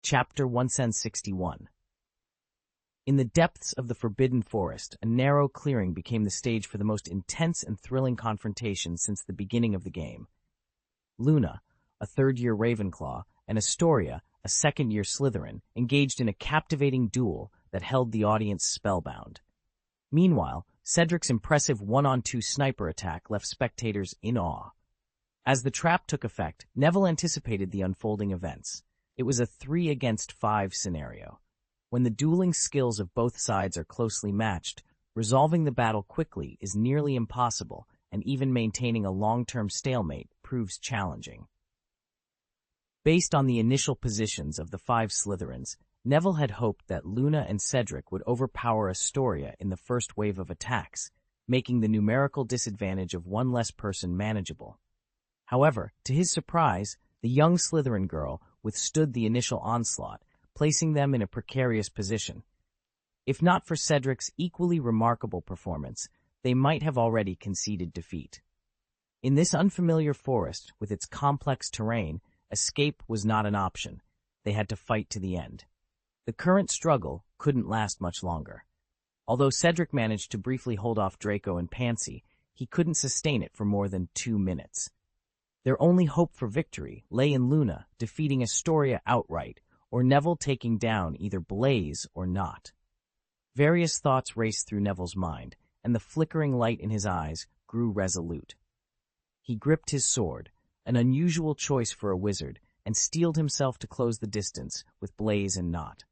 Chapter 161. In the depths of the Forbidden Forest, a narrow clearing became the stage for the most intense and thrilling confrontation since the beginning of the game. Luna, a third-year Ravenclaw, and Astoria, a second-year Slytherin, engaged in a captivating duel that held the audience spellbound. Meanwhile, Cedric's impressive one-on-two sniper attack left spectators in awe. As the trap took effect, Neville anticipated the unfolding events. It was a 3-against-5 scenario. When the dueling skills of both sides are closely matched, resolving the battle quickly is nearly impossible, and even maintaining a long-term stalemate proves challenging. Based on the initial positions of the 5 Slytherins, Neville had hoped that Luna and Cedric would overpower Astoria in the first wave of attacks, making the numerical disadvantage of one less person manageable. However, to his surprise, the young Slytherin girl withstood the initial onslaught, placing them in a precarious position. If not for Cedric's equally remarkable performance, they might have already conceded defeat. In this unfamiliar forest, with its complex terrain, escape was not an option. They had to fight to the end. The current struggle couldn't last much longer. Although Cedric managed to briefly hold off Draco and Pansy, he couldn't sustain it for more than 2 minutes. Their only hope for victory lay in Luna defeating Astoria outright, or Neville taking down either Blaise or not. Various thoughts raced through Neville's mind, and the flickering light in his eyes grew resolute. He gripped his sword, an unusual choice for a wizard, and steeled himself to close the distance with Blaise and Not.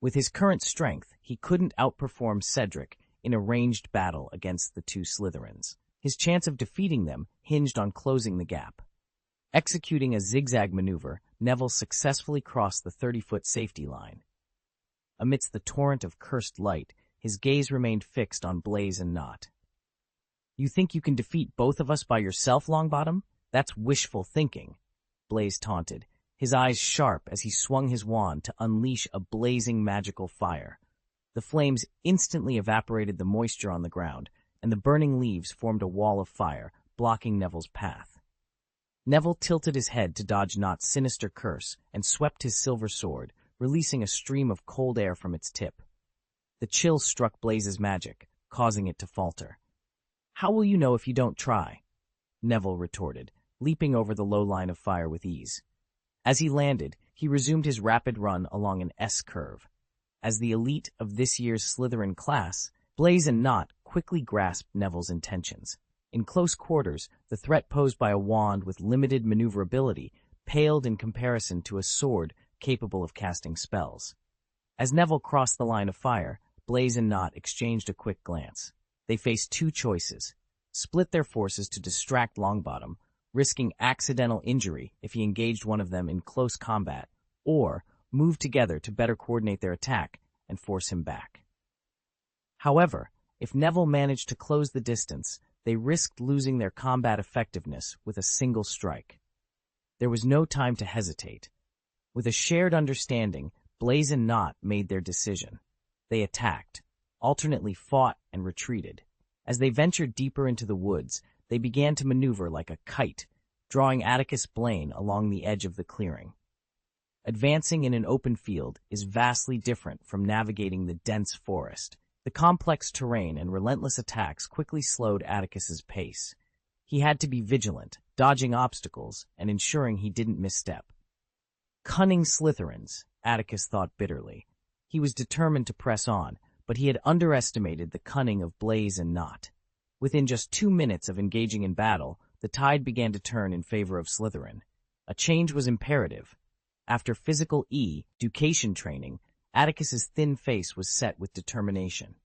With his current strength, he couldn't outperform Cedric in a ranged battle against the 2 Slytherins. His chance of defeating them hinged on closing the gap. Executing a zigzag maneuver, Neville successfully crossed the 30-foot safety line. Amidst the torrent of cursed light, his gaze remained fixed on Blaise and Not. "You think you can defeat both of us by yourself, Longbottom? That's wishful thinking," Blaise taunted, his eyes sharp as he swung his wand to unleash a blazing magical fire. The flames instantly evaporated the moisture on the ground, and the burning leaves formed a wall of fire, blocking Neville's path. Neville tilted his head to dodge Not's sinister curse and swept his silver sword, releasing a stream of cold air from its tip. The chill struck Blaise's magic, causing it to falter. "How will you know if you don't try?" Neville retorted, leaping over the low line of fire with ease. As he landed, he resumed his rapid run along an S-curve. As the elite of this year's Slytherin class, Blaise and Not quickly grasped Neville's intentions. In close quarters, the threat posed by a wand with limited maneuverability paled in comparison to a sword capable of casting spells. As Neville crossed the line of fire, Blaise and Not exchanged a quick glance. They faced 2 choices: split their forces to distract Longbottom, risking accidental injury if he engaged one of them in close combat, or move together to better coordinate their attack and force him back. However, if Neville managed to close the distance, they risked losing their combat effectiveness with a single strike. There was no time to hesitate. With a shared understanding, Blaise and Not made their decision. They attacked, alternately fought and retreated. As they ventured deeper into the woods, they began to maneuver like a kite, drawing Atticus Blaine along the edge of the clearing. Advancing in an open field is vastly different from navigating the dense forest. The complex terrain and relentless attacks quickly slowed Atticus's pace. He had to be vigilant, dodging obstacles and ensuring he didn't misstep. Cunning Slytherins, Atticus thought bitterly. He was determined to press on, but he had underestimated the cunning of Blaise and Not. Within just 2 minutes of engaging in battle, the tide began to turn in favor of Slytherin. A change was imperative. After physical education training, Atticus's thin face was set with determination.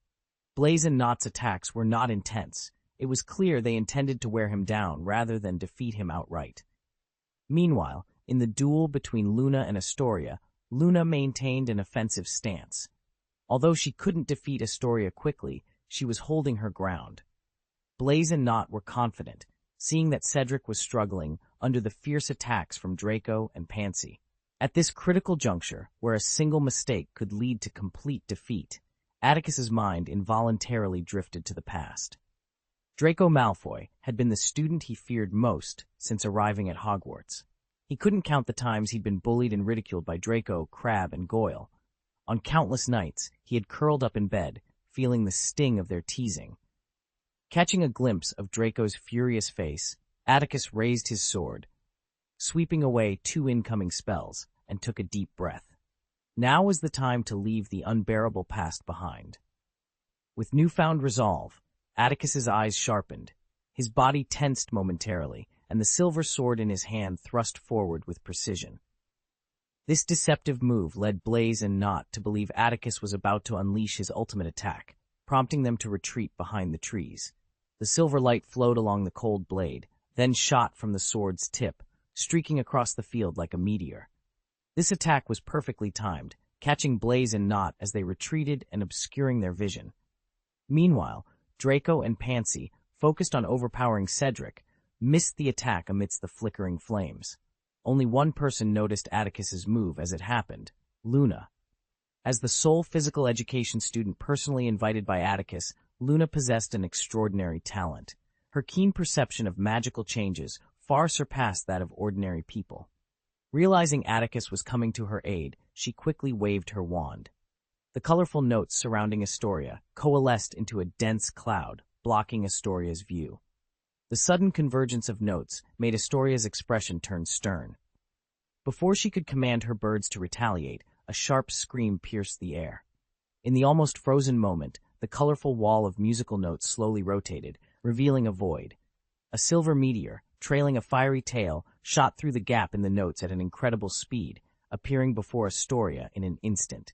Blaise and Not's attacks were not intense. It was clear they intended to wear him down rather than defeat him outright. Meanwhile, in the duel between Luna and Astoria, Luna maintained an offensive stance. Although she couldn't defeat Astoria quickly, she was holding her ground. Blaise and Not were confident, seeing that Cedric was struggling under the fierce attacks from Draco and Pansy. At this critical juncture, where a single mistake could lead to complete defeat, Atticus's mind involuntarily drifted to the past. Draco Malfoy had been the student he feared most since arriving at Hogwarts. He couldn't count the times he'd been bullied and ridiculed by Draco, Crabbe, and Goyle. On countless nights, he had curled up in bed, feeling the sting of their teasing. Catching a glimpse of Draco's furious face, Atticus raised his sword, sweeping away 2 incoming spells, and took a deep breath. Now was the time to leave the unbearable past behind. With newfound resolve, Atticus's eyes sharpened, his body tensed momentarily, and the silver sword in his hand thrust forward with precision. This deceptive move led Blaze and Knot to believe Atticus was about to unleash his ultimate attack, prompting them to retreat behind the trees. The silver light flowed along the cold blade, then shot from the sword's tip, streaking across the field like a meteor. This attack was perfectly timed, catching Blaze and Knot as they retreated and obscuring their vision. Meanwhile, Draco and Pansy, focused on overpowering Cedric, missed the attack amidst the flickering flames. Only one person noticed Atticus's move as it happened, Luna. As the sole physical education student personally invited by Atticus, Luna possessed an extraordinary talent. Her keen perception of magical changes far surpassed that of ordinary people. Realizing Atticus was coming to her aid, she quickly waved her wand. The colorful notes surrounding Astoria coalesced into a dense cloud, blocking Astoria's view. The sudden convergence of notes made Astoria's expression turn stern. Before she could command her birds to retaliate, a sharp scream pierced the air. In the almost frozen moment, the colorful wall of musical notes slowly rotated, revealing a void. A silver meteor, trailing a fiery tail, shot through the gap in the notes at an incredible speed, appearing before Astoria in an instant.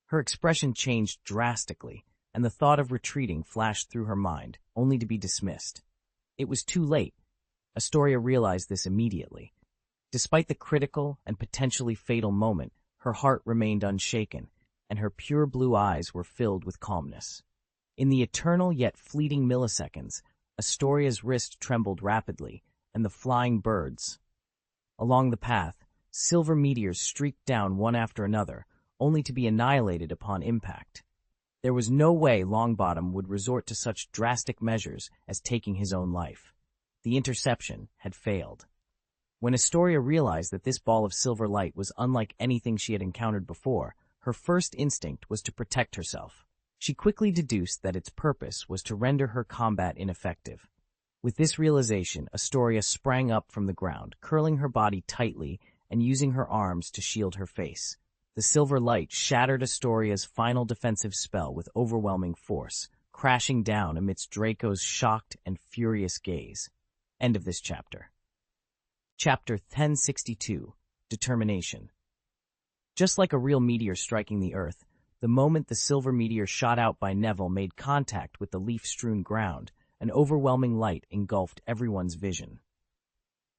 Her expression changed drastically, and the thought of retreating flashed through her mind, only to be dismissed. It was too late. Astoria realized this immediately. Despite the critical and potentially fatal moment, her heart remained unshaken, and her pure blue eyes were filled with calmness. In the eternal yet fleeting milliseconds, Astoria's wrist trembled rapidly, and the flying birds. Along the path, silver meteors streaked down one after another, only to be annihilated upon impact. There was no way Longbottom would resort to such drastic measures as taking his own life. The interception had failed. When Astoria realized that this ball of silver light was unlike anything she had encountered before, her first instinct was to protect herself. She quickly deduced that its purpose was to render her combat ineffective. With this realization, Astoria sprang up from the ground, curling her body tightly and using her arms to shield her face. The silver light shattered Astoria's final defensive spell with overwhelming force, crashing down amidst Draco's shocked and furious gaze. End of this chapter. Chapter 1062, Determination. Just like a real meteor striking the earth, the moment the silver meteor shot out by Neville made contact with the leaf-strewn ground, an overwhelming light engulfed everyone's vision.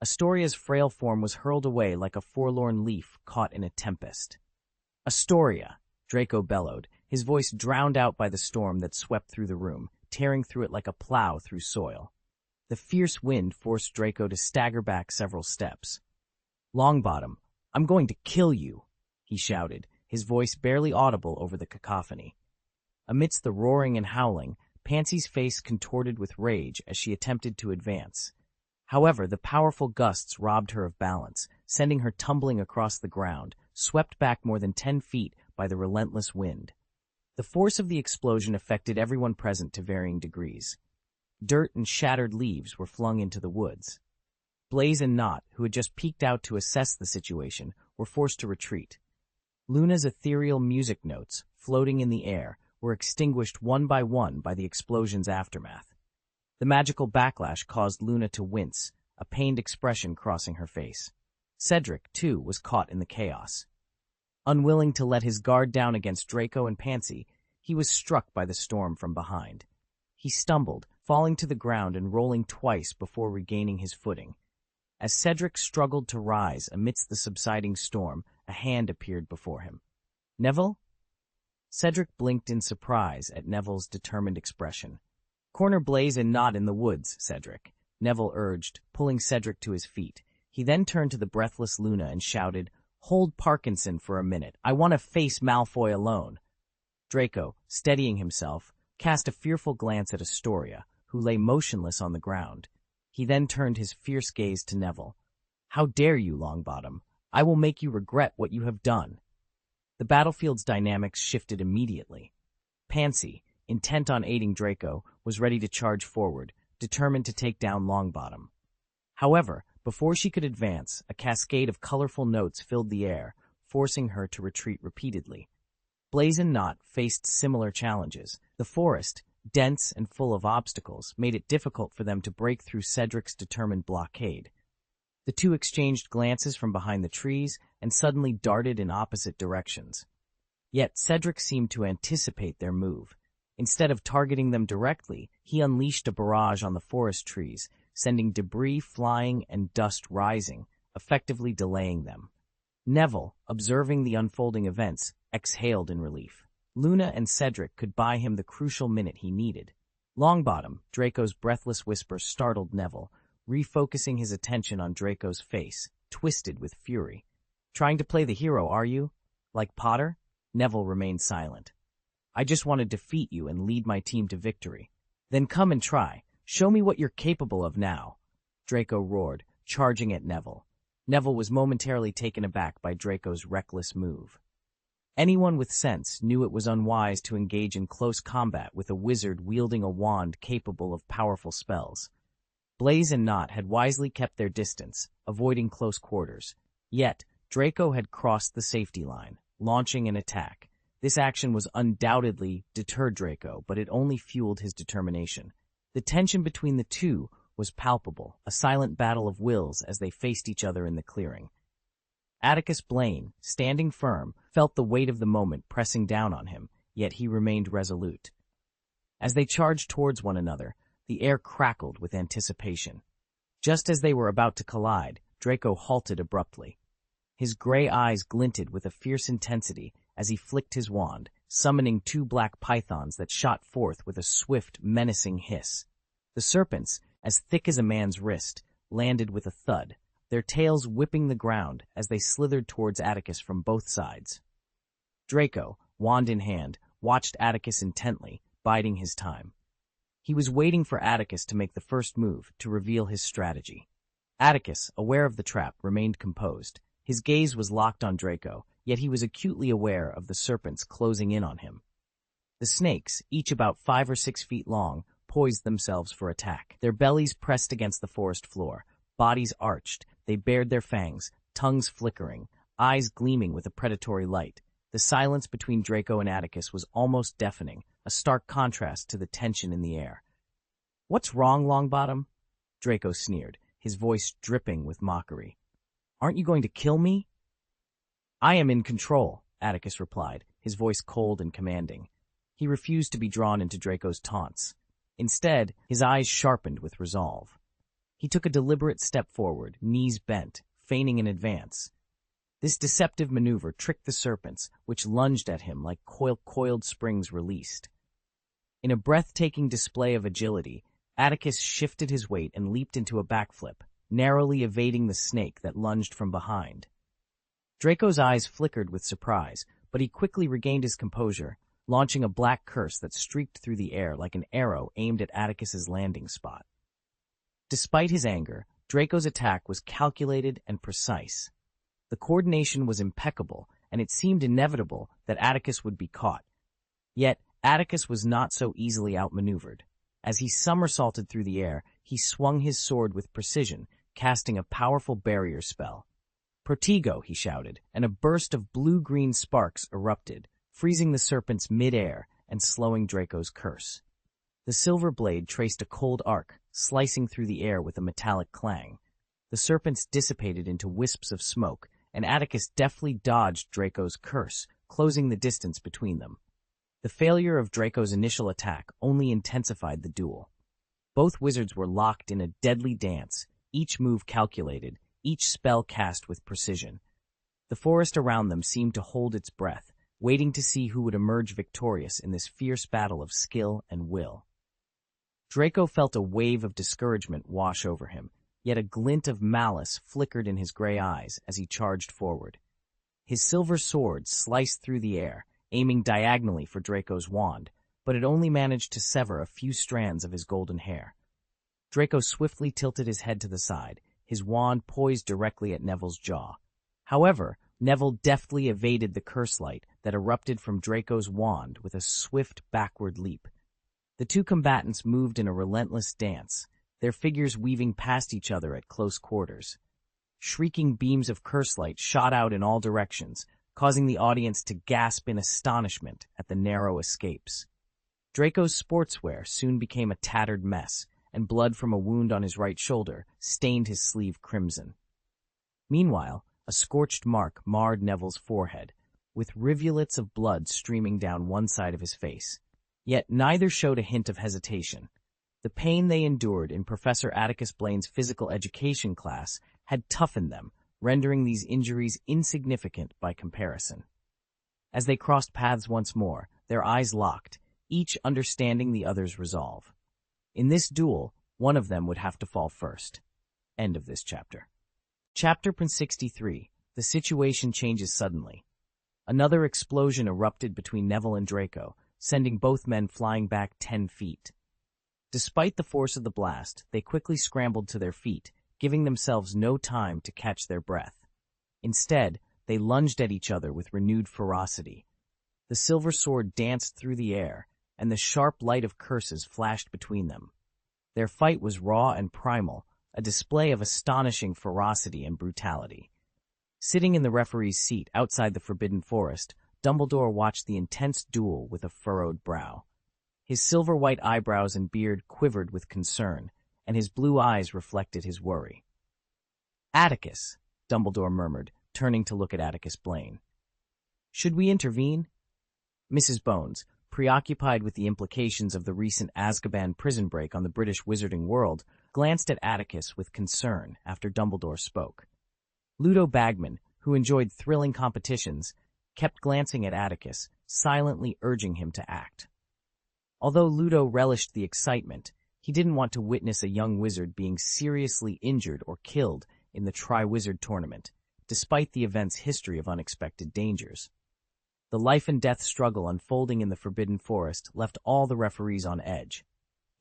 Astoria's frail form was hurled away like a forlorn leaf caught in a tempest. "Astoria!" Draco bellowed, his voice drowned out by the storm that swept through the room, tearing through it like a plow through soil. The fierce wind forced Draco to stagger back several steps. "Longbottom, I'm going to kill you," he shouted, his voice barely audible over the cacophony. Amidst the roaring and howling, Pansy's face contorted with rage as she attempted to advance. However, the powerful gusts robbed her of balance, sending her tumbling across the ground, swept back more than 10 feet by the relentless wind. The force of the explosion affected everyone present to varying degrees. Dirt and shattered leaves were flung into the woods. Blaze and Knot, who had just peeked out to assess the situation, were forced to retreat. Luna's ethereal music notes, floating in the air, were extinguished one by the explosion's aftermath. The magical backlash caused Luna to wince, a pained expression crossing her face. Cedric, too, was caught in the chaos. Unwilling to let his guard down against Draco and Pansy, he was struck by the storm from behind. He stumbled, falling to the ground and rolling twice before regaining his footing. As Cedric struggled to rise amidst the subsiding storm, a hand appeared before him. "Neville?" Cedric blinked in surprise at Neville's determined expression. "Corner Blaze and Knot in the woods, Cedric," Neville urged, pulling Cedric to his feet. He then turned to the breathless Luna and shouted, "Hold Parkinson for a minute. I want to face Malfoy alone." Draco, steadying himself, cast a fearful glance at Astoria, who lay motionless on the ground. He then turned his fierce gaze to Neville. How dare you, Longbottom? I will make you regret what you have done. The battlefield's dynamics shifted immediately. Pansy, intent on aiding Draco, was ready to charge forward, determined to take down Longbottom. However, before she could advance, a cascade of colorful notes filled the air, forcing her to retreat repeatedly. Blaze and Knot faced similar challenges. The forest, dense and full of obstacles, made it difficult for them to break through Cedric's determined blockade. The two exchanged glances from behind the trees and suddenly darted in opposite directions. Yet Cedric seemed to anticipate their move. Instead of targeting them directly, he unleashed a barrage on the forest trees, sending debris flying and dust rising, effectively delaying them. Neville, observing the unfolding events, exhaled in relief. Luna and Cedric could buy him the crucial minute he needed. Longbottom, Draco's breathless whisper startled Neville, refocusing his attention on Draco's face, twisted with fury. Trying to play the hero, are you? Like Potter? Neville remained silent. I just want to defeat you and lead my team to victory. Then come and try. Show me what you're capable of now. Draco roared, charging at Neville. Neville was momentarily taken aback by Draco's reckless move. Anyone with sense knew it was unwise to engage in close combat with a wizard wielding a wand capable of powerful spells. Blaze and Knot had wisely kept their distance, avoiding close quarters. Yet, Draco had crossed the safety line, launching an attack. This action was undoubtedly deterred Draco, but it only fueled his determination. The tension between the two was palpable, a silent battle of wills as they faced each other in the clearing. Atticus Blaine, standing firm, felt the weight of the moment pressing down on him, yet he remained resolute. As they charged towards one another, the air crackled with anticipation. Just as they were about to collide, Draco halted abruptly. His gray eyes glinted with a fierce intensity as he flicked his wand, summoning two black pythons that shot forth with a swift, menacing hiss. The serpents, as thick as a man's wrist, landed with a thud, their tails whipping the ground as they slithered towards Atticus from both sides. Draco, wand in hand, watched Atticus intently, biding his time. He was waiting for Atticus to make the first move to reveal his strategy. Atticus, aware of the trap, remained composed. His gaze was locked on Draco, yet he was acutely aware of the serpents closing in on him. The snakes, each about 5 or 6 feet long, poised themselves for attack. Their bellies pressed against the forest floor, bodies arched, they bared their fangs, tongues flickering, eyes gleaming with a predatory light. The silence between Draco and Atticus was almost deafening, a stark contrast to the tension in the air. "What's wrong, Longbottom?" Draco sneered, his voice dripping with mockery. "Aren't you going to kill me?" "I am in control," Atticus replied, his voice cold and commanding. He refused to be drawn into Draco's taunts. Instead, his eyes sharpened with resolve. He took a deliberate step forward, knees bent, feigning an advance. This deceptive maneuver tricked the serpents, which lunged at him like coiled springs released. In a breathtaking display of agility, Atticus shifted his weight and leaped into a backflip, narrowly evading the snake that lunged from behind. Draco's eyes flickered with surprise, but he quickly regained his composure, launching a black curse that streaked through the air like an arrow aimed at Atticus's landing spot. Despite his anger, Draco's attack was calculated and precise. The coordination was impeccable, and it seemed inevitable that Atticus would be caught. Yet, Atticus was not so easily outmaneuvered. As he somersaulted through the air, he swung his sword with precision, casting a powerful barrier spell. "Protego," he shouted, and a burst of blue-green sparks erupted, freezing the serpents mid-air and slowing Draco's curse. The silver blade traced a cold arc, slicing through the air with a metallic clang. The serpents dissipated into wisps of smoke, and Atticus deftly dodged Draco's curse, closing the distance between them. The failure of Draco's initial attack only intensified the duel. Both wizards were locked in a deadly dance, each move calculated, each spell cast with precision. The forest around them seemed to hold its breath, waiting to see who would emerge victorious in this fierce battle of skill and will. Draco felt a wave of discouragement wash over him, yet a glint of malice flickered in his gray eyes as he charged forward. His silver sword sliced through the air, aiming diagonally for Draco's wand, but it only managed to sever a few strands of his golden hair. Draco swiftly tilted his head to the side, his wand poised directly at Neville's jaw. However, Neville deftly evaded the curse light that erupted from Draco's wand with a swift backward leap. The two combatants moved in a relentless dance, their figures weaving past each other at close quarters. Shrieking beams of curse light shot out in all directions, causing the audience to gasp in astonishment at the narrow escapes. Draco's sportswear soon became a tattered mess, and blood from a wound on his right shoulder stained his sleeve crimson. Meanwhile, a scorched mark marred Neville's forehead, with rivulets of blood streaming down one side of his face. Yet neither showed a hint of hesitation. The pain they endured in Professor Atticus Blaine's physical education class had toughened them, rendering these injuries insignificant by comparison. As they crossed paths once more, their eyes locked, each understanding the other's resolve. In this duel, one of them would have to fall first. End of this chapter. Chapter 63. The situation changes suddenly. Another explosion erupted between Neville and Draco, sending both men flying back 10 feet. Despite the force of the blast, they quickly scrambled to their feet, giving themselves no time to catch their breath. Instead, they lunged at each other with renewed ferocity. The silver sword danced through the air, and the sharp light of curses flashed between them. Their fight was raw and primal, a display of astonishing ferocity and brutality. Sitting in the referee's seat outside the Forbidden Forest, Dumbledore watched the intense duel with a furrowed brow. His silver-white eyebrows and beard quivered with concern, and his blue eyes reflected his worry. "Atticus," Dumbledore murmured, turning to look at Atticus Blaine. "Should we intervene?" Mrs. Bones, preoccupied with the implications of the recent Azkaban prison break on the British wizarding world, glanced at Atticus with concern after Dumbledore spoke. Ludo Bagman, who enjoyed thrilling competitions, kept glancing at Atticus, silently urging him to act. Although Ludo relished the excitement, he didn't want to witness a young wizard being seriously injured or killed in the Triwizard Tournament, despite the event's history of unexpected dangers. The life-and-death struggle unfolding in the Forbidden Forest left all the referees on edge.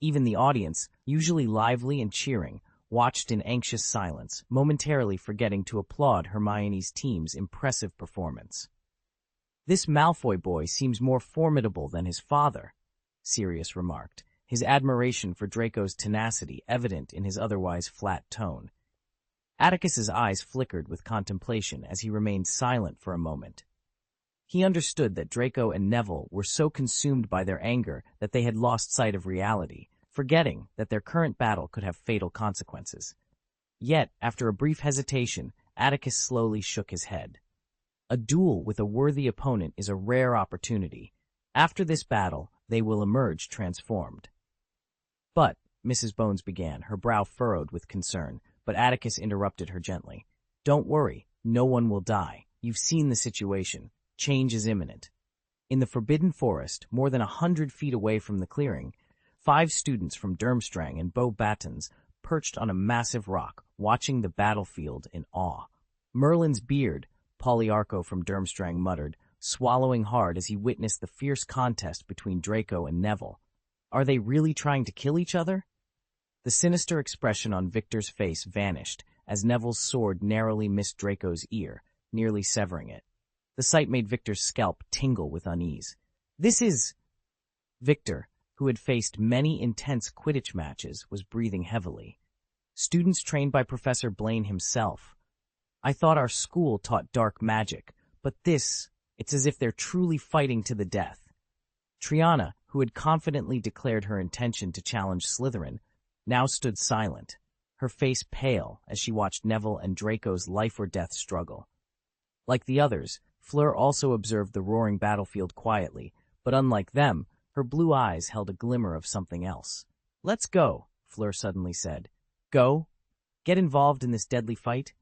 Even the audience, usually lively and cheering, watched in anxious silence, momentarily forgetting to applaud Hermione's team's impressive performance. "This Malfoy boy seems more formidable than his father," Sirius remarked, his admiration for Draco's tenacity evident in his otherwise flat tone. Atticus's eyes flickered with contemplation as he remained silent for a moment. He understood that Draco and Neville were so consumed by their anger that they had lost sight of reality, forgetting that their current battle could have fatal consequences. Yet, after a brief hesitation, Atticus slowly shook his head. A duel with a worthy opponent is a rare opportunity. After this battle, they will emerge transformed. "But," Mrs. Bones began, her brow furrowed with concern, but Atticus interrupted her gently. "Don't worry, no one will die. You've seen the situation. Change is imminent." In the Forbidden Forest, more than 100 feet away from the clearing, 5 students from Durmstrang and Beauxbatons perched on a massive rock, watching the battlefield in awe. "Merlin's beard," Polyarcho from Durmstrang muttered, swallowing hard as he witnessed the fierce contest between Draco and Neville. "Are they really trying to kill each other?" The sinister expression on Victor's face vanished as Neville's sword narrowly missed Draco's ear, nearly severing it. The sight made Victor's scalp tingle with unease. "This is—" Victor, who had faced many intense Quidditch matches, was breathing heavily. "Students trained by Professor Blaine himself. I thought our school taught dark magic, but it's as if they're truly fighting to the death." Triana, who had confidently declared her intention to challenge Slytherin, now stood silent, her face pale as she watched Neville and Draco's life-or-death struggle. Like the others, Fleur also observed the roaring battlefield quietly, but unlike them, her blue eyes held a glimmer of something else. "Let's go," Fleur suddenly said. "Go? Get involved in this deadly fight?"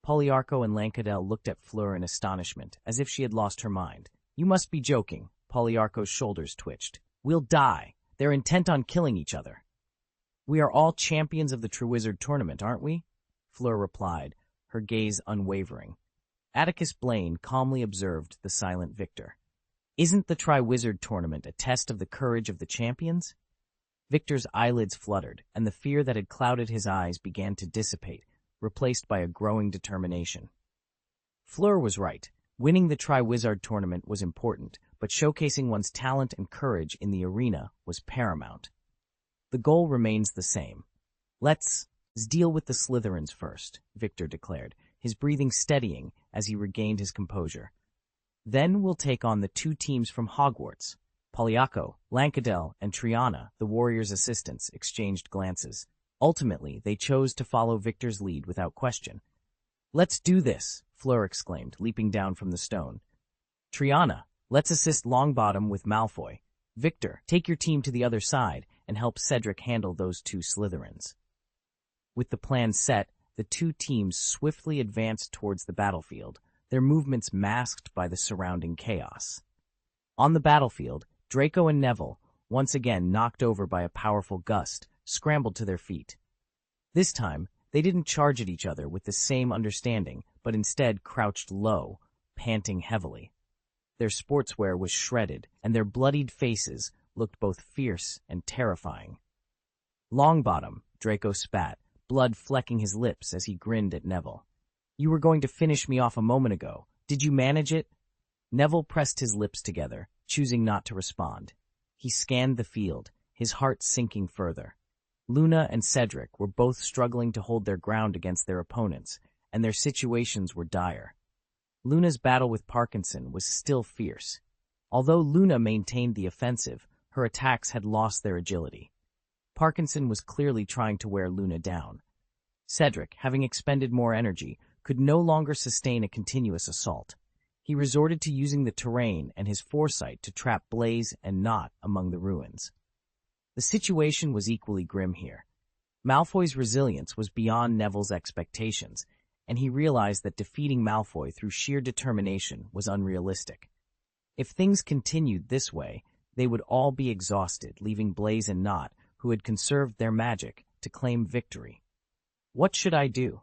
Polyarcho and Lankadel looked at Fleur in astonishment, as if she had lost her mind. "You must be joking." Polyarcho's shoulders twitched. "We'll die. They're intent on killing each other." "We are all champions of the Triwizard Tournament, aren't we?" Fleur replied, her gaze unwavering. Atticus Blaine calmly observed the silent Victor. "Isn't the Triwizard Tournament a test of the courage of the champions?" Victor's eyelids fluttered, and the fear that had clouded his eyes began to dissipate, replaced by a growing determination. Fleur was right. Winning the Triwizard tournament was important, but showcasing one's talent and courage in the arena was paramount. The goal remains the same. Let's deal with the Slytherins first, Victor declared, his breathing steadying as he regained his composure. Then we'll take on the two teams from Hogwarts. Polyako, Lankadel, and Triana, the warriors' assistants, exchanged glances. Ultimately, they chose to follow Victor's lead without question. "Let's do this," Fleur exclaimed, leaping down from the stone. "Triana, let's assist Longbottom with Malfoy. Victor, take your team to the other side and help Cedric handle those two Slytherins." With the plan set, the two teams swiftly advanced towards the battlefield, their movements masked by the surrounding chaos. On the battlefield, Draco and Neville, once again knocked over by a powerful gust, scrambled to their feet. This time, they didn't charge at each other with the same understanding, but instead crouched low, panting heavily. Their sportswear was shredded, and their bloodied faces looked both fierce and terrifying. "Longbottom," Draco spat, blood flecking his lips as he grinned at Neville. "You were going to finish me off a moment ago. Did you manage it?" Neville pressed his lips together, choosing not to respond. He scanned the field, his heart sinking further. Luna and Cedric were both struggling to hold their ground against their opponents, and their situations were dire. Luna's battle with Parkinson was still fierce. Although Luna maintained the offensive, her attacks had lost their agility. Parkinson was clearly trying to wear Luna down. Cedric, having expended more energy, could no longer sustain a continuous assault. He resorted to using the terrain and his foresight to trap Blaze and Knot among the ruins. The situation was equally grim here. Malfoy's resilience was beyond Neville's expectations, and he realized that defeating Malfoy through sheer determination was unrealistic. If things continued this way, they would all be exhausted, leaving Blaze and Knot, who had conserved their magic, to claim victory. What should I do?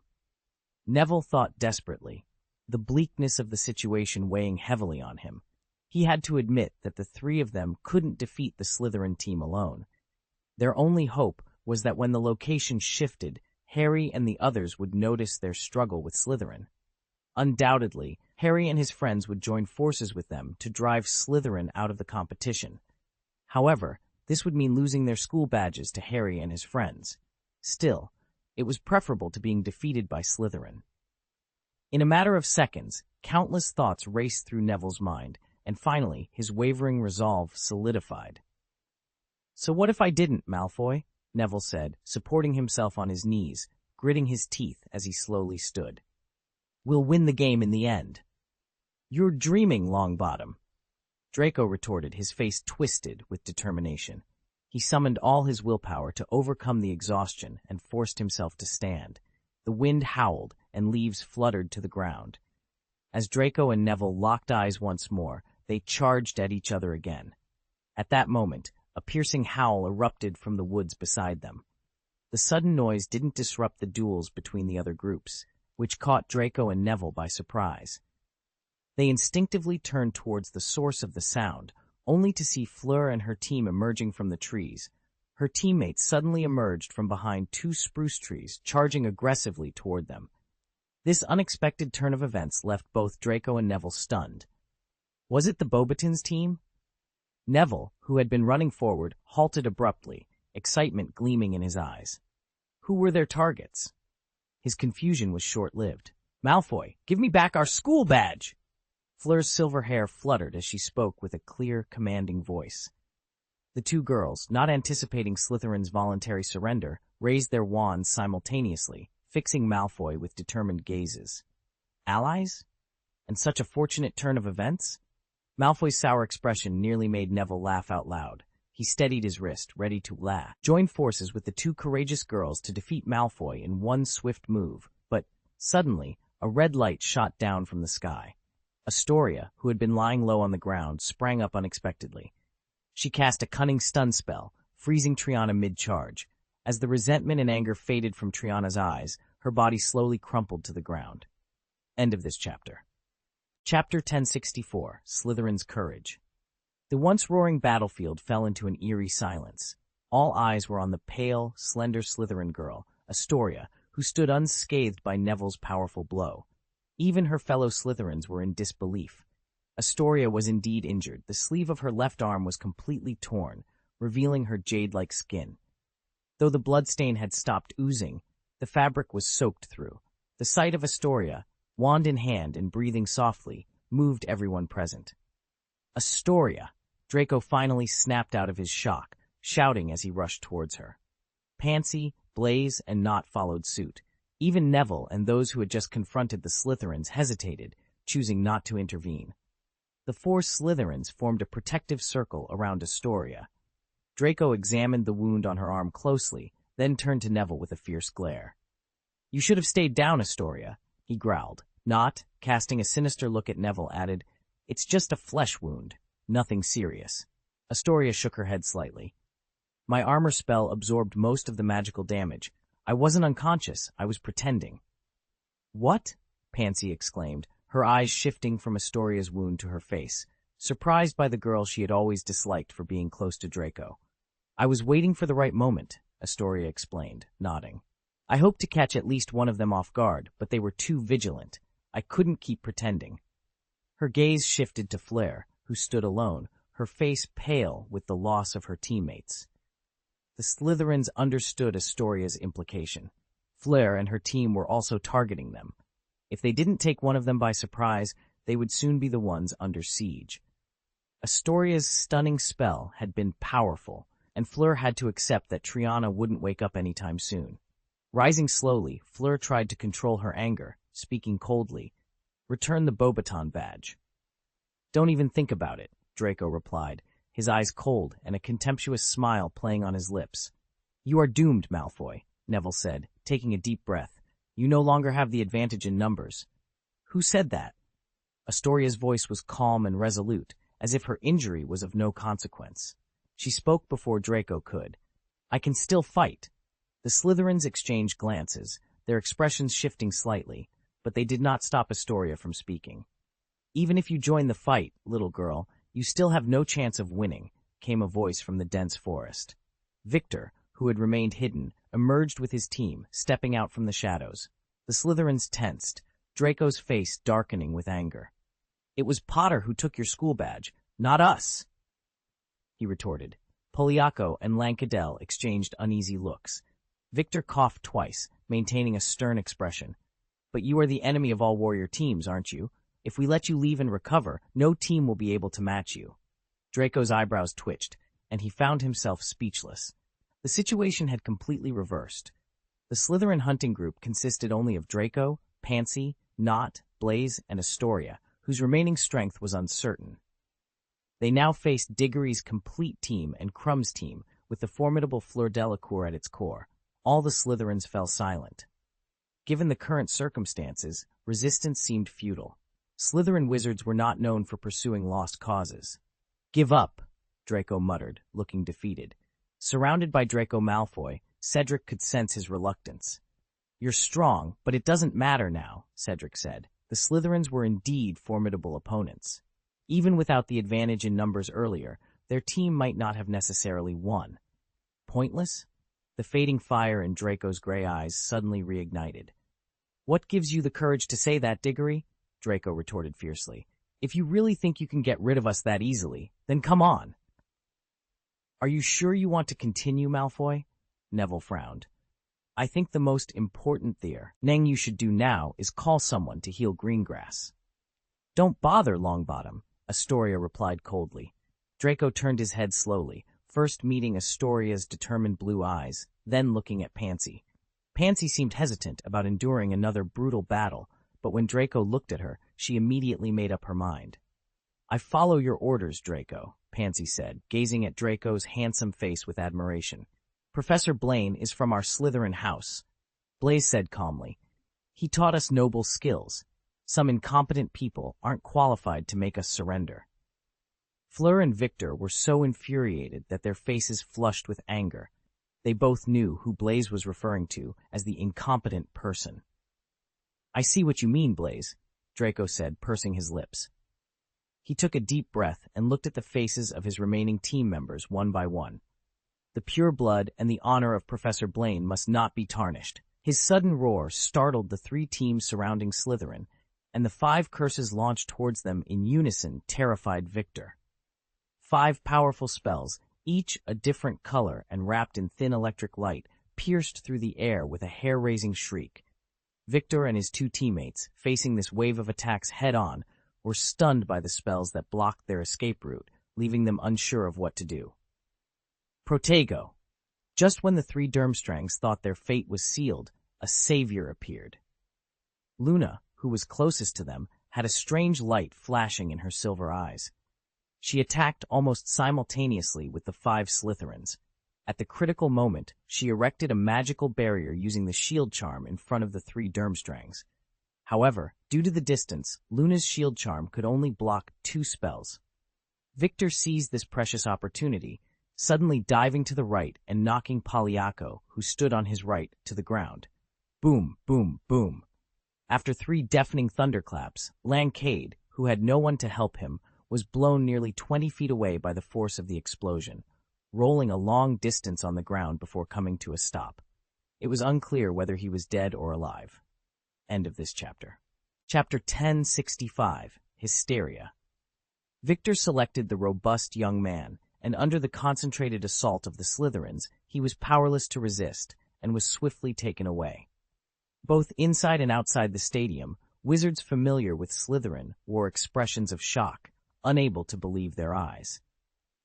Neville thought desperately, the bleakness of the situation weighing heavily on him. He had to admit that the three of them couldn't defeat the Slytherin team alone. Their only hope was that when the location shifted, Harry and the others would notice their struggle with Slytherin. Undoubtedly, Harry and his friends would join forces with them to drive Slytherin out of the competition. However, this would mean losing their school badges to Harry and his friends. Still, it was preferable to being defeated by Slytherin. In a matter of seconds, countless thoughts raced through Neville's mind, and finally, his wavering resolve solidified. "So what if I didn't, Malfoy?" Neville said, supporting himself on his knees, gritting his teeth as he slowly stood. "We'll win the game in the end." "You're dreaming, Longbottom," Draco retorted, his face twisted with determination. He summoned all his willpower to overcome the exhaustion and forced himself to stand. The wind howled, and leaves fluttered to the ground. As Draco and Neville locked eyes once more, they charged at each other again. At that moment, a piercing howl erupted from the woods beside them. The sudden noise didn't disrupt the duels between the other groups, which caught Draco and Neville by surprise. They instinctively turned towards the source of the sound, only to see Fleur and her team emerging from the trees. Her teammates suddenly emerged from behind two spruce trees, charging aggressively toward them. This unexpected turn of events left both Draco and Neville stunned. Was it the Beauxbatons team? Neville, who had been running forward, halted abruptly, excitement gleaming in his eyes. Who were their targets? His confusion was short-lived. "Malfoy, give me back our school badge!" Fleur's silver hair fluttered as she spoke with a clear, commanding voice. The two girls, not anticipating Slytherin's voluntary surrender, raised their wands simultaneously, fixing Malfoy with determined gazes. Allies? And such a fortunate turn of events? Malfoy's sour expression nearly made Neville laugh out loud. He steadied his wrist, ready to join forces with the two courageous girls to defeat Malfoy in one swift move, but suddenly, a red light shot down from the sky. Astoria, who had been lying low on the ground, sprang up unexpectedly. She cast a cunning stun spell, freezing Triana mid-charge. As the resentment and anger faded from Triana's eyes, her body slowly crumpled to the ground. End of this chapter. Chapter 1064, Slytherin's Courage. The once roaring battlefield fell into an eerie silence. All eyes were on the pale, slender Slytherin girl, Astoria, who stood unscathed by Neville's powerful blow. Even her fellow Slytherins were in disbelief. Astoria was indeed injured. The sleeve of her left arm was completely torn, revealing her jade-like skin. Though the bloodstain had stopped oozing, the fabric was soaked through. The sight of Astoria, wand in hand and breathing softly, moved everyone present. Astoria! Draco finally snapped out of his shock, shouting as he rushed towards her. Pansy, Blaise, and Nott followed suit. Even Neville and those who had just confronted the Slytherins hesitated, choosing not to intervene. The 4 Slytherins formed a protective circle around Astoria. Draco examined the wound on her arm closely, then turned to Neville with a fierce glare. "You should have stayed down, Astoria," he growled. Nott, casting a sinister look at Neville, added, "It's just a flesh wound. Nothing serious." Astoria shook her head slightly. "My armor spell absorbed most of the magical damage. I wasn't unconscious, I was pretending." "What?" Pansy exclaimed, her eyes shifting from Astoria's wound to her face, surprised by the girl she had always disliked for being close to Draco. "I was waiting for the right moment," Astoria explained, nodding. "I hoped to catch at least one of them off guard, but they were too vigilant. I couldn't keep pretending." Her gaze shifted to Fleur, who stood alone, her face pale with the loss of her teammates. The Slytherins understood Astoria's implication. Fleur and her team were also targeting them. If they didn't take one of them by surprise, they would soon be the ones under siege. Astoria's stunning spell had been powerful, and Fleur had to accept that Triana wouldn't wake up anytime soon. Rising slowly, Fleur tried to control her anger, speaking coldly. "Return the Beauxbaton badge." "Don't even think about it," Draco replied, his eyes cold and a contemptuous smile playing on his lips. "You are doomed, Malfoy," Neville said, taking a deep breath. "You no longer have the advantage in numbers." "Who said that?" Astoria's voice was calm and resolute, as if her injury was of no consequence. She spoke before Draco could. "I can still fight." The Slytherins exchanged glances, their expressions shifting slightly, but they did not stop Astoria from speaking. "Even if you join the fight, little girl, you still have no chance of winning," came a voice from the dense forest. Victor, who had remained hidden, emerged with his team, stepping out from the shadows. The Slytherins tensed, Draco's face darkening with anger. "It was Potter who took your school badge, not us," he retorted. Poliaco and Lankadel exchanged uneasy looks. Victor coughed twice, maintaining a stern expression. "But you are the enemy of all warrior teams, aren't you? If we let you leave and recover, no team will be able to match you." Draco's eyebrows twitched, and he found himself speechless. The situation had completely reversed. The Slytherin hunting group consisted only of Draco, Pansy, Nott, Blaise, and Astoria, whose remaining strength was uncertain. They now faced Diggory's complete team and Crumb's team, with the formidable Fleur Delacour at its core. All the Slytherins fell silent. Given the current circumstances, resistance seemed futile. Slytherin wizards were not known for pursuing lost causes. "Give up," Draco muttered, looking defeated. Surrounded by Draco Malfoy, Cedric could sense his reluctance. "You're strong, but it doesn't matter now," Cedric said. The Slytherins were indeed formidable opponents. Even without the advantage in numbers earlier, their team might not have necessarily won. Pointless? The fading fire in Draco's gray eyes suddenly reignited. "What gives you the courage to say that, Diggory?" Draco retorted fiercely. "If you really think you can get rid of us that easily, then come on." "Are you sure you want to continue, Malfoy?" Neville frowned. "I think the most important thing you should do now is call someone to heal Greengrass." "Don't bother, Longbottom," Astoria replied coldly. Draco turned his head slowly, first meeting Astoria's determined blue eyes, then looking at Pansy. Pansy seemed hesitant about enduring another brutal battle, but when Draco looked at her, she immediately made up her mind. "I follow your orders, Draco," Pansy said, gazing at Draco's handsome face with admiration. "Professor Blaine is from our Slytherin house," Blaise said calmly. "He taught us noble skills. Some incompetent people aren't qualified to make us surrender." Fleur and Victor were so infuriated that their faces flushed with anger. They both knew who Blaise was referring to as the incompetent person. "I see what you mean, Blaise," Draco said, pursing his lips. He took a deep breath and looked at the faces of his remaining team members one by one. The pure blood and the honor of Professor Blaine must not be tarnished. His sudden roar startled the three teams surrounding Slytherin, and the 5 curses launched towards them in unison terrified Victor. 5 powerful spells, each a different color and wrapped in thin electric light, pierced through the air with a hair-raising shriek. Victor and his 2 teammates, facing this wave of attacks head-on, were stunned by the spells that blocked their escape route, leaving them unsure of what to do. Protego. Just when the 3 Durmstrangs thought their fate was sealed, a savior appeared. Luna, who was closest to them, had a strange light flashing in her silver eyes. She attacked almost simultaneously with the 5 Slytherins. At the critical moment, she erected a magical barrier using the shield charm in front of the 3 Durmstrangs. However, due to the distance, Luna's shield charm could only block 2 spells. Victor seized this precious opportunity, suddenly diving to the right and knocking Polyako, who stood on his right, to the ground. Boom, boom, boom. After 3 deafening thunderclaps, Lancade, who had no one to help him, was blown nearly 20 feet away by the force of the explosion, rolling a long distance on the ground before coming to a stop. It was unclear whether he was dead or alive. End of this chapter. Chapter 1065, Hysteria. Victor selected the robust young man, and under the concentrated assault of the Slytherins, he was powerless to resist and was swiftly taken away. Both inside and outside the stadium, wizards familiar with Slytherin wore expressions of shock, unable to believe their eyes.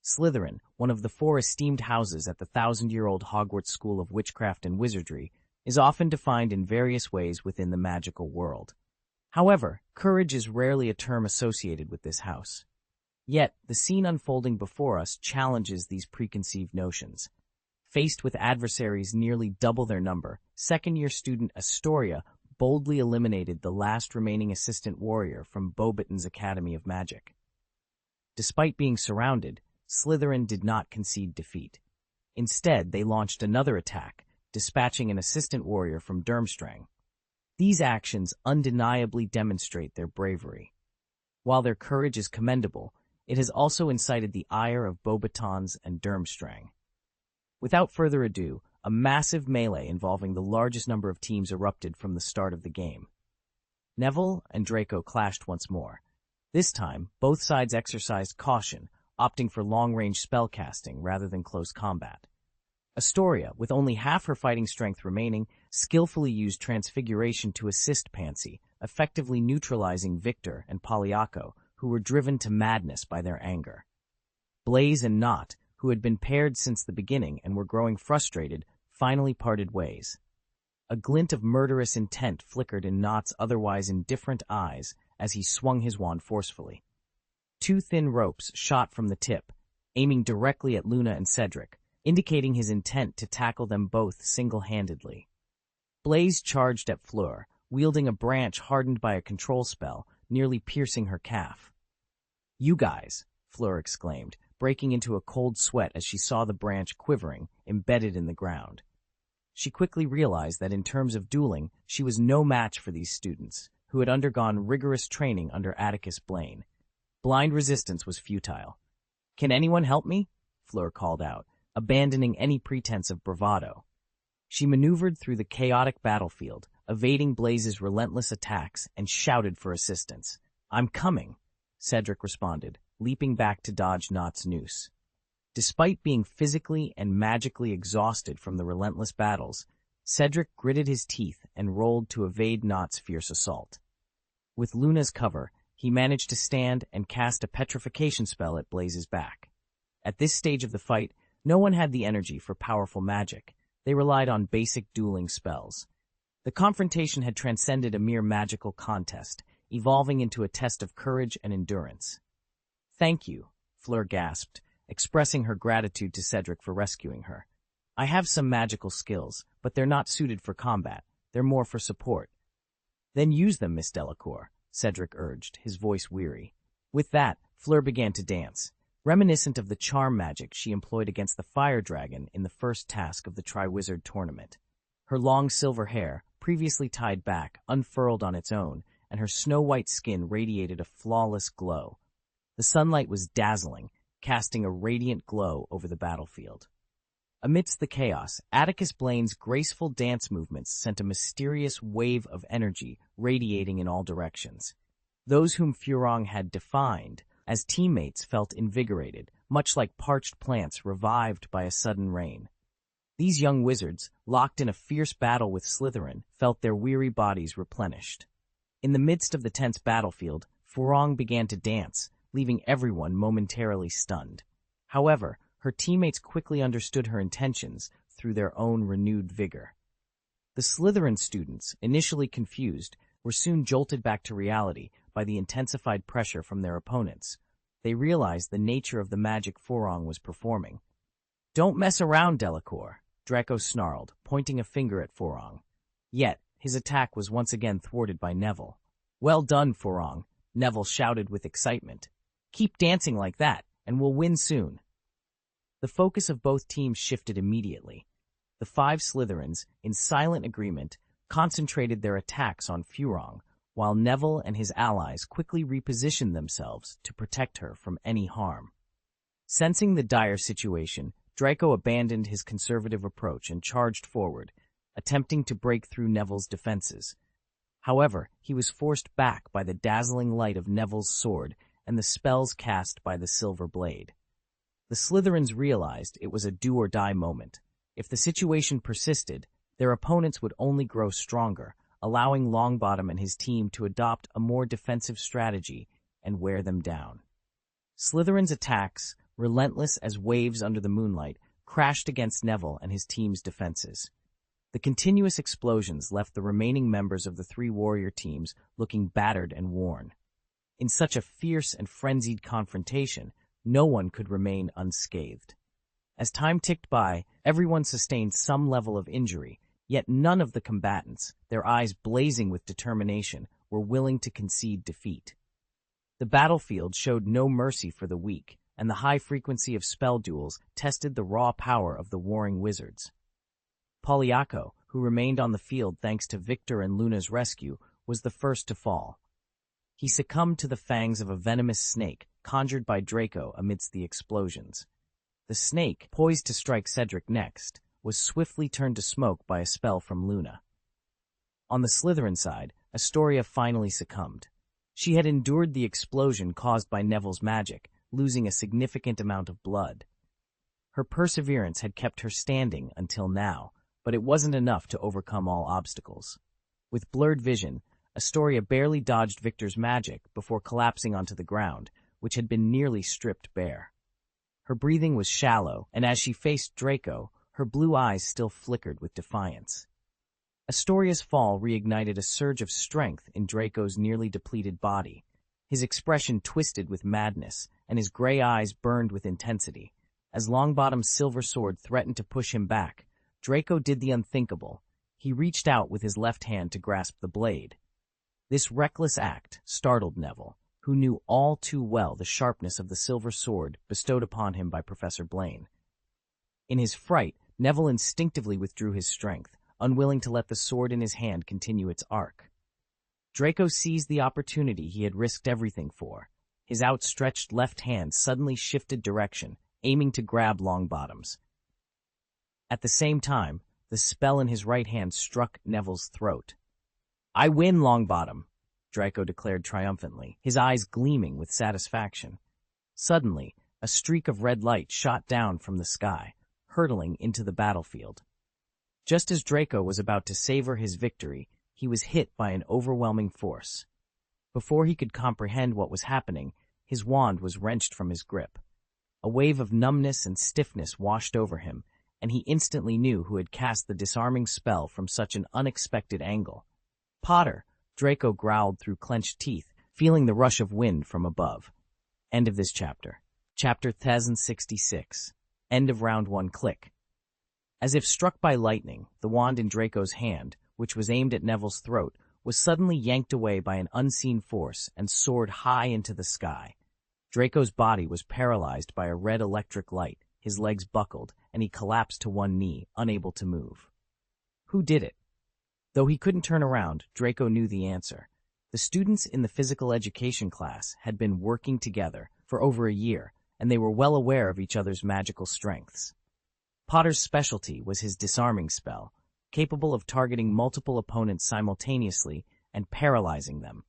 Slytherin, one of the 4 esteemed houses at the 1,000-year-old Hogwarts School of Witchcraft and Wizardry, is often defined in various ways within the magical world. However, courage is rarely a term associated with this house. Yet, the scene unfolding before us challenges these preconceived notions. Faced with adversaries nearly double their number, second-year student Astoria boldly eliminated the last remaining assistant warrior from Beauxbaton's Academy of Magic. Despite being surrounded, Slytherin did not concede defeat. Instead, they launched another attack, dispatching an assistant warrior from Durmstrang. These actions undeniably demonstrate their bravery. While their courage is commendable, it has also incited the ire of Beauxbatons and Durmstrang. Without further ado, a massive melee involving the largest number of teams erupted from the start of the game. Neville and Draco clashed once more. This time, both sides exercised caution, opting for long-range spellcasting rather than close combat. Astoria, with only half her fighting strength remaining, skillfully used Transfiguration to assist Pansy, effectively neutralizing Victor and Polyako, who were driven to madness by their anger. Blaze and Knot, who had been paired since the beginning and were growing frustrated, finally parted ways. A glint of murderous intent flickered in Knot's otherwise indifferent eyes as he swung his wand forcefully. 2 thin ropes shot from the tip, aiming directly at Luna and Cedric, indicating his intent to tackle them both single-handedly. Blaze charged at Fleur, wielding a branch hardened by a control spell, nearly piercing her calf. "You guys," Fleur exclaimed, breaking into a cold sweat as she saw the branch quivering, embedded in the ground. She quickly realized that in terms of dueling, she was no match for these students, who had undergone rigorous training under Atticus Blaine. Blind resistance was futile. "Can anyone help me?" Fleur called out, abandoning any pretense of bravado. She maneuvered through the chaotic battlefield, evading Blaze's relentless attacks, and shouted for assistance. "I'm coming," Cedric responded, leaping back to dodge Knot's noose. Despite being physically and magically exhausted from the relentless battles, Cedric gritted his teeth and rolled to evade Knot's fierce assault. With Luna's cover, he managed to stand and cast a petrification spell at Blaze's back. At this stage of the fight, no one had the energy for powerful magic. They relied on basic dueling spells. The confrontation had transcended a mere magical contest, evolving into a test of courage and endurance. "Thank you," Fleur gasped, expressing her gratitude to Cedric for rescuing her. "I have some magical skills, but they're not suited for combat. They're more for support." "Then use them, Miss Delacour," Cedric urged, his voice weary. With that, Fleur began to dance, reminiscent of the charm magic she employed against the fire dragon in the first task of the Triwizard Tournament. Her long silver hair, previously tied back, unfurled on its own, and her snow-white skin radiated a flawless glow. The sunlight was dazzling, casting a radiant glow over the battlefield. Amidst the chaos, Atticus Blaine's graceful dance movements sent a mysterious wave of energy radiating in all directions. Those whom Furong had defined as teammates felt invigorated, much like parched plants revived by a sudden rain. These young wizards, locked in a fierce battle with Slytherin, felt their weary bodies replenished. In the midst of the tense battlefield, Furong began to dance, leaving everyone momentarily stunned. However, her teammates quickly understood her intentions through their own renewed vigor. The Slytherin students, initially confused, were soon jolted back to reality by the intensified pressure from their opponents. They realized the nature of the magic Furong was performing. "Don't mess around, Delacour," Draco snarled, pointing a finger at Furong. Yet, his attack was once again thwarted by Neville. "Well done, Furong," Neville shouted with excitement. "Keep dancing like that, and we'll win soon." The focus of both teams shifted immediately. The 5 Slytherins, in silent agreement, concentrated their attacks on Furong, while Neville and his allies quickly repositioned themselves to protect her from any harm. Sensing the dire situation, Draco abandoned his conservative approach and charged forward, attempting to break through Neville's defenses. However, he was forced back by the dazzling light of Neville's sword and the spells cast by the silver blade. The Slytherins realized it was a do-or-die moment. If the situation persisted, their opponents would only grow stronger, allowing Longbottom and his team to adopt a more defensive strategy and wear them down. Slytherin's attacks, relentless as waves under the moonlight, crashed against Neville and his team's defenses. The continuous explosions left the remaining members of the 3 warrior teams looking battered and worn. In such a fierce and frenzied confrontation, no one could remain unscathed. As time ticked by, everyone sustained some level of injury, yet none of the combatants, their eyes blazing with determination, were willing to concede defeat. The battlefield showed no mercy for the weak, and the high frequency of spell duels tested the raw power of the warring wizards. Polyako, who remained on the field thanks to Victor and Luna's rescue, was the first to fall. He succumbed to the fangs of a venomous snake conjured by Draco amidst the explosions. The snake, poised to strike Cedric next, was swiftly turned to smoke by a spell from Luna. On the Slytherin side, Astoria finally succumbed. She had endured the explosion caused by Neville's magic, losing a significant amount of blood. Her perseverance had kept her standing until now, but it wasn't enough to overcome all obstacles. With blurred vision, Astoria barely dodged Victor's magic before collapsing onto the ground, which had been nearly stripped bare. Her breathing was shallow, and as she faced Draco, her blue eyes still flickered with defiance. Astoria's fall reignited a surge of strength in Draco's nearly depleted body. His expression twisted with madness, and his gray eyes burned with intensity. As Longbottom's silver sword threatened to push him back, Draco did the unthinkable. He reached out with his left hand to grasp the blade. This reckless act startled Neville, who knew all too well the sharpness of the silver sword bestowed upon him by Professor Blaine. In his fright, Neville instinctively withdrew his strength, unwilling to let the sword in his hand continue its arc. Draco seized the opportunity he had risked everything for. His outstretched left hand suddenly shifted direction, aiming to grab Longbottom's. At the same time, the spell in his right hand struck Neville's throat. "I win, Longbottom," Draco declared triumphantly, his eyes gleaming with satisfaction. Suddenly, a streak of red light shot down from the sky, hurtling into the battlefield. Just as Draco was about to savor his victory, he was hit by an overwhelming force. Before he could comprehend what was happening, his wand was wrenched from his grip. A wave of numbness and stiffness washed over him, and he instantly knew who had cast the disarming spell from such an unexpected angle. "Potter," Draco growled through clenched teeth, feeling the rush of wind from above. End of this chapter. Chapter 1066. End of round 1 click. As if struck by lightning, the wand in Draco's hand, which was aimed at Neville's throat, was suddenly yanked away by an unseen force and soared high into the sky. Draco's body was paralyzed by a red electric light, his legs buckled, and he collapsed to one knee, unable to move. Who did it? Though he couldn't turn around, Draco knew the answer. The students in the physical education class had been working together for over a year, and they were well aware of each other's magical strengths. Potter's specialty was his disarming spell, capable of targeting multiple opponents simultaneously and paralyzing them.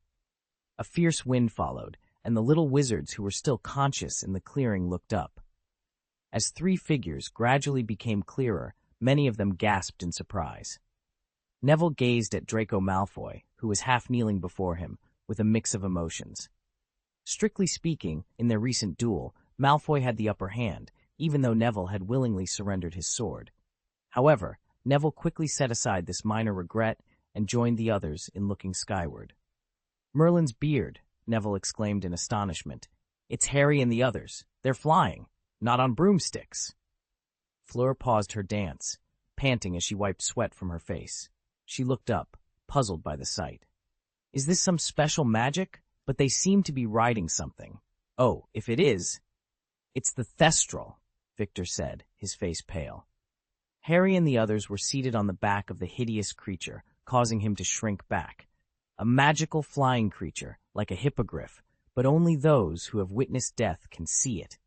A fierce wind followed, and the little wizards who were still conscious in the clearing looked up. As three figures gradually became clearer, many of them gasped in surprise. Neville gazed at Draco Malfoy, who was half kneeling before him, with a mix of emotions. Strictly speaking, in their recent duel, Malfoy had the upper hand, even though Neville had willingly surrendered his sword. However, Neville quickly set aside this minor regret and joined the others in looking skyward. "Merlin's beard," Neville exclaimed in astonishment. "It's Harry and the others. They're flying, not on broomsticks." Fleur paused her dance, panting as she wiped sweat from her face. She looked up, puzzled by the sight. "Is this some special magic? But they seem to be riding something." "Oh, if it is, it's the Thestral," Victor said, his face pale. Harry and the others were seated on the back of the hideous creature, causing him to shrink back. A magical flying creature, like a hippogriff, but only those who have witnessed death can see it.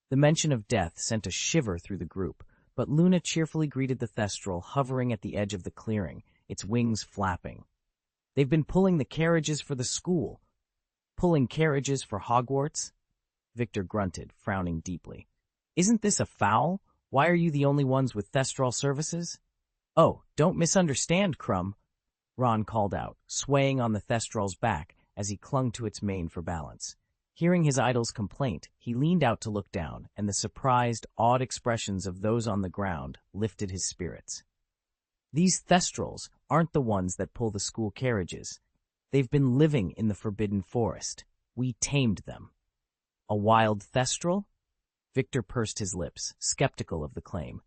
The mention of death sent a shiver through the group, but Luna cheerfully greeted the Thestral hovering at the edge of the clearing, its wings flapping. "They've been pulling the carriages for the school." "Pulling carriages for Hogwarts?" Victor grunted, frowning deeply. "Isn't this a foul? Why are you the only ones with Thestral services?" "Oh, don't misunderstand, Crumb," Ron called out, swaying on the Thestral's back as he clung to its mane for balance. Hearing his idol's complaint, he leaned out to look down, and the surprised, awed expressions of those on the ground lifted his spirits. "These Thestrals aren't the ones that pull the school carriages. They've been living in the Forbidden Forest. We tamed them." "A wild Thestral?" Victor pursed his lips, skeptical of the claim.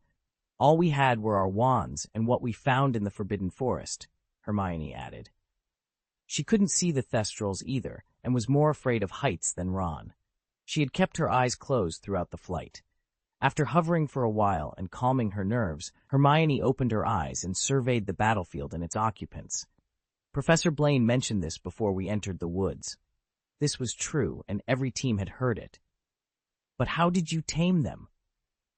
"All we had were our wands and what we found in the Forbidden Forest," Hermione added. She couldn't see the Thestrals either, and was more afraid of heights than Ron. She had kept her eyes closed throughout the flight. After hovering for a while and calming her nerves, Hermione opened her eyes and surveyed the battlefield and its occupants. "Professor Blaine mentioned this before we entered the woods." This was true, and every team had heard it. "But how did you tame them?"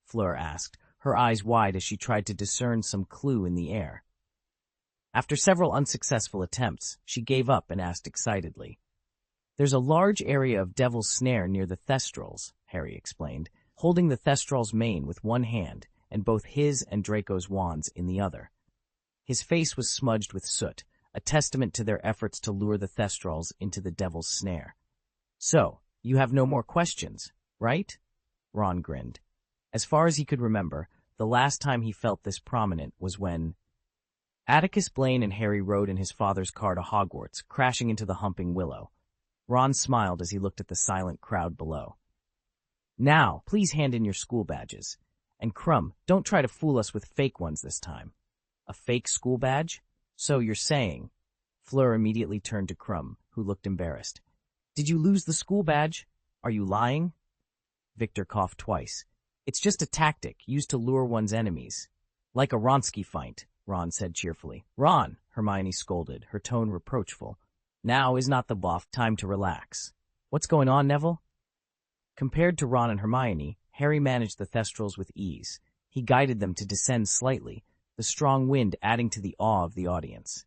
Fleur asked, her eyes wide as she tried to discern some clue in the air. After several unsuccessful attempts, she gave up and asked excitedly. "There's a large area of Devil's Snare near the Thestrals," Harry explained, holding the Thestral's mane with one hand and both his and Draco's wands in the other. His face was smudged with soot, a testament to their efforts to lure the Thestrals into the Devil's Snare. "So, you have no more questions, right?" Ron grinned. As far as he could remember, the last time he felt this prominent was when Atticus Blaine and Harry rode in his father's car to Hogwarts, crashing into the Humping Willow. Ron smiled as he looked at the silent crowd below. "Now, please hand in your school badges. And Crumb, don't try to fool us with fake ones this time." "A fake school badge? So you're saying—" Fleur immediately turned to Crumb, who looked embarrassed. "Did you lose the school badge? Are you lying?" Victor coughed twice. "It's just a tactic used to lure one's enemies." "Like a Wronski feint," Ron said cheerfully. "Ron," Hermione scolded, her tone reproachful. "Now is not the time to relax. What's going on, Neville?" Compared to Ron and Hermione, Harry managed the Thestrals with ease. He guided them to descend slightly, the strong wind adding to the awe of the audience.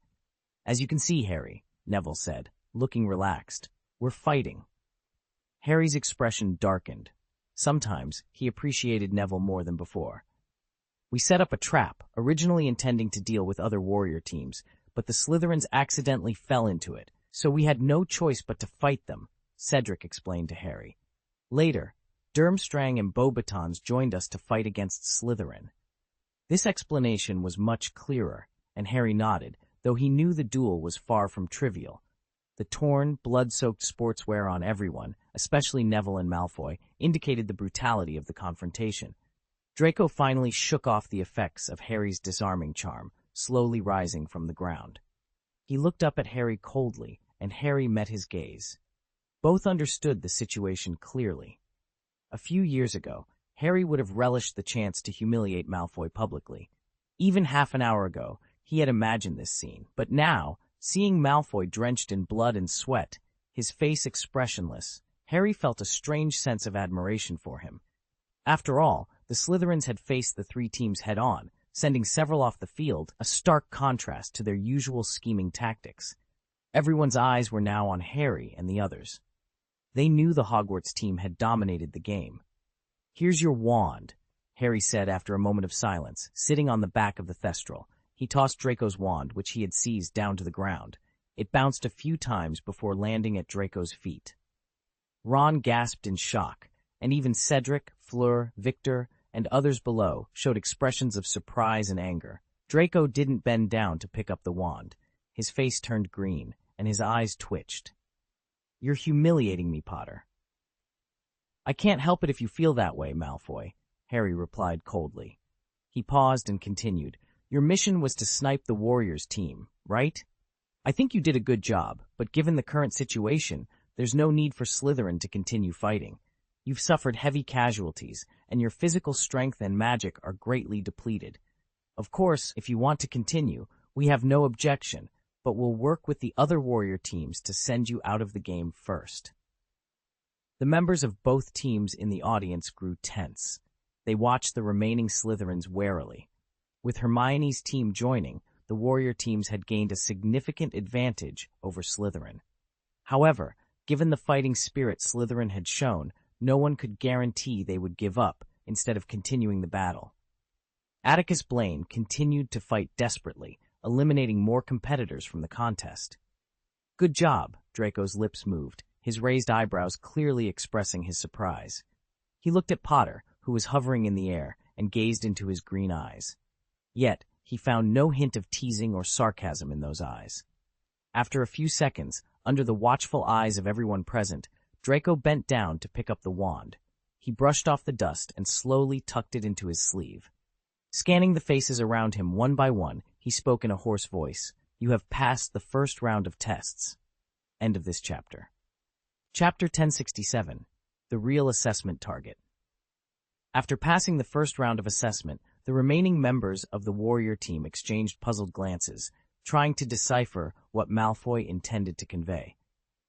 "As you can see, Harry," Neville said, looking relaxed, "we're fighting." Harry's expression darkened. Sometimes he appreciated Neville more than before. "We set up a trap, originally intending to deal with other warrior teams, but the Slytherins accidentally fell into it, so we had no choice but to fight them," Cedric explained to Harry. Later, Durmstrang and Beauxbatons joined us to fight against Slytherin. This explanation was much clearer, and Harry nodded, though he knew the duel was far from trivial. The torn, blood-soaked sportswear on everyone, especially Neville and Malfoy, indicated the brutality of the confrontation. Draco finally shook off the effects of Harry's disarming charm, slowly rising from the ground. He looked up at Harry coldly, and Harry met his gaze. Both understood the situation clearly. A few years ago, Harry would have relished the chance to humiliate Malfoy publicly. Even half an hour ago, he had imagined this scene, but now, seeing Malfoy drenched in blood and sweat, his face expressionless, Harry felt a strange sense of admiration for him. After all, the Slytherins had faced the three teams head-on, sending several off the field, a stark contrast to their usual scheming tactics. Everyone's eyes were now on Harry and the others. They knew the Hogwarts team had dominated the game. "Here's your wand," Harry said after a moment of silence, sitting on the back of the Thestral. He tossed Draco's wand, which he had seized, down to the ground. It bounced a few times before landing at Draco's feet. Ron gasped in shock, and even Cedric, Fleur, Victor, and others below showed expressions of surprise and anger. Draco didn't bend down to pick up the wand. His face turned green, and his eyes twitched. "You're humiliating me, Potter." "I can't help it if you feel that way, Malfoy," Harry replied coldly. He paused and continued. "Your mission was to snipe the Warriors team, right? I think you did a good job, but given the current situation, there's no need for Slytherin to continue fighting. You've suffered heavy casualties, and your physical strength and magic are greatly depleted. Of course, if you want to continue, we have no objection, but we'll work with the other Warrior teams to send you out of the game first." The members of both teams in the audience grew tense. They watched the remaining Slytherins warily. With Hermione's team joining, the Warrior teams had gained a significant advantage over Slytherin. However, given the fighting spirit Slytherin had shown, no one could guarantee they would give up instead of continuing the battle. Atticus Blaine continued to fight desperately, eliminating more competitors from the contest. "Good job," Draco's lips moved, his raised eyebrows clearly expressing his surprise. He looked at Potter, who was hovering in the air, and gazed into his green eyes. Yet, he found no hint of teasing or sarcasm in those eyes. After a few seconds, under the watchful eyes of everyone present, Draco bent down to pick up the wand. He brushed off the dust and slowly tucked it into his sleeve. Scanning the faces around him one by one, he spoke in a hoarse voice. "You have passed the first round of tests." End of this chapter. Chapter 1067. The Real Assessment Target. After passing the first round of assessment, the remaining members of the Warrior team exchanged puzzled glances, trying to decipher what Malfoy intended to convey.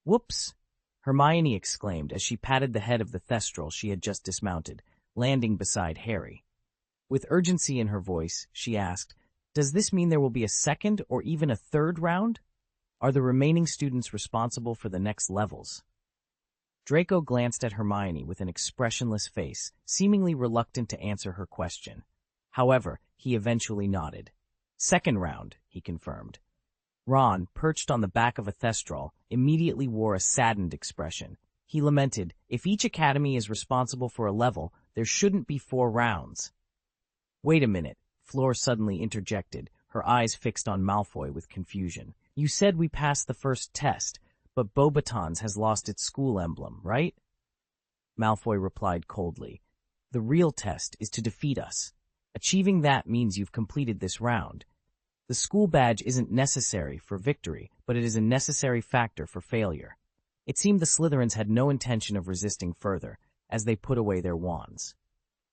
"Whoops!" Hermione exclaimed as she patted the head of the Thestral she had just dismounted, landing beside Harry. With urgency in her voice, she asked, "Does this mean there will be a second or even a third round? Are the remaining students responsible for the next levels?" Draco glanced at Hermione with an expressionless face, seemingly reluctant to answer her question. However, he eventually nodded. "Second round," he confirmed. Ron, perched on the back of a Thestral, immediately wore a saddened expression. He lamented, "If each academy is responsible for a level, there shouldn't be 4 rounds. "Wait a minute," Fleur suddenly interjected, her eyes fixed on Malfoy with confusion. "You said we passed the first test, but Beauxbatons has lost its school emblem, right?" Malfoy replied coldly, "The real test is to defeat us. Achieving that means you've completed this round. The school badge isn't necessary for victory, but it is a necessary factor for failure." It seemed the Slytherins had no intention of resisting further, as they put away their wands.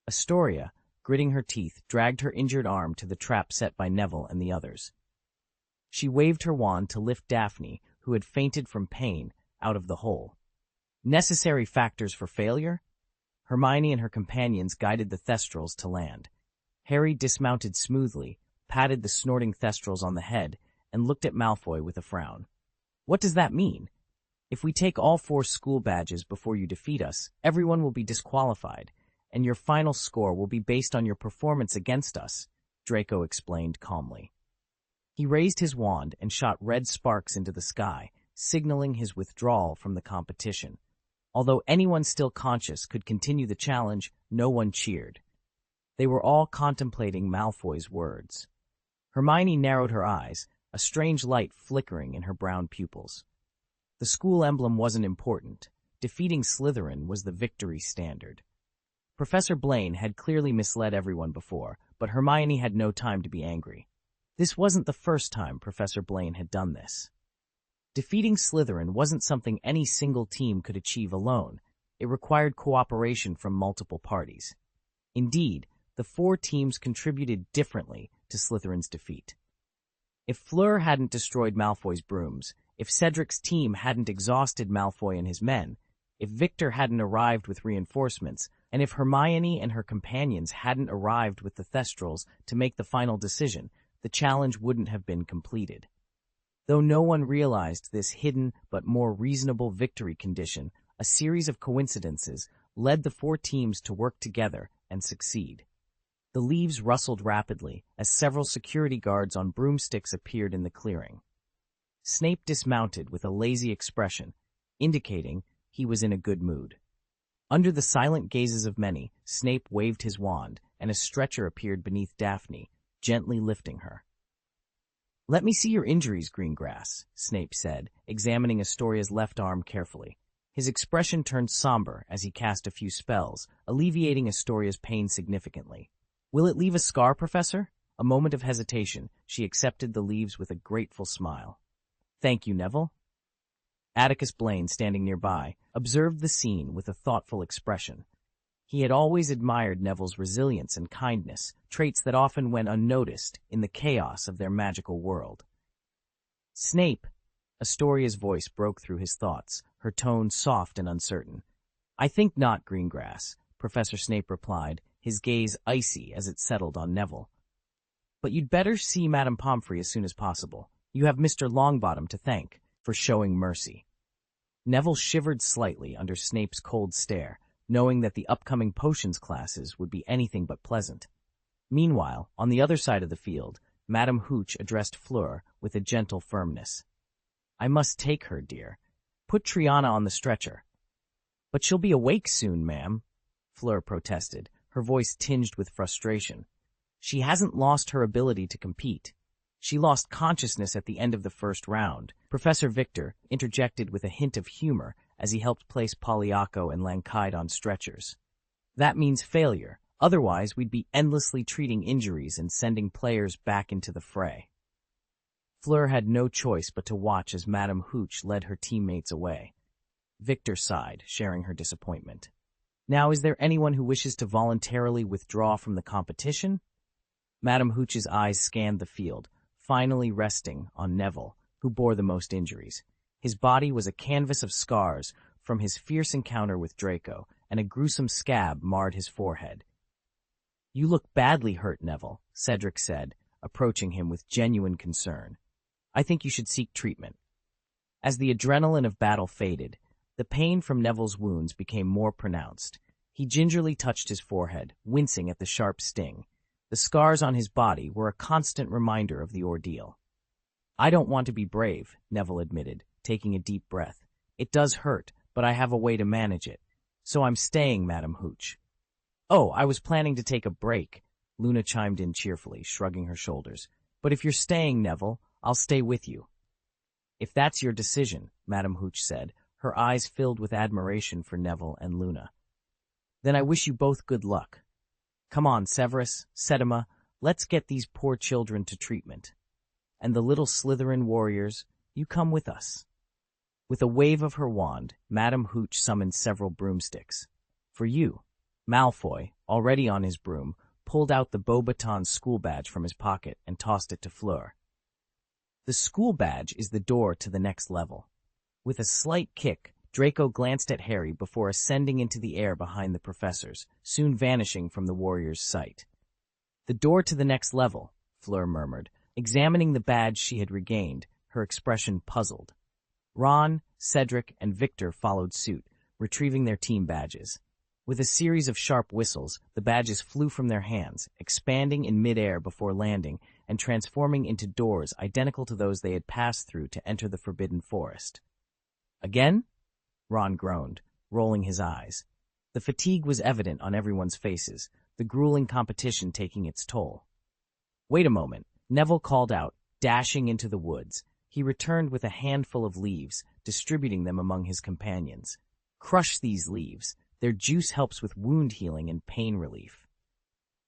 Astoria, gritting her teeth, dragged her injured arm to the trap set by Neville and the others. She waved her wand to lift Daphne, who had fainted from pain, out of the hole. Necessary factors for failure? Hermione and her companions guided the Thestrals to land. Harry dismounted smoothly, patted the snorting Thestrals on the head, and looked at Malfoy with a frown. "What does that mean? If we take all 4 school badges before you defeat us, everyone will be disqualified, and your final score will be based on your performance against us," Draco explained calmly. He raised his wand and shot red sparks into the sky, signaling his withdrawal from the competition. Although anyone still conscious could continue the challenge, no one cheered. They were all contemplating Malfoy's words. Hermione narrowed her eyes, a strange light flickering in her brown pupils. The school emblem wasn't important. Defeating Slytherin was the victory standard. Professor Blaine had clearly misled everyone before, but Hermione had no time to be angry. This wasn't the first time Professor Blaine had done this. Defeating Slytherin wasn't something any single team could achieve alone. It required cooperation from multiple parties. Indeed, the 4 teams contributed differently to Slytherin's defeat. If Fleur hadn't destroyed Malfoy's brooms, if Cedric's team hadn't exhausted Malfoy and his men, If Victor hadn't arrived with reinforcements, and if Hermione and her companions hadn't arrived with the Thestrals to make the final decision, the challenge wouldn't have been completed. Though no one realized this hidden but more reasonable victory condition, a series of coincidences led the four teams to work together and succeed. The leaves rustled rapidly as several security guards on broomsticks appeared in the clearing. Snape dismounted with a lazy expression, indicating he was in a good mood. Under the silent gazes of many, Snape waved his wand, and a stretcher appeared beneath Daphne, gently lifting her. "Let me see your injuries, Greengrass," Snape said, examining Astoria's left arm carefully. His expression turned somber as he cast a few spells, alleviating Astoria's pain significantly. "Will it leave a scar, Professor?" A moment of hesitation, she accepted the leaves with a grateful smile. "Thank you, Neville." Atticus Blaine, standing nearby, observed the scene with a thoughtful expression. He had always admired Neville's resilience and kindness, traits that often went unnoticed in the chaos of their magical world. "Snape," Astoria's voice broke through his thoughts, her tone soft and uncertain. "I think not, Greengrass," Professor Snape replied, his gaze icy as it settled on Neville. "But you'd better see Madame Pomfrey as soon as possible. You have Mr. Longbottom to thank for showing mercy." Neville shivered slightly under Snape's cold stare, knowing that the upcoming potions classes would be anything but pleasant. Meanwhile, on the other side of the field, Madame Hooch addressed Fleur with a gentle firmness. "I must take her, dear. Put Triana on the stretcher." "But she'll be awake soon, ma'am," Fleur protested, her voice tinged with frustration. "She hasn't lost her ability to compete. She lost consciousness at the end of the first round." Professor Victor interjected with a hint of humor as he helped place Polyacco and Lankide on stretchers. "That means failure. Otherwise, we'd be endlessly treating injuries and sending players back into the fray." Fleur had no choice but to watch as Madame Hooch led her teammates away. Victor sighed, sharing her disappointment. "Now, is there anyone who wishes to voluntarily withdraw from the competition?" Madame Hooch's eyes scanned the field, finally resting on Neville, who bore the most injuries. His body was a canvas of scars from his fierce encounter with Draco, and a gruesome scab marred his forehead. "You look badly hurt, Neville," Cedric said, approaching him with genuine concern. "I think you should seek treatment." As the adrenaline of battle faded, the pain from Neville's wounds became more pronounced. He gingerly touched his forehead, wincing at the sharp sting. The scars on his body were a constant reminder of the ordeal. "I don't want to be brave," Neville admitted, taking a deep breath. "It does hurt, but I have a way to manage it. So I'm staying, Madame Hooch." "Oh, I was planning to take a break," Luna chimed in cheerfully, shrugging her shoulders. "But if you're staying, Neville, I'll stay with you." "If that's your decision," Madame Hooch said, her eyes filled with admiration for Neville and Luna. "Then I wish you both good luck. Come on, Severus, Septima, let's get these poor children to treatment. And the little Slytherin warriors, you come with us." With a wave of her wand, Madame Hooch summoned several broomsticks. "For you." Malfoy, already on his broom, pulled out the Beauxbatons school badge from his pocket and tossed it to Fleur. "The school badge is the door to the next level." With a slight kick, Draco glanced at Harry before ascending into the air behind the professors, soon vanishing from the warrior's sight. "The door to the next level," Fleur murmured, examining the badge she had regained, her expression puzzled. Ron, Cedric, and Victor followed suit, retrieving their team badges. With a series of sharp whistles, the badges flew from their hands, expanding in midair before landing and transforming into doors identical to those they had passed through to enter the Forbidden Forest. "Again?" Ron groaned, rolling his eyes. The fatigue was evident on everyone's faces, the grueling competition taking its toll. "Wait a moment," Neville called out, dashing into the woods. He returned with a handful of leaves, distributing them among his companions. "Crush these leaves. Their juice helps with wound healing and pain relief."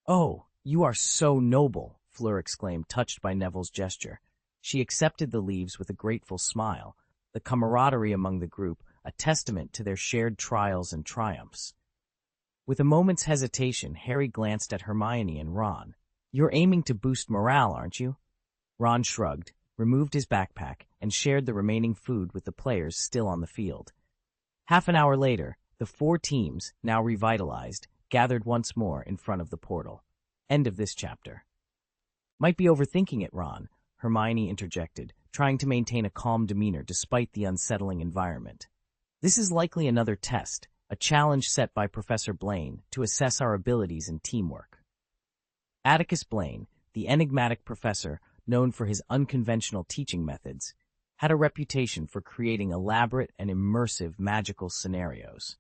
"Oh, you are so noble," Fleur exclaimed, touched by Neville's gesture. She accepted the leaves with a grateful smile, the camaraderie among the group a testament to their shared trials and triumphs. With a moment's hesitation, Harry glanced at Hermione and Ron. "You're aiming to boost morale, aren't you?" Ron shrugged, removed his backpack, and shared the remaining food with the players still on the field. Half an hour later, the 4 teams, now revitalized, gathered once more in front of the portal. End of this chapter. Might be overthinking it, Ron, Hermione interjected, trying to maintain a calm demeanor despite the unsettling environment. This is likely another test, a challenge set by Professor Blaine to assess our abilities in teamwork. Atticus Blaine, the enigmatic professor known for his unconventional teaching methods, had a reputation for creating elaborate and immersive magical scenarios.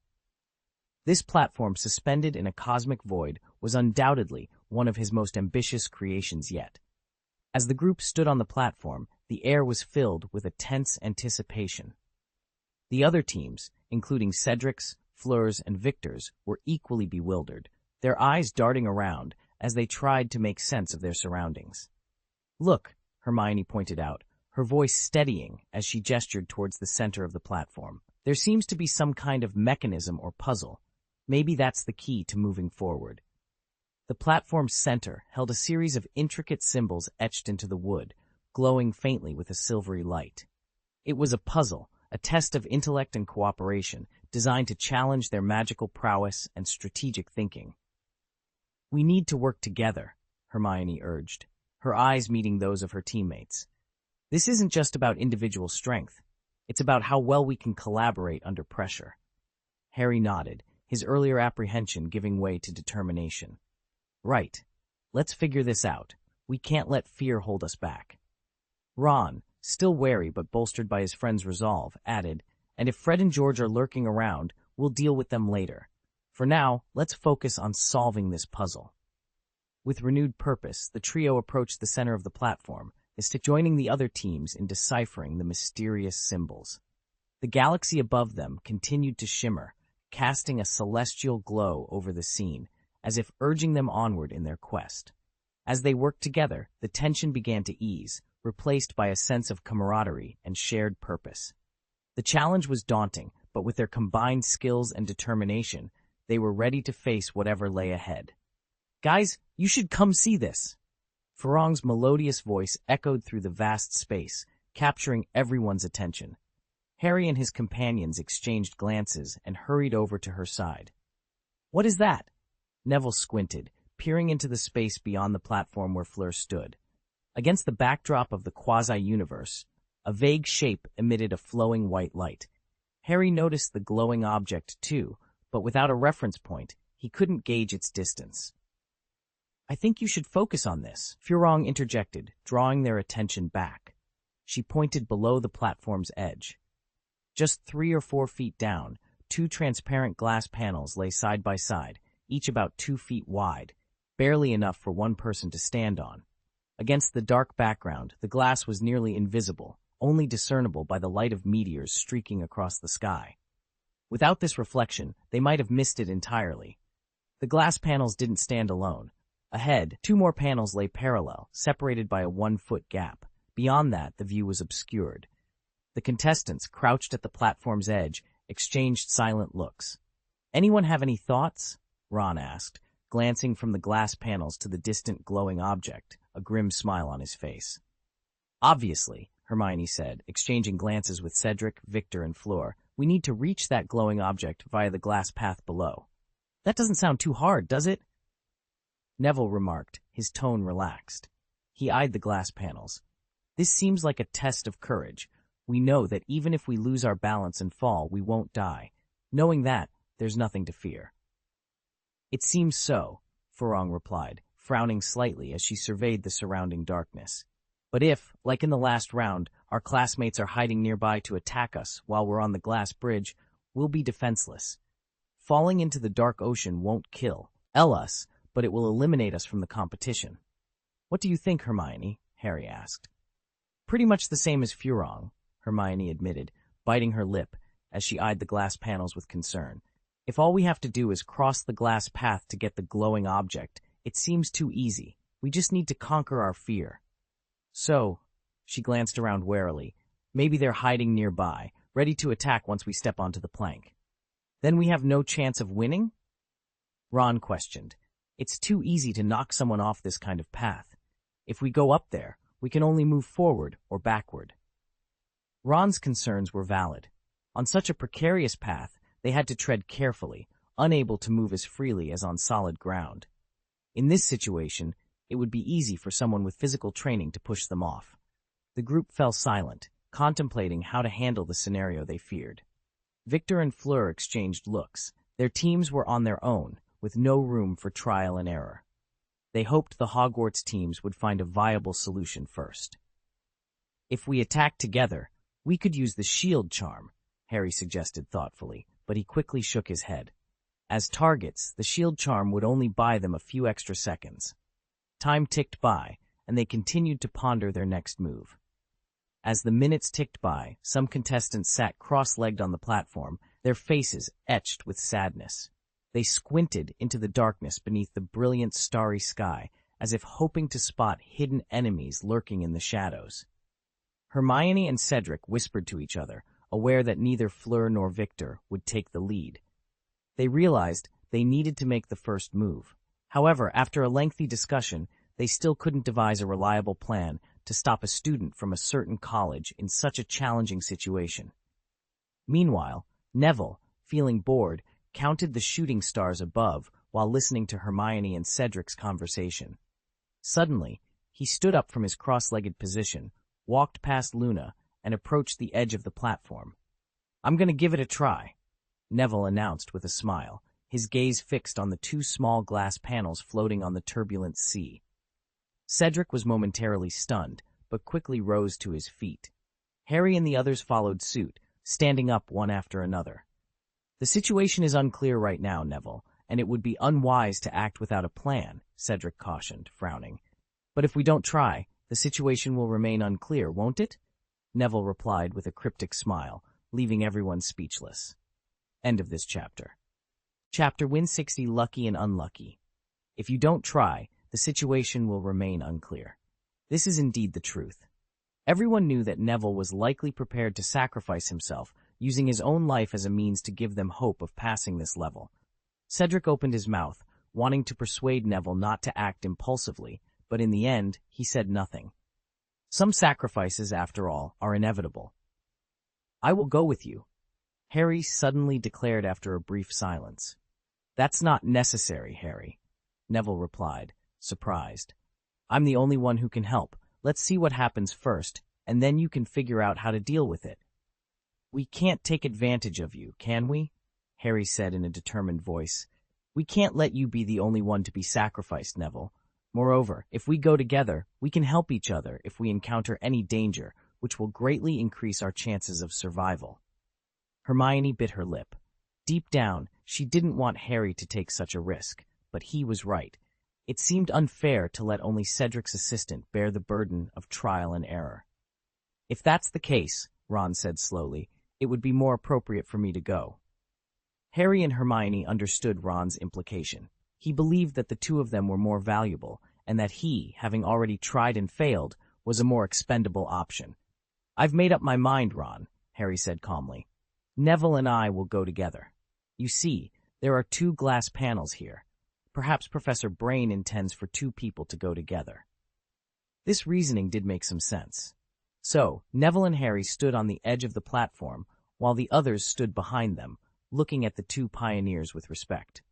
This platform suspended in a cosmic void was undoubtedly one of his most ambitious creations yet. As the group stood on the platform, the air was filled with a tense anticipation. The other teams, including Cedric's, Fleur's, and Victor's, were equally bewildered, their eyes darting around as they tried to make sense of their surroundings. "Look," Hermione pointed out, her voice steadying as she gestured towards the center of the platform. "There seems to be some kind of mechanism or puzzle. Maybe that's the key to moving forward." The platform's center held a series of intricate symbols etched into the wood, glowing faintly with a silvery light. It was a puzzle, a test of intellect and cooperation, designed to challenge their magical prowess and strategic thinking. "We need to work together," Hermione urged, her eyes meeting those of her teammates. "This isn't just about individual strength. It's about how well we can collaborate under pressure." Harry nodded, his earlier apprehension giving way to determination. "Right. Let's figure this out. We can't let fear hold us back." Ron, still wary but bolstered by his friend's resolve, added, "And if Fred and George are lurking around, we'll deal with them later. For now, let's focus on solving this puzzle." With renewed purpose, the trio approached the center of the platform, joining the other teams in deciphering the mysterious symbols. The galaxy above them continued to shimmer, casting a celestial glow over the scene, as if urging them onward in their quest. As they worked together, the tension began to ease, replaced by a sense of camaraderie and shared purpose. The challenge was daunting, but with their combined skills and determination, they were ready to face whatever lay ahead. "Guys, you should come see this." Farong's melodious voice echoed through the vast space, capturing everyone's attention. Harry and his companions exchanged glances and hurried over to her side. "What is that?" Neville squinted, peering into the space beyond the platform where Fleur stood. Against the backdrop of the quasi-universe, a vague shape emitted a flowing white light. Harry noticed the glowing object too, but without a reference point, he couldn't gauge its distance. "I think you should focus on this," Farong interjected, drawing their attention back. She pointed below the platform's edge. Just 3 or 4 feet down, 2 transparent glass panels lay side by side, each about 2 feet wide, barely enough for one person to stand on. Against the dark background, the glass was nearly invisible, only discernible by the light of meteors streaking across the sky. Without this reflection, they might have missed it entirely. The glass panels didn't stand alone. Ahead, 2 more panels lay parallel, separated by a 1-foot gap. Beyond that, the view was obscured. The contestants, crouched at the platform's edge, exchanged silent looks. "Anyone have any thoughts?" Ron asked, glancing from the glass panels to the distant glowing object, a grim smile on his face. "Obviously," Hermione said, exchanging glances with Cedric, Victor, and Fleur, "we need to reach that glowing object via the glass path below." "That doesn't sound too hard, does it?" Neville remarked, his tone relaxed. He eyed the glass panels. "This seems like a test of courage. We know that even if we lose our balance and fall, we won't die. Knowing that, there's nothing to fear." "It seems so," Farong replied, frowning slightly as she surveyed the surrounding darkness. "But if, like in the last round, our classmates are hiding nearby to attack us while we're on the glass bridge, we'll be defenseless. Falling into the dark ocean won't kill us, but it will eliminate us from the competition." "What do you think, Hermione?" Harry asked. "Pretty much the same as Farong," Hermione admitted, biting her lip as she eyed the glass panels with concern. "If all we have to do is cross the glass path to get the glowing object, it seems too easy. We just need to conquer our fear." "So," she glanced around warily, "maybe they're hiding nearby, ready to attack once we step onto the plank. Then we have no chance of winning?" Ron questioned. "It's too easy to knock someone off this kind of path. If we go up there, we can only move forward or backward." Ron's concerns were valid. On such a precarious path, they had to tread carefully, unable to move as freely as on solid ground. In this situation, it would be easy for someone with physical training to push them off. The group fell silent, contemplating how to handle the scenario they feared. Victor and Fleur exchanged looks. Their teams were on their own, with no room for trial and error. They hoped the Hogwarts teams would find a viable solution first. If we attack together, we could use the shield charm, Harry suggested thoughtfully, but he quickly shook his head. As targets, the shield charm would only buy them a few extra seconds. Time ticked by, and they continued to ponder their next move. As the minutes ticked by, some contestants sat cross-legged on the platform, their faces etched with sadness. They squinted into the darkness beneath the brilliant starry sky, as if hoping to spot hidden enemies lurking in the shadows. Hermione and Cedric whispered to each other, aware that neither Fleur nor Victor would take the lead. They realized they needed to make the first move. However, after a lengthy discussion, they still couldn't devise a reliable plan to stop a student from a certain college in such a challenging situation. Meanwhile, Neville, feeling bored, counted the shooting stars above while listening to Hermione and Cedric's conversation. Suddenly, he stood up from his cross-legged position, walked past Luna, and approached the edge of the platform. "I'm going to give it a try," Neville announced with a smile, his gaze fixed on the two small glass panels floating on the turbulent sea. Cedric was momentarily stunned, but quickly rose to his feet. Harry and the others followed suit, standing up one after another. "The situation is unclear right now, Neville, and it would be unwise to act without a plan," Cedric cautioned, frowning. "But if we don't try, the situation will remain unclear, won't it?" Neville replied with a cryptic smile, leaving everyone speechless. End of this chapter. Chapter Win 60 Lucky and Unlucky. If you don't try, the situation will remain unclear. This is indeed the truth. Everyone knew that Neville was likely prepared to sacrifice himself, using his own life as a means to give them hope of passing this level. Cedric opened his mouth, wanting to persuade Neville not to act impulsively, but in the end, he said nothing. Some sacrifices, after all, are inevitable. "I will go with you," Harry suddenly declared after a brief silence. "That's not necessary, Harry," Neville replied, surprised. "I'm the only one who can help. Let's see what happens first, and then you can figure out how to deal with it." "We can't take advantage of you, can we?" Harry said in a determined voice. "We can't let you be the only one to be sacrificed, Neville. Moreover, if we go together, we can help each other if we encounter any danger, which will greatly increase our chances of survival." Hermione bit her lip. Deep down, she didn't want Harry to take such a risk, but he was right. It seemed unfair to let only Cedric's assistant bear the burden of trial and error. "If that's the case," Ron said slowly, "it would be more appropriate for me to go." Harry and Hermione understood Ron's implication. He believed that the two of them were more valuable, and that he, having already tried and failed, was a more expendable option. "I've made up my mind, Ron," Harry said calmly. "Neville and I will go together. You see, there are two glass panels here. Perhaps Professor Blaine intends for two people to go together." This reasoning did make some sense. So, Neville and Harry stood on the edge of the platform, while the others stood behind them, looking at the two pioneers with respect.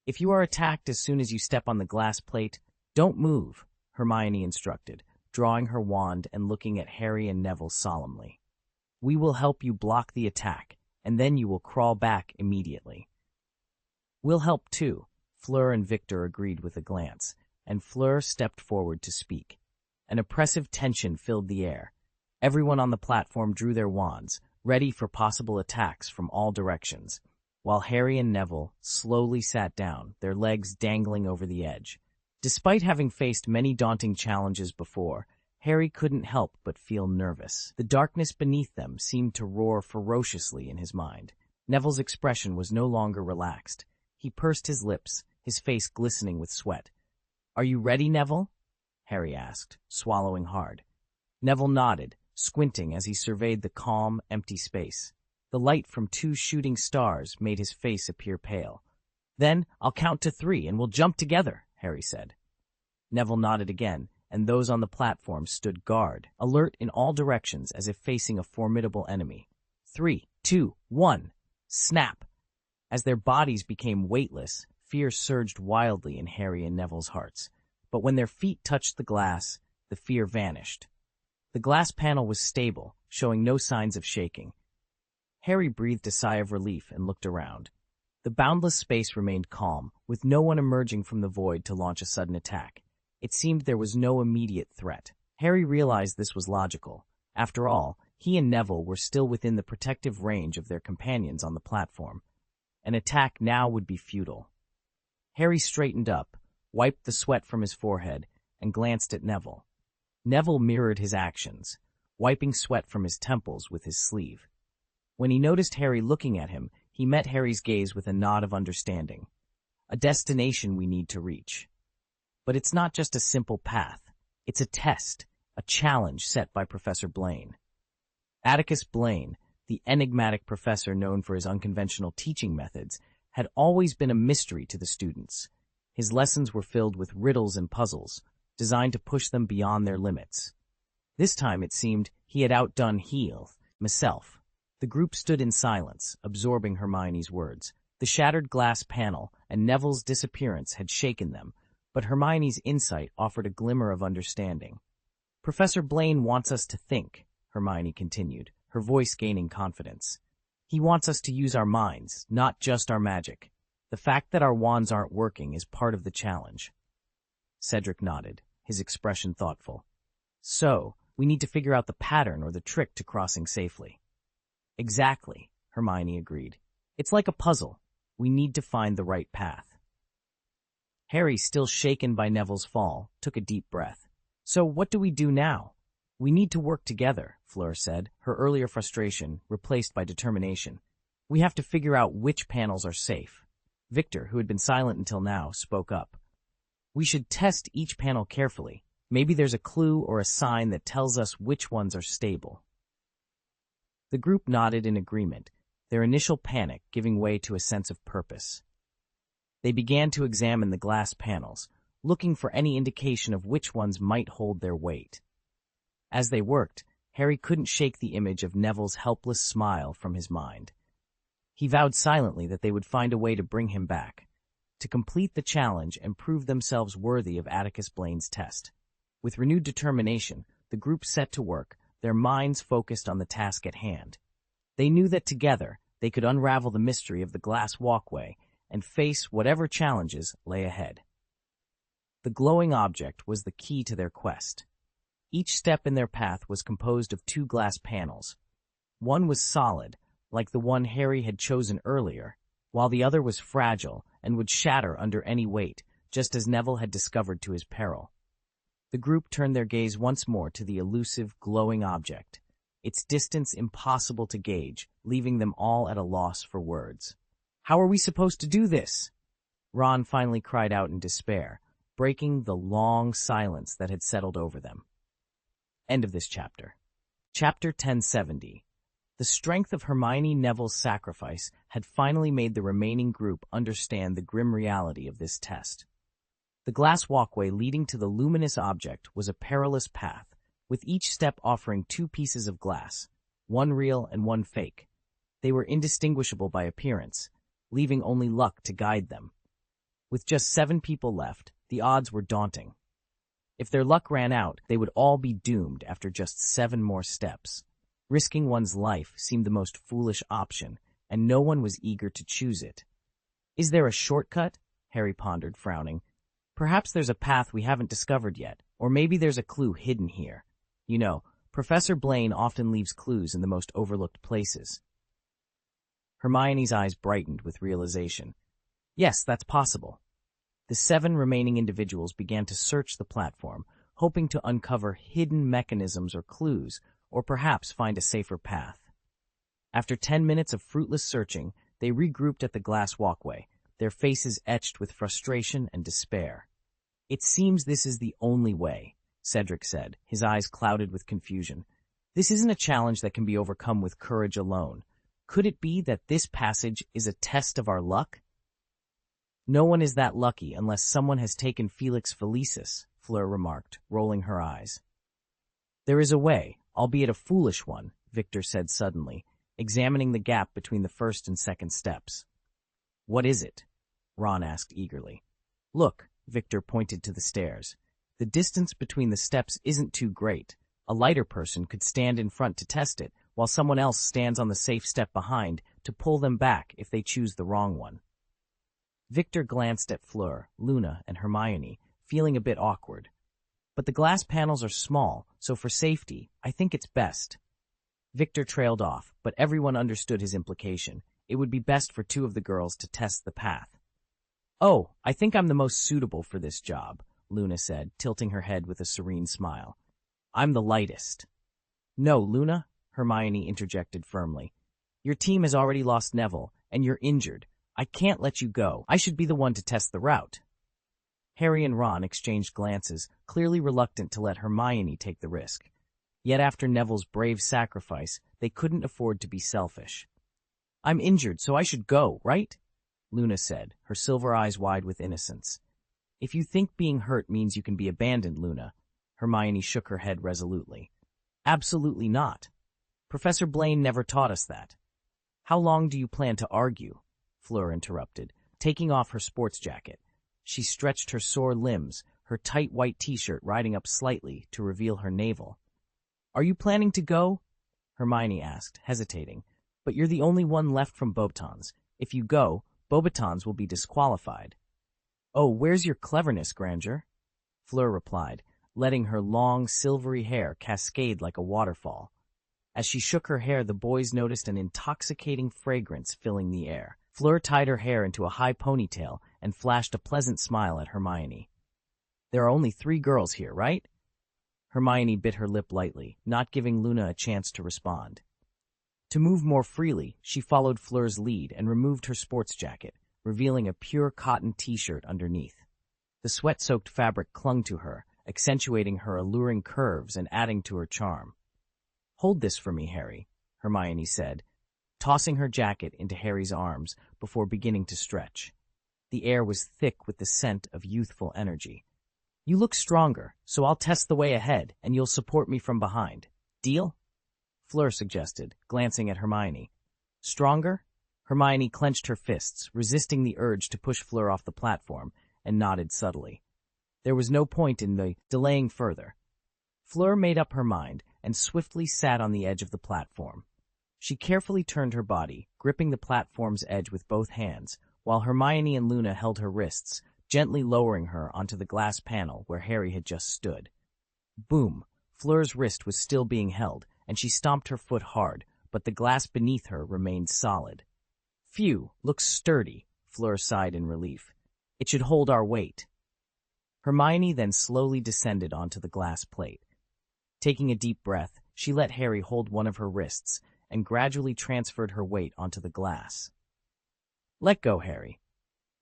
"If you are attacked as soon as you step on the glass plate, don't move," Hermione instructed, drawing her wand and looking at Harry and Neville solemnly. "We will help you block the attack, and then you will crawl back immediately." "We'll help too," Fleur and Victor agreed with a glance, and Fleur stepped forward to speak. An oppressive tension filled the air. Everyone on the platform drew their wands, ready for possible attacks from all directions, while Harry and Neville slowly sat down, their legs dangling over the edge. Despite having faced many daunting challenges before, Harry couldn't help but feel nervous. The darkness beneath them seemed to roar ferociously in his mind. Neville's expression was no longer relaxed. He pursed his lips, his face glistening with sweat. "Are you ready, Neville?" Harry asked, swallowing hard. Neville nodded, squinting as he surveyed the calm, empty space. The light from two shooting stars made his face appear pale. "Then I'll count to 3 and we'll jump together," Harry said. Neville nodded again, and those on the platform stood guard, alert in all directions as if facing a formidable enemy. 3, 2, 1. Snap! As their bodies became weightless, fear surged wildly in Harry and Neville's hearts. But when their feet touched the glass, the fear vanished. The glass panel was stable, showing no signs of shaking. Harry breathed a sigh of relief and looked around. The boundless space remained calm, with no one emerging from the void to launch a sudden attack. It seemed there was no immediate threat. Harry realized this was logical. After all, he and Neville were still within the protective range of their companions on the platform. An attack now would be futile. Harry straightened up, wiped the sweat from his forehead, and glanced at Neville. Neville mirrored his actions, wiping sweat from his temples with his sleeve. When he noticed Harry looking at him, he met Harry's gaze with a nod of understanding. A destination we need to reach. But it's not just a simple path. It's a test, a challenge set by Professor Blaine. Atticus Blaine, the enigmatic professor known for his unconventional teaching methods, had always been a mystery to the students. His lessons were filled with riddles and puzzles, designed to push them beyond their limits. This time, it seemed, he had outdone himself. The group stood in silence, absorbing Hermione's words. The shattered glass panel and Neville's disappearance had shaken them, but Hermione's insight offered a glimmer of understanding. "Professor Blaine wants us to think," Hermione continued, her voice gaining confidence. "He wants us to use our minds, not just our magic. The fact that our wands aren't working is part of the challenge." Cedric nodded, his expression thoughtful. "So, we need to figure out the pattern or the trick to crossing safely." "Exactly," Hermione agreed. "It's like a puzzle. We need to find the right path." Harry, still shaken by Neville's fall, took a deep breath. "So what do we do now?" "We need to work together," Fleur said, her earlier frustration replaced by determination. "We have to figure out which panels are safe." Victor, who had been silent until now, spoke up. "We should test each panel carefully. Maybe there's a clue or a sign that tells us which ones are stable." The group nodded in agreement, their initial panic giving way to a sense of purpose. They began to examine the glass panels, looking for any indication of which ones might hold their weight. As they worked, Harry couldn't shake the image of Neville's helpless smile from his mind. He vowed silently that they would find a way to bring him back, to complete the challenge and prove themselves worthy of Atticus Blaine's test. With renewed determination, the group set to work, their minds focused on the task at hand. They knew that together, they could unravel the mystery of the glass walkway and face whatever challenges lay ahead. The glowing object was the key to their quest. Each step in their path was composed of 2 glass panels. One was solid, like the one Harry had chosen earlier, while the other was fragile and would shatter under any weight, just as Neville had discovered to his peril. The group turned their gaze once more to the elusive, glowing object, its distance impossible to gauge, leaving them all at a loss for words. "How are we supposed to do this?" Ron finally cried out in despair, breaking the long silence that had settled over them. End of this chapter. Chapter 1070. The strength of Hermione Neville's sacrifice had finally made the remaining group understand the grim reality of this test. The glass walkway leading to the luminous object was a perilous path, with each step offering 2 pieces of glass, one real and one fake. They were indistinguishable by appearance, leaving only luck to guide them. With just 7 people left, the odds were daunting. If their luck ran out, they would all be doomed after just 7 more steps. Risking one's life seemed the most foolish option, and no one was eager to choose it. "Is there a shortcut?" Harry pondered, frowning. "Perhaps there's a path we haven't discovered yet, or maybe there's a clue hidden here. You know, Professor Blaine often leaves clues in the most overlooked places." Hermione's eyes brightened with realization. Yes, that's possible. The 7 remaining individuals began to search the platform, hoping to uncover hidden mechanisms or clues, or perhaps find a safer path. After 10 minutes of fruitless searching, they regrouped at the glass walkway, their faces etched with frustration and despair. "It seems this is the only way," Cedric said, his eyes clouded with confusion. "This isn't a challenge that can be overcome with courage alone. Could it be that this passage is a test of our luck?" "No one is that lucky unless someone has taken Felix Felicis," Fleur remarked, rolling her eyes. "There is a way, albeit a foolish one," Victor said suddenly, examining the gap between the first and second steps. "What is it?" Ron asked eagerly. "Look," Victor pointed to the stairs. "The distance between the steps isn't too great. A lighter person could stand in front to test it, while someone else stands on the safe step behind to pull them back if they choose the wrong one." Victor glanced at Fleur, Luna, and Hermione, feeling a bit awkward. "But the glass panels are small, so for safety, I think it's best." Victor trailed off, but everyone understood his implication. It would be best for two of the girls to test the path. "Oh, I think I'm the most suitable for this job," Luna said, tilting her head with a serene smile. "I'm the lightest." "No, Luna," Hermione interjected firmly. "Your team has already lost Neville, and you're injured. I can't let you go. I should be the one to test the route." Harry and Ron exchanged glances, clearly reluctant to let Hermione take the risk. Yet after Neville's brave sacrifice, they couldn't afford to be selfish. "I'm injured, so I should go, right?" Luna said, her silver eyes wide with innocence. "If you think being hurt means you can be abandoned, Luna," Hermione shook her head resolutely. "Absolutely not. Professor Blaine never taught us that." "How long do you plan to argue?" Fleur interrupted, taking off her sports jacket. She stretched her sore limbs, her tight white t-shirt riding up slightly to reveal her navel. "Are you planning to go?" Hermione asked, hesitating. "But you're the only one left from Beauxbatons. If you go, Beauxbatons will be disqualified." "Oh, where's your cleverness, Granger?" Fleur replied, letting her long, silvery hair cascade like a waterfall. As she shook her hair, the boys noticed an intoxicating fragrance filling the air. Fleur tied her hair into a high ponytail and flashed a pleasant smile at Hermione. "There are only 3 girls here, right?" Hermione bit her lip lightly, not giving Luna a chance to respond. To move more freely, she followed Fleur's lead and removed her sports jacket, revealing a pure cotton t-shirt underneath. The sweat-soaked fabric clung to her, accentuating her alluring curves and adding to her charm. "Hold this for me, Harry," Hermione said, tossing her jacket into Harry's arms before beginning to stretch. The air was thick with the scent of youthful energy. "You look stronger, so I'll test the way ahead, and you'll support me from behind. Deal?" Fleur suggested, glancing at Hermione. "Stronger?" Hermione clenched her fists, resisting the urge to push Fleur off the platform, and nodded subtly. There was no point in delaying further. Fleur made up her mind and swiftly sat on the edge of the platform. She carefully turned her body, gripping the platform's edge with both hands, while Hermione and Luna held her wrists, gently lowering her onto the glass panel where Harry had just stood. Boom! Fleur's wrist was still being held, and she stomped her foot hard, but the glass beneath her remained solid. "Phew, looks sturdy," Fleur sighed in relief. "It should hold our weight." Hermione then slowly descended onto the glass plate. Taking a deep breath, she let Harry hold one of her wrists and gradually transferred her weight onto the glass. "Let go, Harry."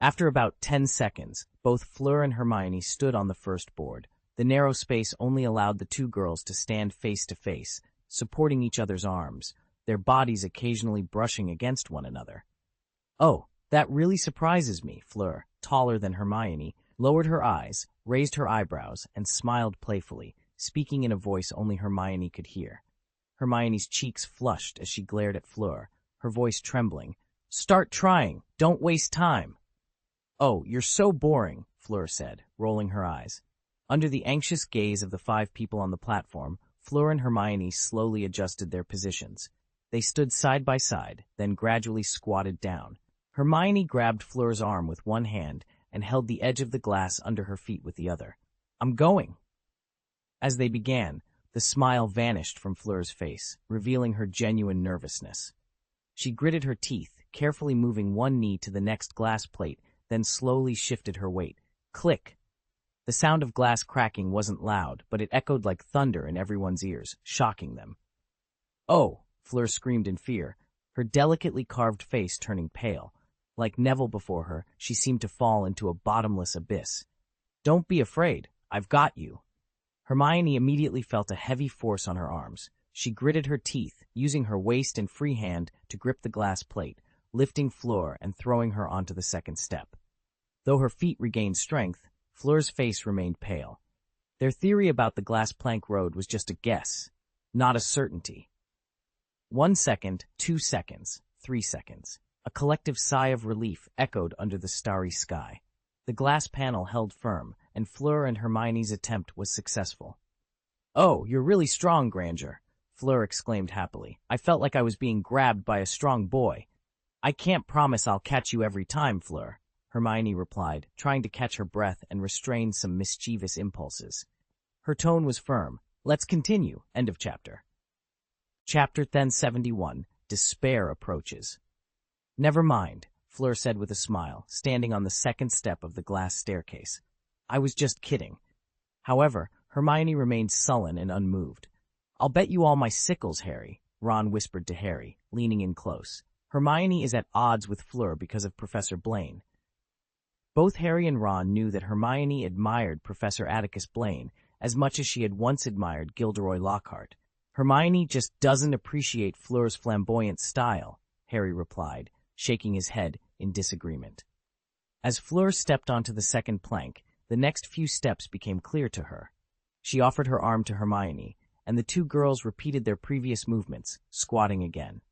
After about 10 seconds, both Fleur and Hermione stood on the first board. The narrow space only allowed the 2 girls to stand face to face, supporting each other's arms, their bodies occasionally brushing against one another. "Oh, that really surprises me," Fleur, taller than Hermione, lowered her eyes, raised her eyebrows, and smiled playfully, speaking in a voice only Hermione could hear. Hermione's cheeks flushed as she glared at Fleur, her voice trembling. "Start trying! Don't waste time!" "Oh, you're so boring," Fleur said, rolling her eyes. Under the anxious gaze of the 5 people on the platform, Fleur and Hermione slowly adjusted their positions. They stood side by side, then gradually squatted down. Hermione grabbed Fleur's arm with one hand and held the edge of the glass under her feet with the other. "I'm going." As they began, the smile vanished from Fleur's face, revealing her genuine nervousness. She gritted her teeth, carefully moving one knee to the next glass plate, then slowly shifted her weight. Click! The sound of glass cracking wasn't loud, but it echoed like thunder in everyone's ears, shocking them. "Oh!" Fleur screamed in fear, her delicately carved face turning pale. Like Neville before her, she seemed to fall into a bottomless abyss. "Don't be afraid. I've got you." Hermione immediately felt a heavy force on her arms. She gritted her teeth, using her waist and free hand to grip the glass plate, lifting Fleur and throwing her onto the second step. Though her feet regained strength, Fleur's face remained pale. Their theory about the glass plank road was just a guess, not a certainty. 1 second, 2 seconds, 3 seconds. A collective sigh of relief echoed under the starry sky. The glass panel held firm, and Fleur and Hermione's attempt was successful. "Oh, you're really strong, Granger," Fleur exclaimed happily. "I felt like I was being grabbed by a strong boy." "I can't promise I'll catch you every time, Fleur," Hermione replied, trying to catch her breath and restrain some mischievous impulses. Her tone was firm. "Let's continue." End of chapter. Chapter 1071. Despair approaches. "Never mind," Fleur said with a smile, standing on the second step of the glass staircase. "I was just kidding." However, Hermione remained sullen and unmoved. "I'll bet you all my sickles, Harry," Ron whispered to Harry, leaning in close. Hermione is at odds with Fleur because of Professor Blaine. Both Harry and Ron knew that Hermione admired Professor Atticus Blaine as much as she had once admired Gilderoy Lockhart. "Hermione just doesn't appreciate Fleur's flamboyant style," Harry replied, shaking his head in disagreement. As Fleur stepped onto the second plank, the next few steps became clear to her. She offered her arm to Hermione, and the two girls repeated their previous movements, squatting again.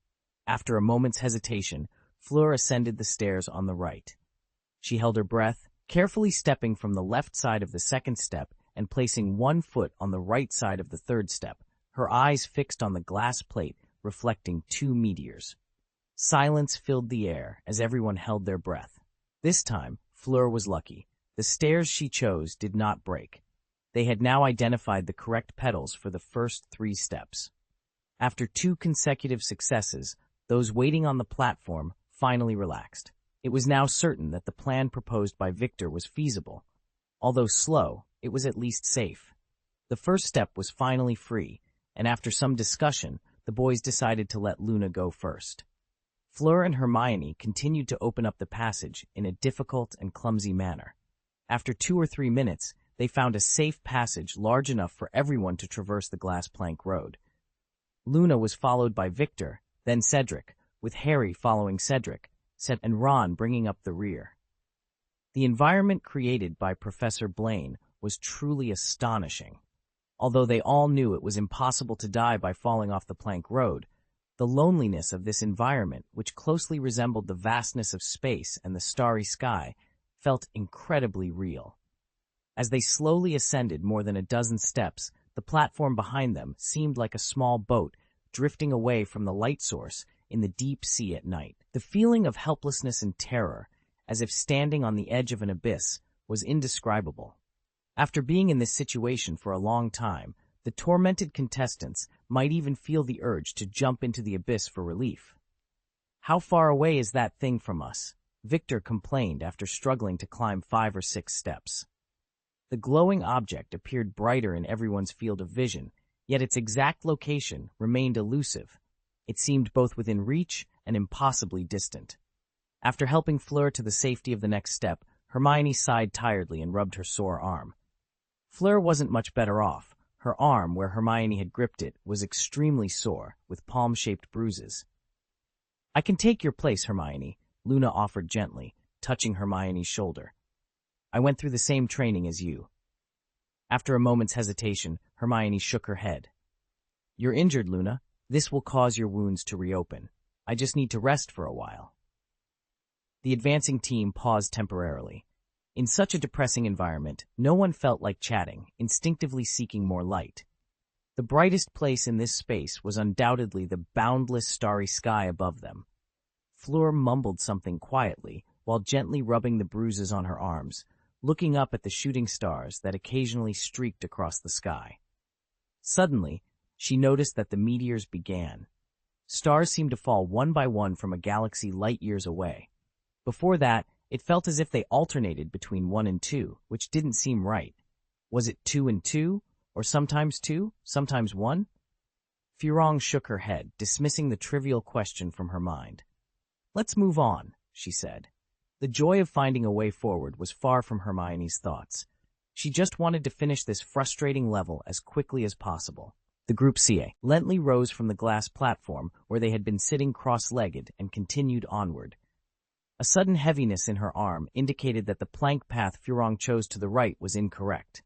After a moment's hesitation, Fleur ascended the stairs on the right. She held her breath, carefully stepping from the left side of the second step and placing one foot on the right side of the third step, her eyes fixed on the glass plate reflecting two meteors. Silence filled the air as everyone held their breath. This time, Fleur was lucky. The stairs she chose did not break. They had now identified the correct pedals for the first 3 steps. After 2 consecutive successes, those waiting on the platform finally relaxed. It was now certain that the plan proposed by Victor was feasible. Although slow, it was at least safe. The first step was finally free, and after some discussion, the boys decided to let Luna go first. Fleur and Hermione continued to open up the passage in a difficult and clumsy manner. After 2 or 3 minutes, they found a safe passage large enough for everyone to traverse the glass plank road. Luna was followed by Victor, then Cedric, with Harry following Cedric, and Ron bringing up the rear. The environment created by Professor Blaine was truly astonishing. Although they all knew it was impossible to die by falling off the plank road, the loneliness of this environment, which closely resembled the vastness of space and the starry sky, felt incredibly real. As they slowly ascended more than a dozen steps, the platform behind them seemed like a small boat drifting away from the light source in the deep sea at night. The feeling of helplessness and terror, as if standing on the edge of an abyss, was indescribable. After being in this situation for a long time, the tormented contestants might even feel the urge to jump into the abyss for relief. "How far away is that thing from us?" Victor complained after struggling to climb 5 or 6 steps. The glowing object appeared brighter in everyone's field of vision, yet its exact location remained elusive. It seemed both within reach and impossibly distant. After helping Fleur to the safety of the next step, Hermione sighed tiredly and rubbed her sore arm. Fleur wasn't much better off. Her arm, where Hermione had gripped it, was extremely sore, with palm-shaped bruises. "I can take your place, Hermione," Luna offered gently, touching Hermione's shoulder. "I went through the same training as you." After a moment's hesitation, Hermione shook her head. "You're injured, Luna. This will cause your wounds to reopen. I just need to rest for a while." The advancing team paused temporarily. In such a depressing environment, no one felt like chatting, instinctively seeking more light. The brightest place in this space was undoubtedly the boundless starry sky above them. Fleur mumbled something quietly, while gently rubbing the bruises on her arms, looking up at the shooting stars that occasionally streaked across the sky. Suddenly, she noticed that the meteors began. Stars seemed to fall one by one from a galaxy light years away. Before that, it felt as if they alternated between 1 and 2, which didn't seem right. Was it 2 and 2, or sometimes 2, sometimes 1? Furong shook her head, dismissing the trivial question from her mind. "Let's move on," she said. The joy of finding a way forward was far from Hermione's thoughts. She just wanted to finish this frustrating level as quickly as possible. The group CA lently rose from the glass platform where they had been sitting cross-legged and continued onward. A sudden heaviness in her arm indicated that the plank path Furong chose to the right was incorrect.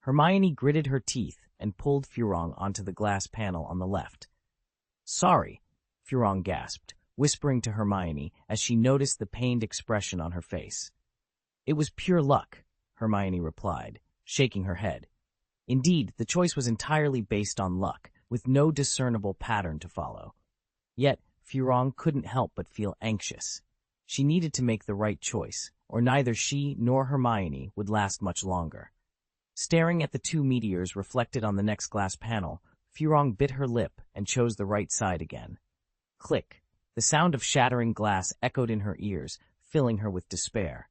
Hermione gritted her teeth and pulled Furong onto the glass panel on the left. Sorry, Furong gasped, whispering to Hermione as she noticed the pained expression on her face. It was pure luck, Hermione replied, shaking her head. Indeed, the choice was entirely based on luck, with no discernible pattern to follow. Yet, Furong couldn't help but feel anxious. She needed to make the right choice, or neither she nor Hermione would last much longer. Staring at the two meteors reflected on the next glass panel, Furong bit her lip and chose the right side again. Click. The sound of shattering glass echoed in her ears, filling her with despair.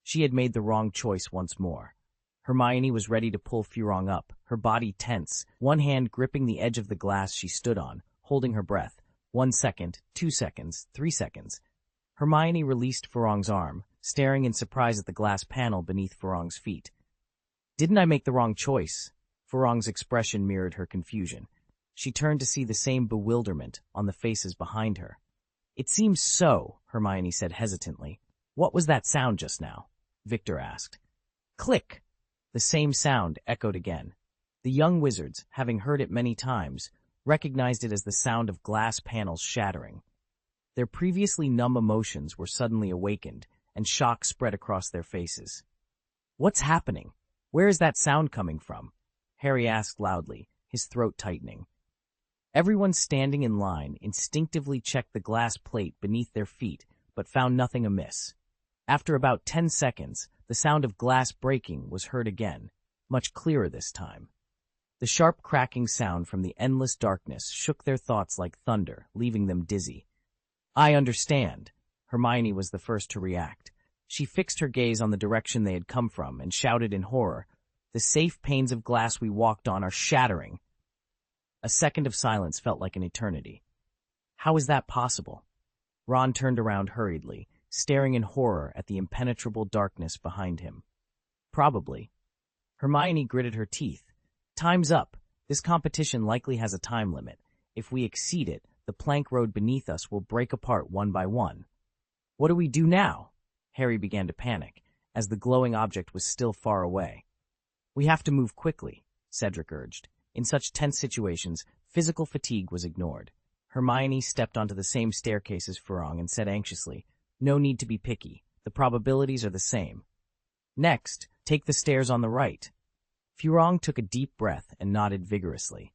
She had made the wrong choice once more. Hermione was ready to pull Furong up, her body tense, one hand gripping the edge of the glass she stood on, holding her breath. 1 second, 2 seconds, 3 seconds. Hermione released Furong's arm, staring in surprise at the glass panel beneath Furong's feet. Didn't I make the wrong choice? Furong's expression mirrored her confusion. She turned to see the same bewilderment on the faces behind her. It seems so, Hermione said hesitantly. What was that sound just now? Victor asked. Click! The same sound echoed again. The young wizards, having heard it many times, recognized it as the sound of glass panels shattering. Their previously numb emotions were suddenly awakened, and shock spread across their faces. What's happening? Where is that sound coming from? Harry asked loudly, his throat tightening. Everyone standing in line instinctively checked the glass plate beneath their feet, but found nothing amiss. After about 10 seconds, the sound of glass breaking was heard again, much clearer this time. The sharp cracking sound from the endless darkness shook their thoughts like thunder, leaving them dizzy. I understand. Hermione was the first to react. She fixed her gaze on the direction they had come from and shouted in horror, The safe panes of glass we walked on are shattering. A second of silence felt like an eternity. How is that possible? Ron turned around hurriedly, staring in horror at the impenetrable darkness behind him. Probably. Hermione gritted her teeth. Time's up. This competition likely has a time limit. If we exceed it, the plank road beneath us will break apart one by one. What do we do now? Harry began to panic, as the glowing object was still far away. We have to move quickly, Cedric urged. In such tense situations, physical fatigue was ignored. Hermione stepped onto the same staircase as Furong and said anxiously, No need to be picky. The probabilities are the same. Next, take the stairs on the right. Furong took a deep breath and nodded vigorously.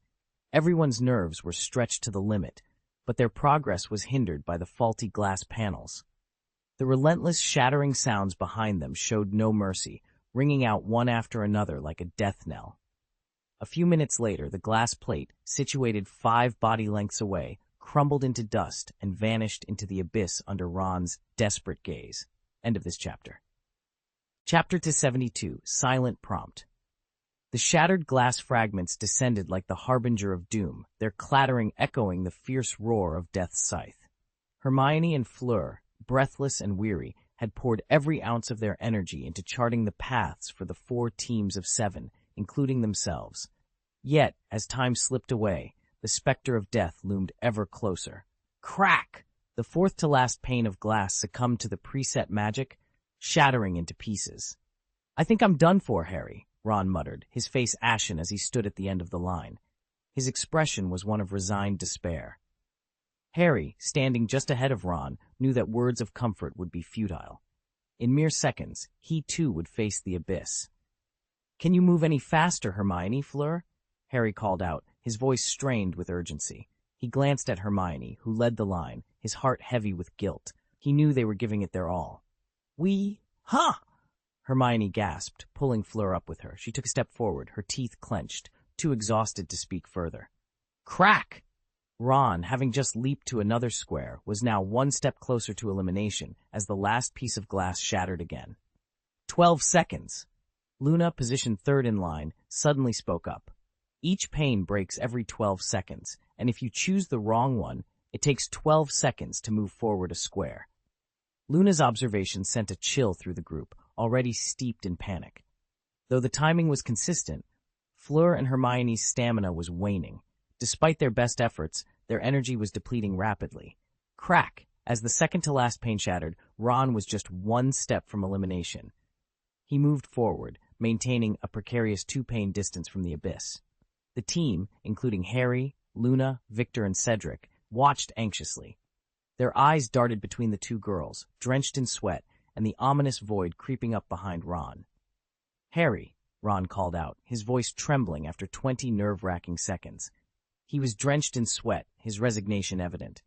Everyone's nerves were stretched to the limit, but their progress was hindered by the faulty glass panels. The relentless shattering sounds behind them showed no mercy, ringing out one after another like a death knell. A few minutes later, the glass plate, situated 5 body lengths away, crumbled into dust and vanished into the abyss under Ron's desperate gaze. End of this chapter. Chapter 272, Silent Prompt. The shattered glass fragments descended like the harbinger of doom, their clattering echoing the fierce roar of Death's scythe. Hermione and Fleur, breathless and weary, had poured every ounce of their energy into charting the paths for the 4 teams of 7, including themselves. Yet, as time slipped away, the specter of death loomed ever closer. Crack! The fourth-to-last pane of glass succumbed to the preset magic, shattering into pieces. I think I'm done for, Harry, Ron muttered, his face ashen as he stood at the end of the line. His expression was one of resigned despair. Harry, standing just ahead of Ron, knew that words of comfort would be futile. In mere seconds, he too would face the abyss. Can you move any faster, Hermione, Fleur? Harry called out, his voice strained with urgency. He glanced at Hermione, who led the line, his heart heavy with guilt. He knew they were giving it their all. Huh! Hermione gasped, pulling Fleur up with her. She took a step forward, her teeth clenched, too exhausted to speak further. Crack! Ron, having just leaped to another square, was now 1 step closer to elimination as the last piece of glass shattered again. 12 seconds! Luna, positioned third in line, suddenly spoke up. Each pane breaks every 12 seconds, and if you choose the wrong one, it takes 12 seconds to move forward a square. Luna's observation sent a chill through the group, already steeped in panic. Though the timing was consistent, Fleur and Hermione's stamina was waning. Despite their best efforts, their energy was depleting rapidly. Crack! As the second-to-last pane shattered, Ron was just 1 step from elimination. He moved forward, maintaining a precarious 2-pane distance from the abyss. The team, including Harry, Luna, Victor, and Cedric, watched anxiously. Their eyes darted between the two girls, drenched in sweat, and the ominous void creeping up behind Ron. "Harry," Ron called out, his voice trembling after 20 nerve-wracking seconds. He was drenched in sweat, his resignation evident.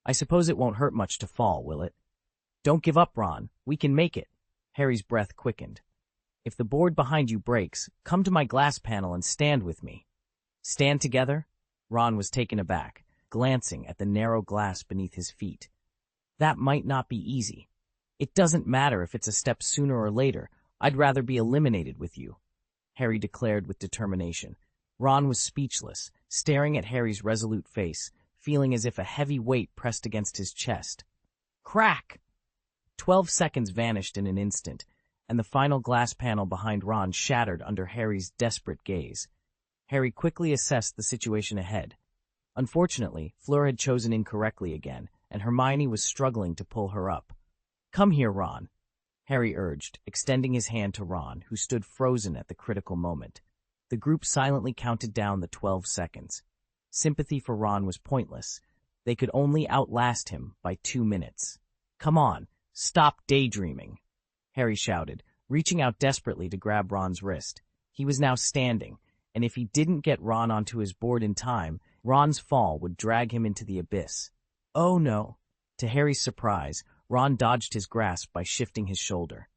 "I suppose it won't hurt much to fall, will it?" "Don't give up, Ron. We can make it." Harry's breath quickened. "If the board behind you breaks, come to my glass panel and stand with me." "Stand together?" Ron was taken aback, glancing at the narrow glass beneath his feet. "That might not be easy. It doesn't matter if it's a step sooner or later. I'd rather be eliminated with you," Harry declared with determination. Ron was speechless, staring at Harry's resolute face, feeling as if a heavy weight pressed against his chest. Crack! 12 seconds vanished in an instant, and the final glass panel behind Ron shattered under Harry's desperate gaze. Harry quickly assessed the situation ahead. Unfortunately, Fleur had chosen incorrectly again, and Hermione was struggling to pull her up. "Come here, Ron," Harry urged, extending his hand to Ron, who stood frozen at the critical moment. The group silently counted down the 12 seconds. Sympathy for Ron was pointless. They could only outlast him by 2 minutes. "Come on, stop daydreaming," Harry shouted, reaching out desperately to grab Ron's wrist. He was now standing, and if he didn't get Ron onto his board in time, Ron's fall would drag him into the abyss. "Oh no!" To Harry's surprise, Ron dodged his grasp by shifting his shoulder.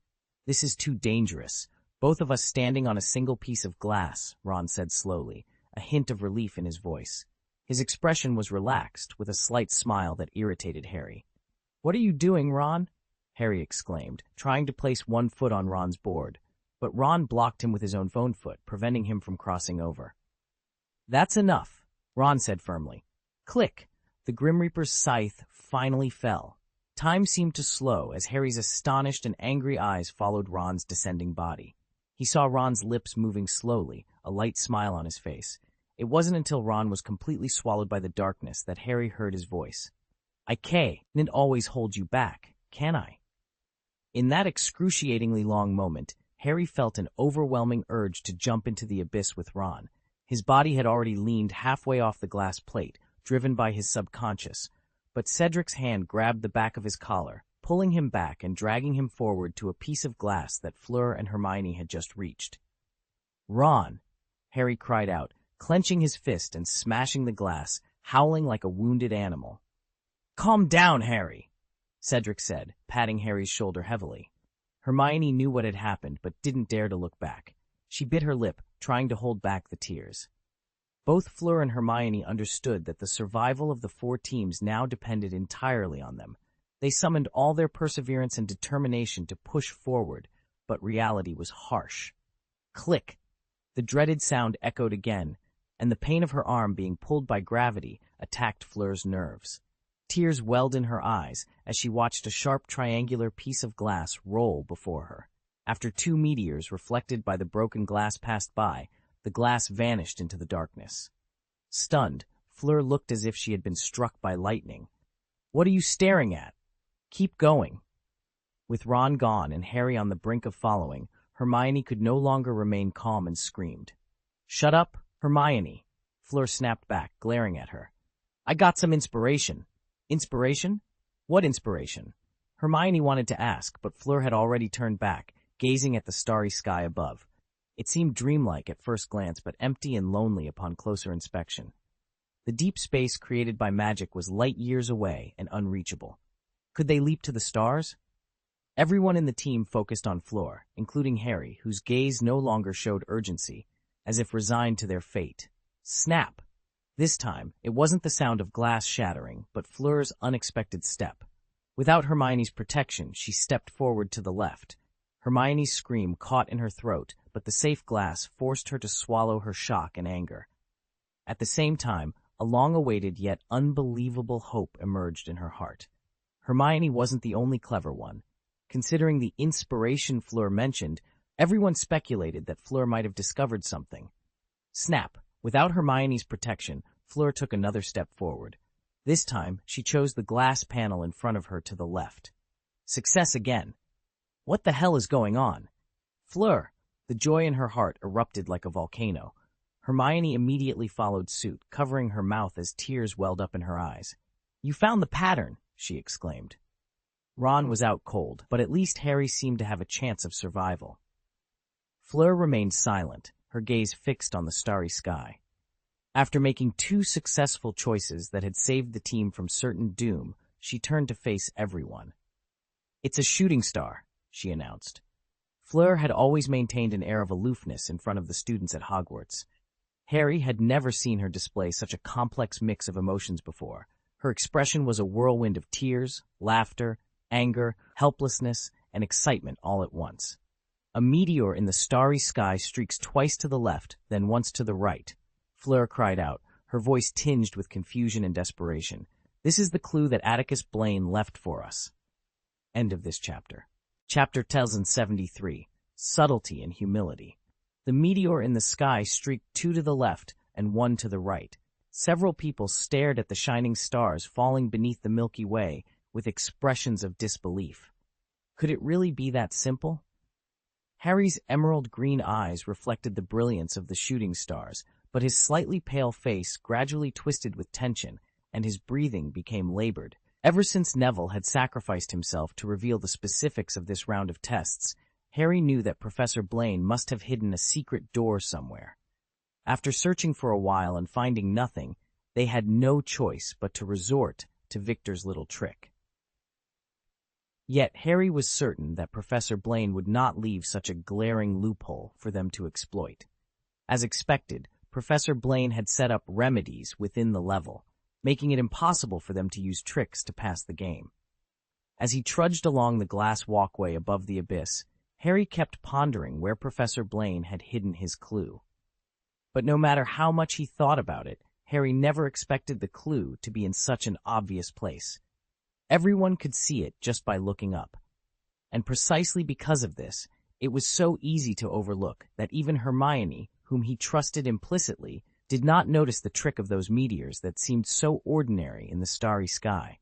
"This is too dangerous. Both of us standing on a single piece of glass," Ron said slowly, a hint of relief in his voice. His expression was relaxed, with a slight smile that irritated Harry. "What are you doing, Ron?" Harry exclaimed, trying to place one foot on Ron's board, but Ron blocked him with his own phone foot, preventing him from crossing over. "That's enough," Ron said firmly. Click! The Grim Reaper's scythe finally fell. Time seemed to slow as Harry's astonished and angry eyes followed Ron's descending body. He saw Ron's lips moving slowly, a light smile on his face. It wasn't until Ron was completely swallowed by the darkness that Harry heard his voice. "I can't always hold you back, can I?" In that excruciatingly long moment, Harry felt an overwhelming urge to jump into the abyss with Ron. His body had already leaned halfway off the glass plate, driven by his subconscious, but Cedric's hand grabbed the back of his collar, pulling him back and dragging him forward to a piece of glass that Fleur and Hermione had just reached. "Ron!" Harry cried out, clenching his fist and smashing the glass, howling like a wounded animal. "Calm down, Harry," Cedric said, patting Harry's shoulder heavily. Hermione knew what had happened but didn't dare to look back. She bit her lip, trying to hold back the tears. Both Fleur and Hermione understood that the survival of the 4 teams now depended entirely on them. They summoned all their perseverance and determination to push forward, but reality was harsh. Click! The dreaded sound echoed again, and the pain of her arm being pulled by gravity attacked Fleur's nerves. Tears welled in her eyes as she watched a sharp triangular piece of glass roll before her. After 2 meteors reflected by the broken glass passed by, the glass vanished into the darkness. Stunned, Fleur looked as if she had been struck by lightning. "What are you staring at? Keep going." With Ron gone and Harry on the brink of following, Hermione could no longer remain calm and screamed. "Shut up, Hermione," Fleur snapped back, glaring at her. "I got some inspiration." "Inspiration? What inspiration?" Hermione wanted to ask, but Fleur had already turned back, gazing at the starry sky above. It seemed dreamlike at first glance, but empty and lonely upon closer inspection. The deep space created by magic was light years away and unreachable. Could they leap to the stars? Everyone in the team focused on Fleur, including Harry, whose gaze no longer showed urgency, as if resigned to their fate. Snap! This time, it wasn't the sound of glass shattering, but Fleur's unexpected step. Without Hermione's protection, she stepped forward to the left. Hermione's scream caught in her throat, but the safe glass forced her to swallow her shock and anger. At the same time, a long-awaited yet unbelievable hope emerged in her heart. Hermione wasn't the only clever one. Considering the inspiration Fleur mentioned, everyone speculated that Fleur might have discovered something. Snap! Without Hermione's protection, Fleur took another step forward. This time, she chose the glass panel in front of her to the left. Success again! What the hell is going on? Fleur! The joy in her heart erupted like a volcano. Hermione immediately followed suit, covering her mouth as tears welled up in her eyes. "You found the pattern!" she exclaimed. Ron was out cold, but at least Harry seemed to have a chance of survival. Fleur remained silent, her gaze fixed on the starry sky. After making 2 successful choices that had saved the team from certain doom, she turned to face everyone. "It's a shooting star," she announced. Fleur had always maintained an air of aloofness in front of the students at Hogwarts. Harry had never seen her display such a complex mix of emotions before. Her expression was a whirlwind of tears, laughter, anger, helplessness, and excitement all at once. A meteor in the starry sky streaks twice to the left, then once to the right. Fleur cried out, her voice tinged with confusion and desperation. "This is the clue that Atticus Blaine left for us." End of this chapter. Chapter 1073. Subtlety and Humility. The meteor in the sky streaked 2 to the left and 1 to the right. Several people stared at the shining stars falling beneath the Milky Way with expressions of disbelief. Could it really be that simple? Harry's emerald green eyes reflected the brilliance of the shooting stars, but his slightly pale face gradually twisted with tension, and his breathing became labored. Ever since Neville had sacrificed himself to reveal the specifics of this round of tests, Harry knew that Professor Blaine must have hidden a secret door somewhere. After searching for a while and finding nothing, they had no choice but to resort to Victor's little trick. Yet Harry was certain that Professor Blaine would not leave such a glaring loophole for them to exploit. As expected, Professor Blaine had set up remedies within the level, making it impossible for them to use tricks to pass the game. As he trudged along the glass walkway above the abyss, Harry kept pondering where Professor Blaine had hidden his clue. But no matter how much he thought about it, Harry never expected the clue to be in such an obvious place. Everyone could see it just by looking up. And precisely because of this, it was so easy to overlook that even Hermione, whom he trusted implicitly, did not notice the trick of those meteors that seemed so ordinary in the starry sky.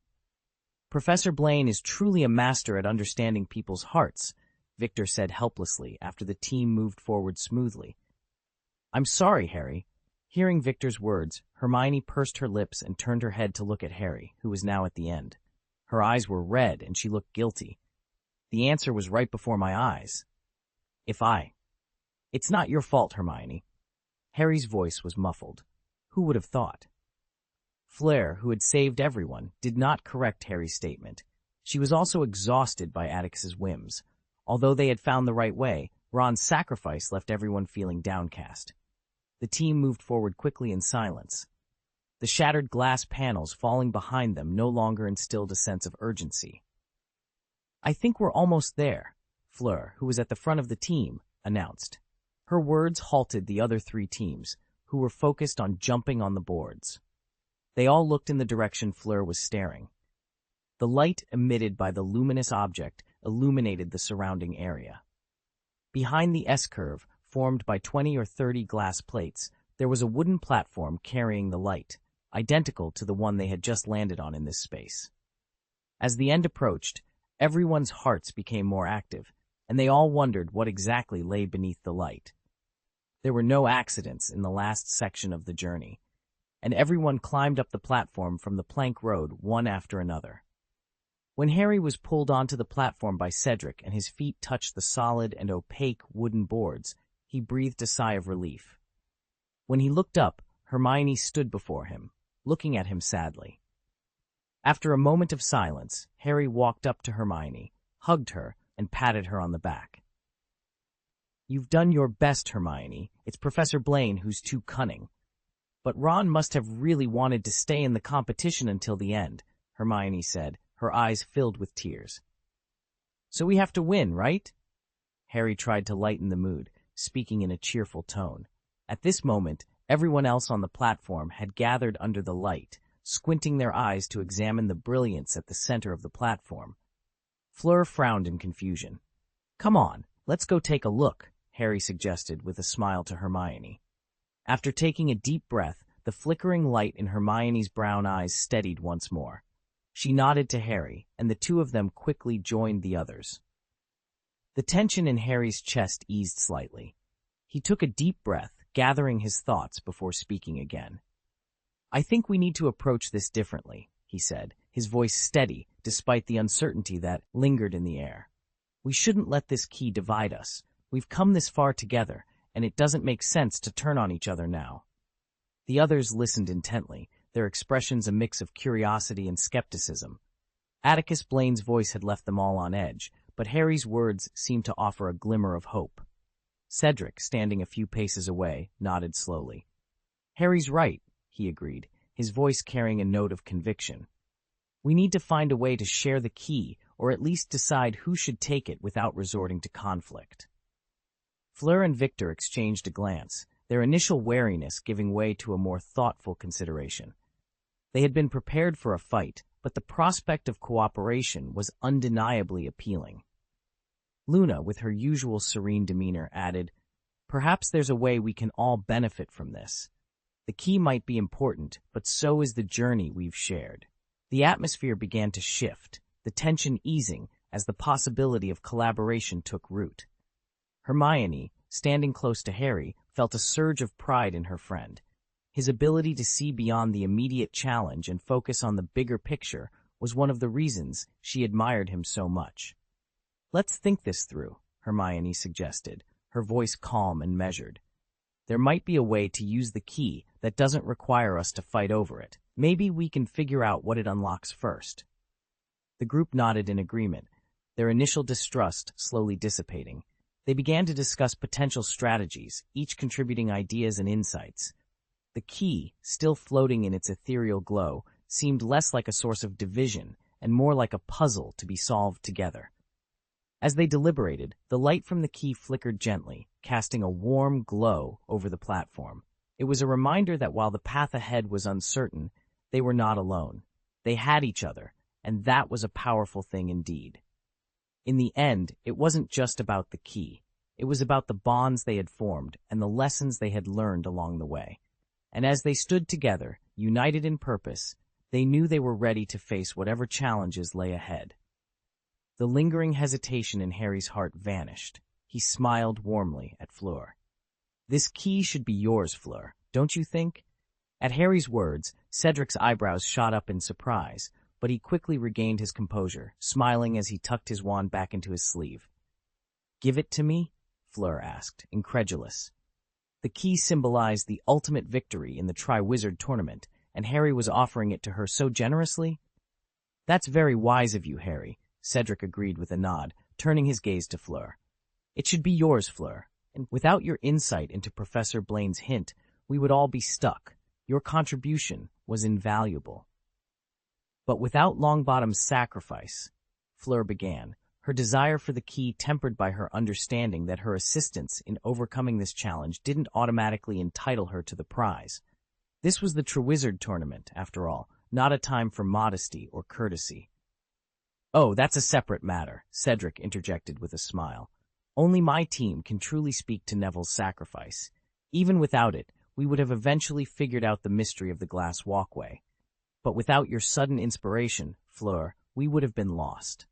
"Professor Blaine is truly a master at understanding people's hearts," Victor said helplessly after the team moved forward smoothly. "I'm sorry, Harry." Hearing Victor's words, Hermione pursed her lips and turned her head to look at Harry, who was now at the end. Her eyes were red, and she looked guilty. "The answer was right before my eyes. It's not your fault, Hermione." Harry's voice was muffled. Who would have thought? Fleur, who had saved everyone, did not correct Harry's statement. She was also exhausted by Atticus's whims. Although they had found the right way, Ron's sacrifice left everyone feeling downcast. The team moved forward quickly in silence. The shattered glass panels falling behind them no longer instilled a sense of urgency. "I think we're almost there," Fleur, who was at the front of the team, announced. Her words halted the other 3 teams, who were focused on jumping on the boards. They all looked in the direction Fleur was staring. The light emitted by the luminous object illuminated the surrounding area. Behind the S-curve, formed by 20 or 30 glass plates, there was a wooden platform carrying the light, identical to the one they had just landed on in this space. As the end approached, everyone's hearts became more active, and they all wondered what exactly lay beneath the light. There were no accidents in the last section of the journey, and everyone climbed up the platform from the plank road one after another. When Harry was pulled onto the platform by Cedric and his feet touched the solid and opaque wooden boards, he breathed a sigh of relief. When he looked up, Hermione stood before him, looking at him sadly. After a moment of silence, Harry walked up to Hermione, hugged her, and patted her on the back. "You've done your best, Hermione. It's Professor Blaine who's too cunning." "But Ron must have really wanted to stay in the competition until the end," Hermione said, her eyes filled with tears. "So we have to win, right?" Harry tried to lighten the mood, speaking in a cheerful tone. At this moment, everyone else on the platform had gathered under the light, squinting their eyes to examine the brilliance at the center of the platform. Fleur frowned in confusion. "Come on, let's go take a look," Harry suggested with a smile to Hermione. After taking a deep breath, the flickering light in Hermione's brown eyes steadied once more. She nodded to Harry, and the 2 of them quickly joined the others. The tension in Harry's chest eased slightly. He took a deep breath, gathering his thoughts before speaking again. "I think we need to approach this differently," he said, his voice steady despite the uncertainty that lingered in the air. "We shouldn't let this key divide us. We've come this far together, and it doesn't make sense to turn on each other now." The others listened intently, their expressions a mix of curiosity and skepticism. Atticus Blaine's voice had left them all on edge, but Harry's words seemed to offer a glimmer of hope. Cedric, standing a few paces away, nodded slowly. "Harry's right," he agreed, his voice carrying a note of conviction. "We need to find a way to share the key, or at least decide who should take it without resorting to conflict." Fleur and Victor exchanged a glance, their initial wariness giving way to a more thoughtful consideration. They had been prepared for a fight, but the prospect of cooperation was undeniably appealing. Luna, with her usual serene demeanor, added, "Perhaps there's a way we can all benefit from this. The key might be important, but so is the journey we've shared." The atmosphere began to shift, the tension easing as the possibility of collaboration took root. Hermione, standing close to Harry, felt a surge of pride in her friend. His ability to see beyond the immediate challenge and focus on the bigger picture was one of the reasons she admired him so much. "Let's think this through," Hermione suggested, her voice calm and measured. "There might be a way to use the key that doesn't require us to fight over it. Maybe we can figure out what it unlocks first." The group nodded in agreement, their initial distrust slowly dissipating. They began to discuss potential strategies, each contributing ideas and insights. The key, still floating in its ethereal glow, seemed less like a source of division and more like a puzzle to be solved together. As they deliberated, the light from the key flickered gently, casting a warm glow over the platform. It was a reminder that while the path ahead was uncertain, they were not alone. They had each other, and that was a powerful thing indeed. In the end, it wasn't just about the key. It was about the bonds they had formed and the lessons they had learned along the way. And as they stood together, united in purpose, they knew they were ready to face whatever challenges lay ahead. The lingering hesitation in Harry's heart vanished. He smiled warmly at Fleur. "This key should be yours, Fleur, don't you think?" At Harry's words, Cedric's eyebrows shot up in surprise, but he quickly regained his composure, smiling as he tucked his wand back into his sleeve. "Give it to me?" Fleur asked, incredulous. The key symbolized the ultimate victory in the Triwizard Tournament, and Harry was offering it to her so generously. "That's very wise of you, Harry," Cedric agreed with a nod, turning his gaze to Fleur. "It should be yours, Fleur, and without your insight into Professor Blaine's hint, we would all be stuck. Your contribution was invaluable." "But without Longbottom's sacrifice," Fleur began, her desire for the key tempered by her understanding that her assistance in overcoming this challenge didn't automatically entitle her to the prize. This was the Triwizard Tournament, after all, not a time for modesty or courtesy. "Oh, that's a separate matter," Cedric interjected with a smile. "Only my team can truly speak to Neville's sacrifice. Even without it, we would have eventually figured out the mystery of the glass walkway. But without your sudden inspiration, Fleur, we would have been lost."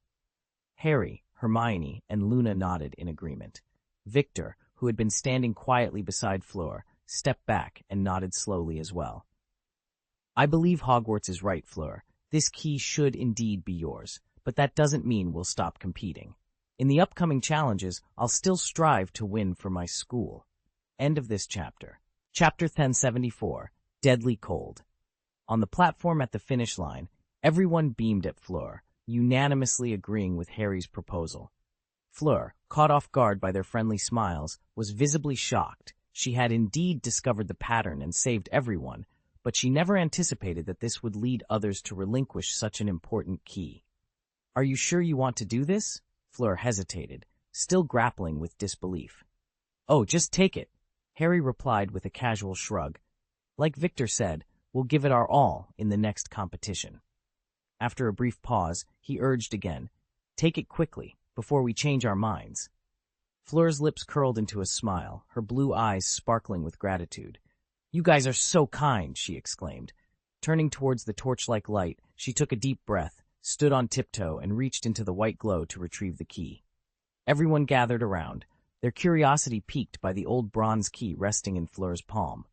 Harry, Hermione, and Luna nodded in agreement. Victor, who had been standing quietly beside Fleur, stepped back and nodded slowly as well. "I believe Hogwarts is right, Fleur. This key should indeed be yours, but that doesn't mean we'll stop competing. In the upcoming challenges, I'll still strive to win for my school." End of this chapter. Chapter 1074, Deadly Cold. On the platform at the finish line, everyone beamed at Fleur, unanimously agreeing with Harry's proposal. Fleur, caught off guard by their friendly smiles, was visibly shocked. She had indeed discovered the pattern and saved everyone, but she never anticipated that this would lead others to relinquish such an important key. "Are you sure you want to do this?" Fleur hesitated, still grappling with disbelief. "Oh, just take it," Harry replied with a casual shrug. "Like Victor said, we'll give it our all in the next competition." After a brief pause, he urged again, "Take it quickly, before we change our minds." Fleur's lips curled into a smile, her blue eyes sparkling with gratitude. "You guys are so kind," she exclaimed. Turning towards the torch-like light, she took a deep breath, stood on tiptoe, and reached into the white glow to retrieve the key. Everyone gathered around, their curiosity piqued by the old bronze key resting in Fleur's palm.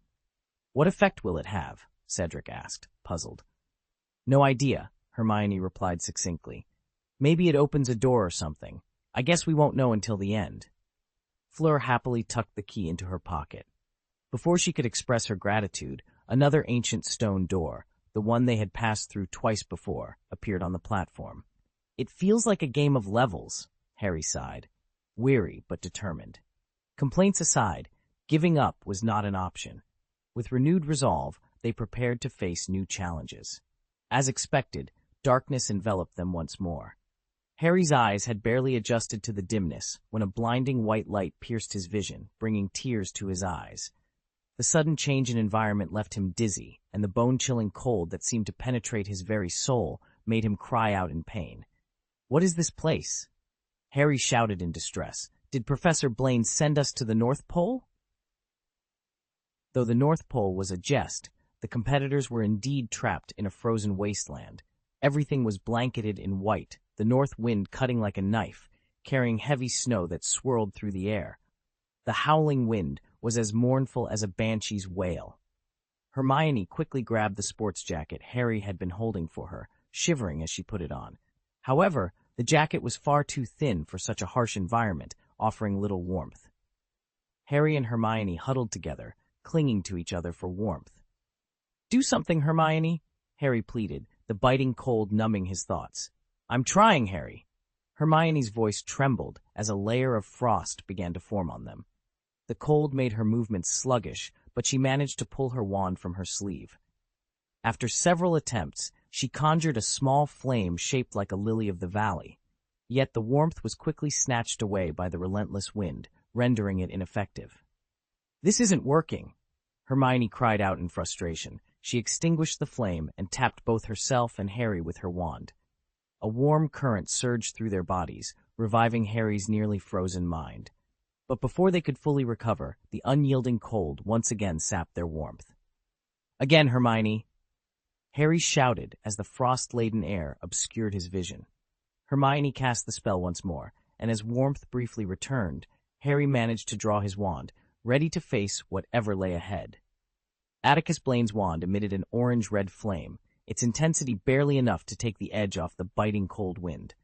"What effect will it have?" Cedric asked, puzzled. "No idea," Hermione replied succinctly. "Maybe it opens a door or something. I guess we won't know until the end." Fleur happily tucked the key into her pocket. Before she could express her gratitude, another ancient stone door, the one they had passed through twice before, appeared on the platform. "It feels like a game of levels," Harry sighed, weary but determined. Complaints aside, giving up was not an option. With renewed resolve, they prepared to face new challenges. As expected, darkness enveloped them once more. Harry's eyes had barely adjusted to the dimness when a blinding white light pierced his vision, bringing tears to his eyes. The sudden change in environment left him dizzy, and the bone-chilling cold that seemed to penetrate his very soul made him cry out in pain. "What is this place?" Harry shouted in distress. "Did Professor Blaine send us to the North Pole?" Though the North Pole was a jest, the competitors were indeed trapped in a frozen wasteland. Everything was blanketed in white, the north wind cutting like a knife, carrying heavy snow that swirled through the air. The howling wind was as mournful as a banshee's wail. Hermione quickly grabbed the sports jacket Harry had been holding for her, shivering as she put it on. However, the jacket was far too thin for such a harsh environment, offering little warmth. Harry and Hermione huddled together, clinging to each other for warmth. "Do something, Hermione," Harry pleaded, the biting cold numbing his thoughts. "I'm trying, Harry." Hermione's voice trembled as a layer of frost began to form on them. The cold made her movements sluggish, but she managed to pull her wand from her sleeve. After several attempts, she conjured a small flame shaped like a lily of the valley. Yet the warmth was quickly snatched away by the relentless wind, rendering it ineffective. "This isn't working," Hermione cried out in frustration. She extinguished the flame and tapped both herself and Harry with her wand. A warm current surged through their bodies, reviving Harry's nearly frozen mind. But before they could fully recover, the unyielding cold once again sapped their warmth. "Again, Hermione!" Harry shouted as the frost-laden air obscured his vision. Hermione cast the spell once more, and as warmth briefly returned, Harry managed to draw his wand, ready to face whatever lay ahead. Atticus Blaine's wand emitted an orange-red flame, its intensity barely enough to take the edge off the biting cold wind.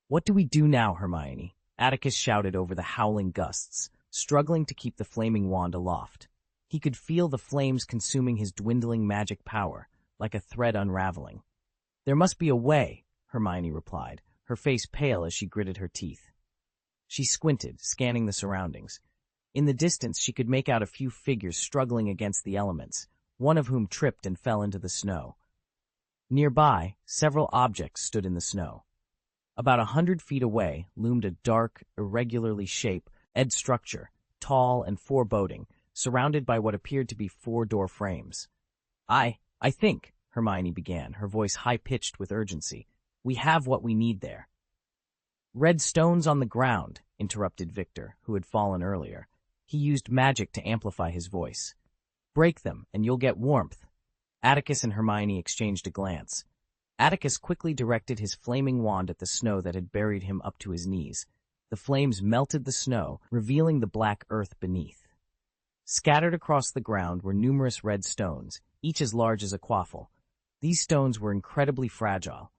"What do we do now, Hermione?" Atticus shouted over the howling gusts, struggling to keep the flaming wand aloft. He could feel the flames consuming his dwindling magic power, like a thread unraveling. "There must be a way," Hermione replied, her face pale as she gritted her teeth. She squinted, scanning the surroundings. In the distance, she could make out a few figures struggling against the elements, one of whom tripped and fell into the snow. Nearby, several objects stood in the snow. About 100 feet away loomed a dark, irregularly shaped structure, tall and foreboding, surrounded by what appeared to be 4 door frames. I think," Hermione began, her voice high-pitched with urgency, "we have what we need there." "Red stones on the ground," interrupted Victor, who had fallen earlier. He used magic to amplify his voice. "Break them, and you'll get warmth." Atticus and Hermione exchanged a glance. Atticus quickly directed his flaming wand at the snow that had buried him up to his knees. The flames melted the snow, revealing the black earth beneath. Scattered across the ground were numerous red stones, each as large as a quaffle. These stones were incredibly fragile.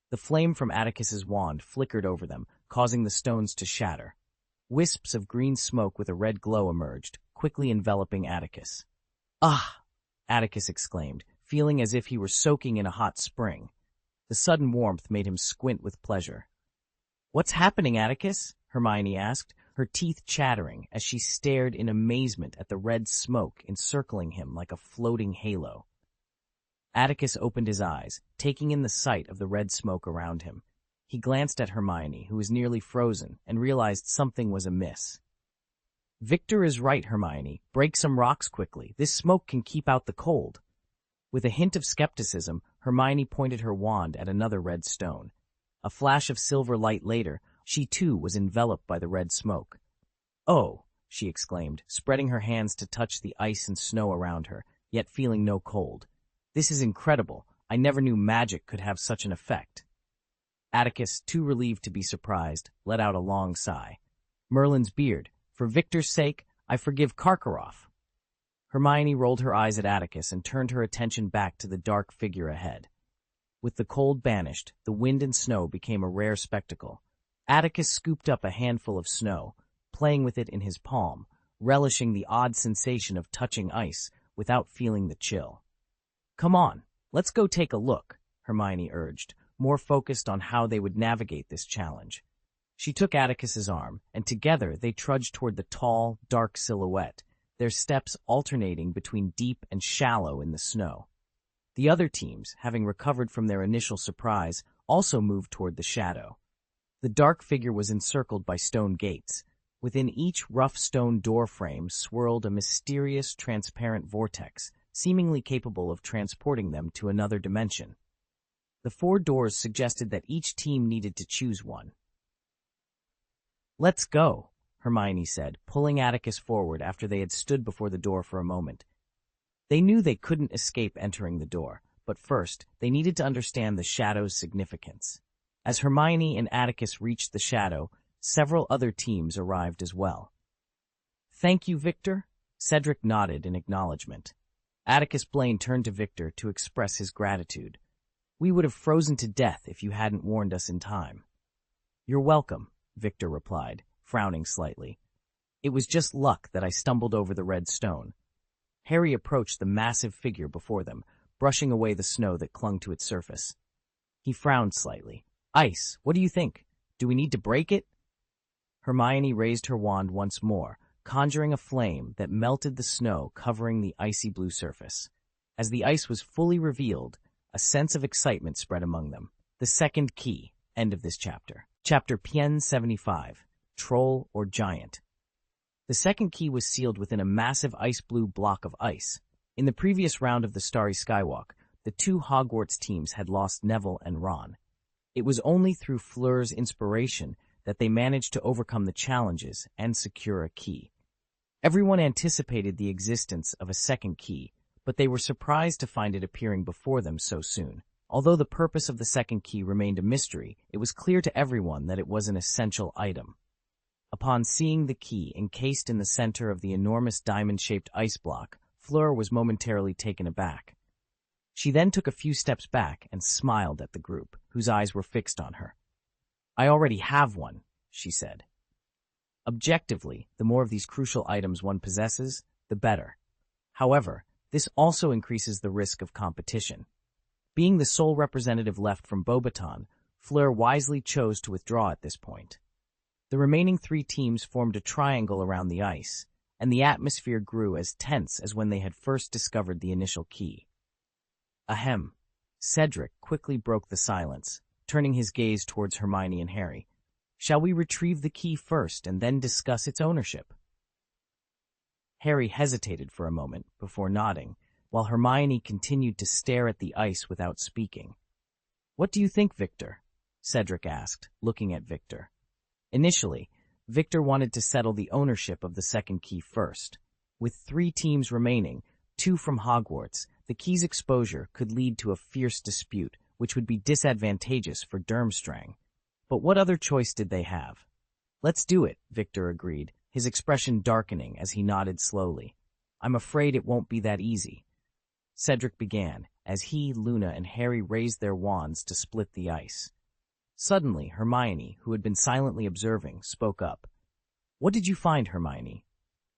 The flame from Atticus's wand flickered over them, causing the stones to shatter. Wisps of green smoke with a red glow emerged, quickly enveloping Atticus. "Ah!" Atticus exclaimed, feeling as if he were soaking in a hot spring. The sudden warmth made him squint with pleasure. "What's happening, Atticus?" Hermione asked, her teeth chattering as she stared in amazement at the red smoke encircling him like a floating halo. Atticus opened his eyes, taking in the sight of the red smoke around him. He glanced at Hermione, who was nearly frozen, and realized something was amiss. "Victor is right, Hermione. Break some rocks quickly. This smoke can keep out the cold." With a hint of skepticism, Hermione pointed her wand at another red stone. A flash of silver light later, she too was enveloped by the red smoke. "Oh!" she exclaimed, spreading her hands to touch the ice and snow around her, yet feeling no cold. "This is incredible. I never knew magic could have such an effect." Atticus, too relieved to be surprised, let out a long sigh. Merlin's beard, For Victor's sake, I forgive Karkaroff." Hermione rolled her eyes at Atticus and turned her attention back to the dark figure ahead. With the cold banished, the wind and snow became a rare spectacle. Atticus scooped up a handful of snow, playing with it in his palm, relishing the odd sensation of touching ice without feeling the chill. "Come on, let's go take a look," Hermione urged, more focused on how they would navigate this challenge. She took Atticus's arm, and together they trudged toward the tall, dark silhouette, their steps alternating between deep and shallow in the snow. The other teams, having recovered from their initial surprise, also moved toward the shadow. The dark figure was encircled by stone gates. Within each rough stone door frame swirled a mysterious, transparent vortex, seemingly capable of transporting them to another dimension. The 4 doors suggested that each team needed to choose one. "Let's go," Hermione said, pulling Atticus forward after they had stood before the door for a moment. They knew they couldn't escape entering the door, but first, they needed to understand the shadow's significance. As Hermione and Atticus reached the shadow, several other teams arrived as well. "Thank you, Victor," Cedric nodded in acknowledgement. Atticus Blaine turned to Victor to express his gratitude. "We would have frozen to death if you hadn't warned us in time." "You're welcome," Victor replied, frowning slightly. "It was just luck that I stumbled over the red stone." Harry approached the massive figure before them, brushing away the snow that clung to its surface. He frowned slightly. "Ice, what do you think? Do we need to break it?" Hermione raised her wand once more, conjuring a flame that melted the snow covering the icy blue surface. As the ice was fully revealed, a sense of excitement spread among them. The second key, end of this chapter. Chapter PN 75, Troll or Giant. The second key was sealed within a massive ice-blue block of ice. In the previous round of the Starry Skywalk, the 2 Hogwarts teams had lost Neville and Ron. It was only through Fleur's inspiration that they managed to overcome the challenges and secure a key. Everyone anticipated the existence of a second key, but they were surprised to find it appearing before them so soon. Although the purpose of the second key remained a mystery, it was clear to everyone that it was an essential item. Upon seeing the key encased in the center of the enormous diamond-shaped ice block, Fleur was momentarily taken aback. She then took a few steps back and smiled at the group, whose eyes were fixed on her. "I already have one," she said. Objectively, the more of these crucial items one possesses, the better. However, this also increases the risk of competition. Being the sole representative left from Beauxbaton, Fleur wisely chose to withdraw at this point. The remaining 3 teams formed a triangle around the ice, and the atmosphere grew as tense as when they had first discovered the initial key. Ahem. Cedric quickly broke the silence, turning his gaze towards Hermione and Harry. "Shall we retrieve the key first and then discuss its ownership?" Harry hesitated for a moment before nodding, while Hermione continued to stare at the ice without speaking. "What do you think, Victor?" Cedric asked, looking at Victor. Initially, Victor wanted to settle the ownership of the second key first. With 3 teams remaining, 2 from Hogwarts, the key's exposure could lead to a fierce dispute, which would be disadvantageous for Durmstrang. But what other choice did they have? "Let's do it," Victor agreed, his expression darkening as he nodded slowly. "I'm afraid it won't be that easy." Cedric began, as he, Luna, and Harry raised their wands to split the ice. Suddenly, Hermione, who had been silently observing, spoke up. "What did you find, Hermione?"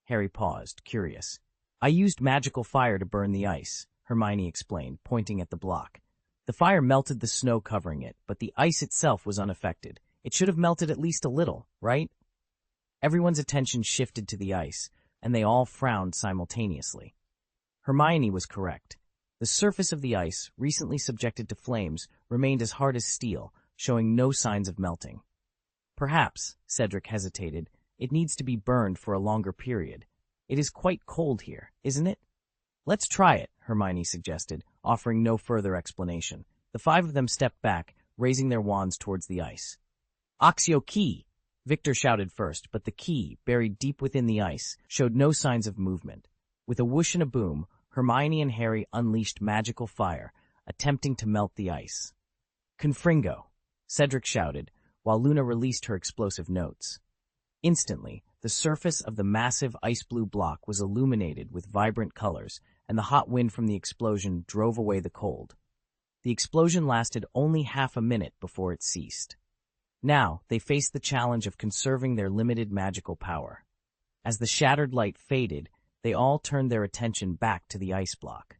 Harry paused, curious. "I used magical fire to burn the ice," Hermione explained, pointing at the block. "The fire melted the snow covering it, but the ice itself was unaffected. It should have melted at least a little, right?" Everyone's attention shifted to the ice, and they all frowned simultaneously. Hermione was correct. The surface of the ice, recently subjected to flames, remained as hard as steel, showing no signs of melting. "Perhaps," Cedric hesitated, "it needs to be burned for a longer period. It is quite cold here, isn't it?" "Let's try it," Hermione suggested, offering no further explanation. The 5 of them stepped back, raising their wands towards the ice. "Accio key!" Victor shouted first, but the key, buried deep within the ice, showed no signs of movement. With a whoosh and a boom, Hermione and Harry unleashed magical fire, attempting to melt the ice. "Confringo!" Cedric shouted, while Luna released her explosive notes. Instantly, the surface of the massive ice blue block was illuminated with vibrant colors, and the hot wind from the explosion drove away the cold. The explosion lasted only half a minute before it ceased. Now, they faced the challenge of conserving their limited magical power. As the shattered light faded, they all turned their attention back to the ice block.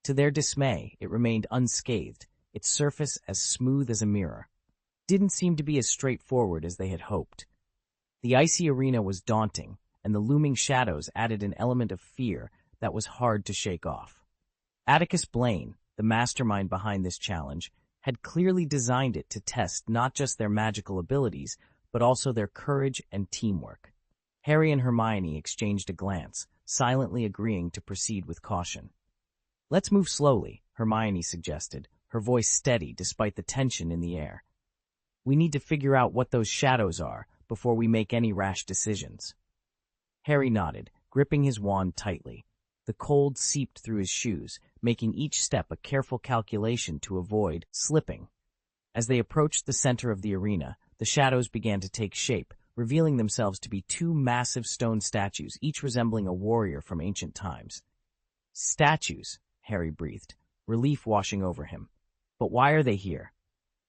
To their dismay, it remained unscathed, its surface as smooth as a mirror. It didn't seem to be as straightforward as they had hoped. The icy arena was daunting, and the looming shadows added an element of fear that was hard to shake off. Atticus Blaine, the mastermind behind this challenge, had clearly designed it to test not just their magical abilities, but also their courage and teamwork. Harry and Hermione exchanged a glance, silently agreeing to proceed with caution. "Let's move slowly," Hermione suggested, her voice steady despite the tension in the air. "We need to figure out what those shadows are before we make any rash decisions." Harry nodded, gripping his wand tightly. The cold seeped through his shoes, making each step a careful calculation to avoid slipping. As they approached the center of the arena, the shadows began to take shape, revealing themselves to be two massive stone statues, each resembling a warrior from ancient times. "Statues," Harry breathed, relief washing over him. "But why are they here?"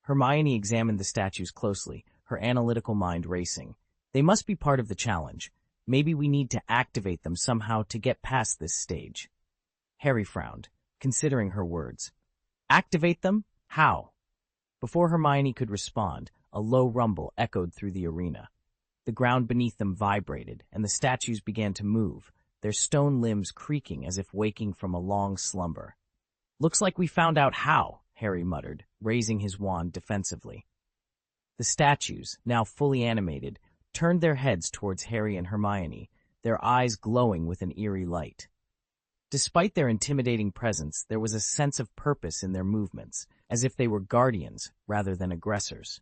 Hermione examined the statues closely, her analytical mind racing. "They must be part of the challenge. Maybe we need to activate them somehow to get past this stage." Harry frowned, considering her words. "Activate them? How?" Before Hermione could respond, a low rumble echoed through the arena. The ground beneath them vibrated, and the statues began to move, their stone limbs creaking as if waking from a long slumber. "Looks like we found out how," Harry muttered, raising his wand defensively. The statues, now fully animated, turned their heads towards Harry and Hermione, their eyes glowing with an eerie light. Despite their intimidating presence, there was a sense of purpose in their movements, as if they were guardians rather than aggressors.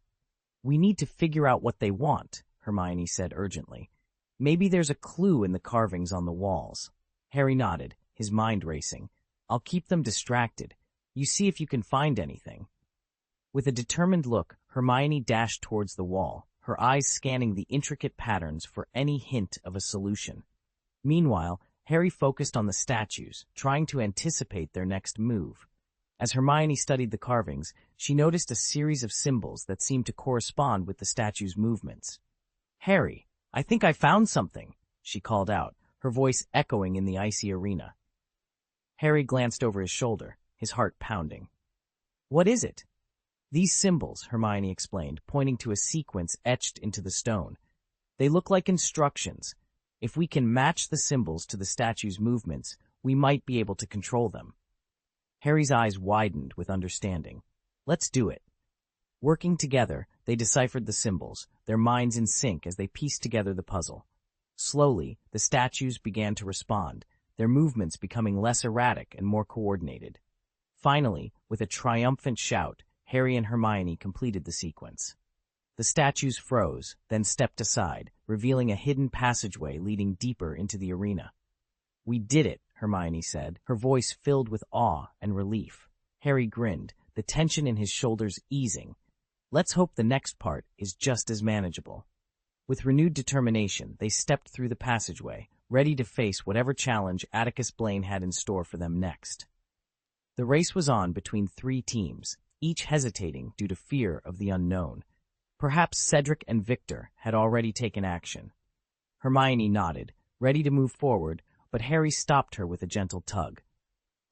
"We need to figure out what they want," Hermione said urgently. "Maybe there's a clue in the carvings on the walls." Harry nodded, his mind racing. "I'll keep them distracted. You see if you can find anything." With a determined look, Hermione dashed towards the wall, her eyes scanning the intricate patterns for any hint of a solution. Meanwhile, Harry focused on the statues, trying to anticipate their next move. As Hermione studied the carvings, she noticed a series of symbols that seemed to correspond with the statues' movements. "Harry, I think I found something," she called out, her voice echoing in the icy arena. Harry glanced over his shoulder, his heart pounding. "What is it?" "These symbols," Hermione explained, pointing to a sequence etched into the stone. "They look like instructions. If we can match the symbols to the statue's movements, we might be able to control them." Harry's eyes widened with understanding. "Let's do it." Working together, they deciphered the symbols, their minds in sync as they pieced together the puzzle. Slowly, the statues began to respond, their movements becoming less erratic and more coordinated. Finally, with a triumphant shout, Harry and Hermione completed the sequence. The statues froze, then stepped aside, revealing a hidden passageway leading deeper into the arena. "We did it," Hermione said, her voice filled with awe and relief. Harry grinned, the tension in his shoulders easing. "Let's hope the next part is just as manageable." With renewed determination, they stepped through the passageway, ready to face whatever challenge Atticus Blaine had in store for them next. The race was on between three teams, each hesitating due to fear of the unknown. Perhaps Cedric and Victor had already taken action. Hermione nodded, ready to move forward, but Harry stopped her with a gentle tug.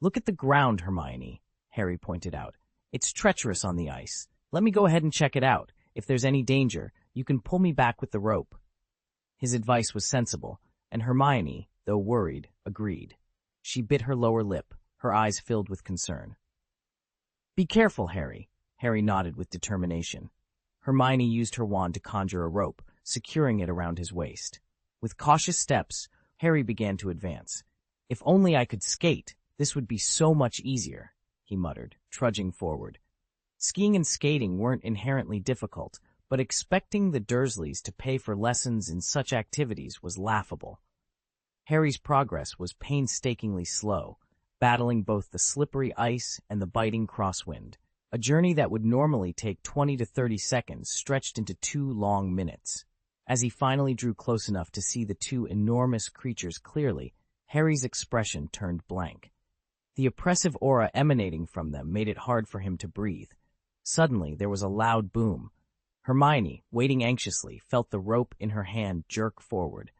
"Look at the ground, Hermione," Harry pointed out. "It's treacherous on the ice. Let me go ahead and check it out. If there's any danger, you can pull me back with the rope." His advice was sensible, and Hermione, though worried, agreed. She bit her lower lip, her eyes filled with concern. "Be careful, Harry," Harry nodded with determination. Hermione used her wand to conjure a rope, securing it around his waist. With cautious steps, Harry began to advance. "If only I could skate, this would be so much easier," he muttered, trudging forward. Skiing and skating weren't inherently difficult, but expecting the Dursleys to pay for lessons in such activities was laughable. Harry's progress was painstakingly slow, battling both the slippery ice and the biting crosswind. A journey that would normally take 20 to 30 seconds stretched into 2 long minutes. As he finally drew close enough to see the two enormous creatures clearly, Harry's expression turned blank. The oppressive aura emanating from them made it hard for him to breathe. Suddenly, there was a loud boom. Hermione, waiting anxiously, felt the rope in her hand jerk forward.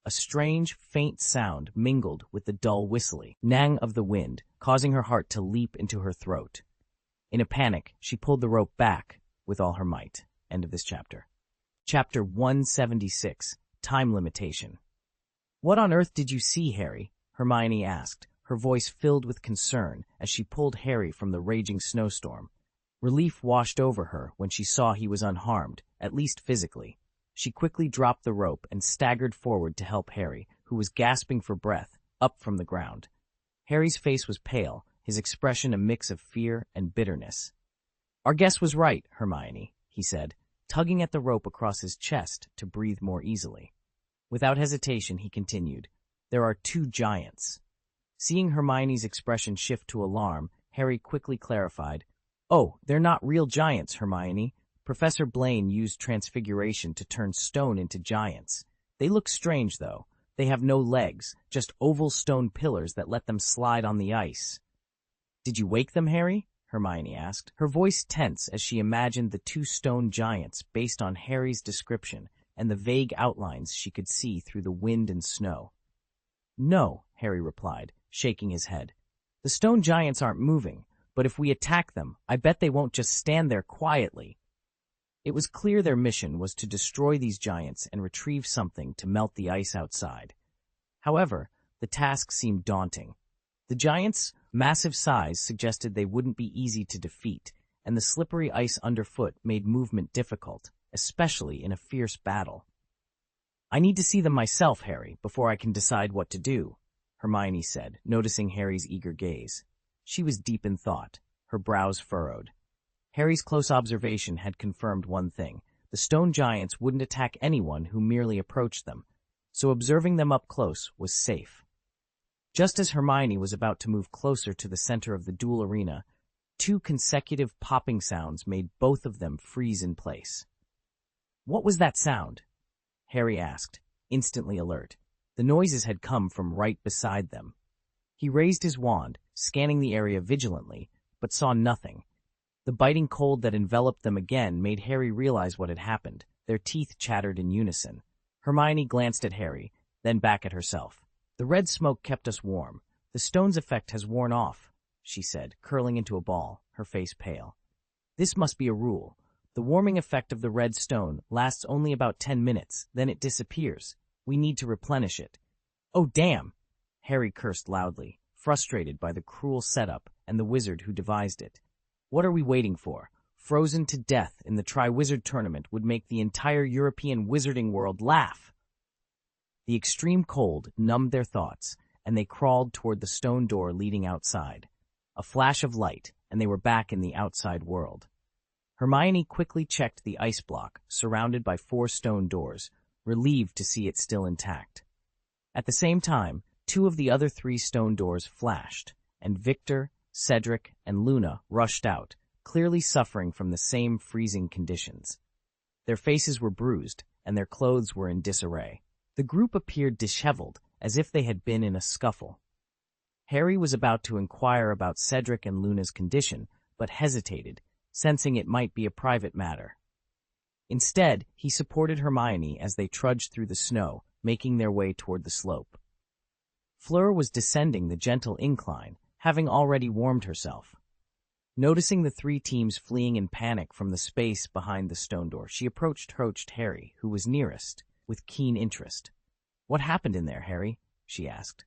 A strange, faint sound mingled with the dull whistling nang of the wind, causing her heart to leap into her throat. In a panic, she pulled the rope back with all her might. End of this chapter. Chapter 176, Time Limitation. "What on earth did you see, Harry?" Hermione asked, her voice filled with concern as she pulled Harry from the raging snowstorm. Relief washed over her when she saw he was unharmed, at least physically. She quickly dropped the rope and staggered forward to help Harry, who was gasping for breath, up from the ground. Harry's face was pale, his expression a mix of fear and bitterness. "Our guess was right, Hermione," he said, tugging at the rope across his chest to breathe more easily. Without hesitation, he continued, "There are two giants." Seeing Hermione's expression shift to alarm, Harry quickly clarified, "Oh, they're not real giants, Hermione. Professor Blaine used transfiguration to turn stone into giants. They look strange, though. They have no legs, just oval stone pillars that let them slide on the ice." "Did you wake them, Harry?" Hermione asked, her voice tense as she imagined the two stone giants based on Harry's description and the vague outlines she could see through the wind and snow. "No," Harry replied, shaking his head. "The stone giants aren't moving, but if we attack them, I bet they won't just stand there quietly." It was clear their mission was to destroy these giants and retrieve something to melt the ice outside. However, the task seemed daunting. The giants' massive size suggested they wouldn't be easy to defeat, and the slippery ice underfoot made movement difficult, especially in a fierce battle. "I need to see them myself, Harry, before I can decide what to do," Hermione said, noticing Harry's eager gaze. She was deep in thought, her brows furrowed. Harry's close observation had confirmed one thing: the stone giants wouldn't attack anyone who merely approached them, so observing them up close was safe. Just as Hermione was about to move closer to the center of the duel arena, two consecutive popping sounds made both of them freeze in place. "What was that sound?" Harry asked, instantly alert. The noises had come from right beside them. He raised his wand, scanning the area vigilantly, but saw nothing. The biting cold that enveloped them again made Harry realize what had happened. Their teeth chattered in unison. Hermione glanced at Harry, then back at herself. "The red smoke kept us warm. The stone's effect has worn off," she said, curling into a ball, her face pale. "This must be a rule. The warming effect of the red stone lasts only about 10 minutes, then it disappears. We need to replenish it." "Oh, damn!" Harry cursed loudly, frustrated by the cruel setup and the wizard who devised it. "What are we waiting for? Frozen to death in the Triwizard Tournament would make the entire European wizarding world laugh." The extreme cold numbed their thoughts, and they crawled toward the stone door leading outside. A flash of light, and they were back in the outside world. Hermione quickly checked the ice block, surrounded by 4 stone doors, relieved to see it still intact. At the same time, 2 of the other 3 stone doors flashed, and Victor, Cedric, and Luna rushed out, clearly suffering from the same freezing conditions. Their faces were bruised, and their clothes were in disarray. The group appeared disheveled, as if they had been in a scuffle. Harry was about to inquire about Cedric and Luna's condition, but hesitated, sensing it might be a private matter. Instead, he supported Hermione as they trudged through the snow, making their way toward the slope. Fleur was descending the gentle incline, having already warmed herself. Noticing the 3 teams fleeing in panic from the space behind the stone door, she approached Harry, who was nearest, with keen interest. "What happened in there, Harry?" she asked.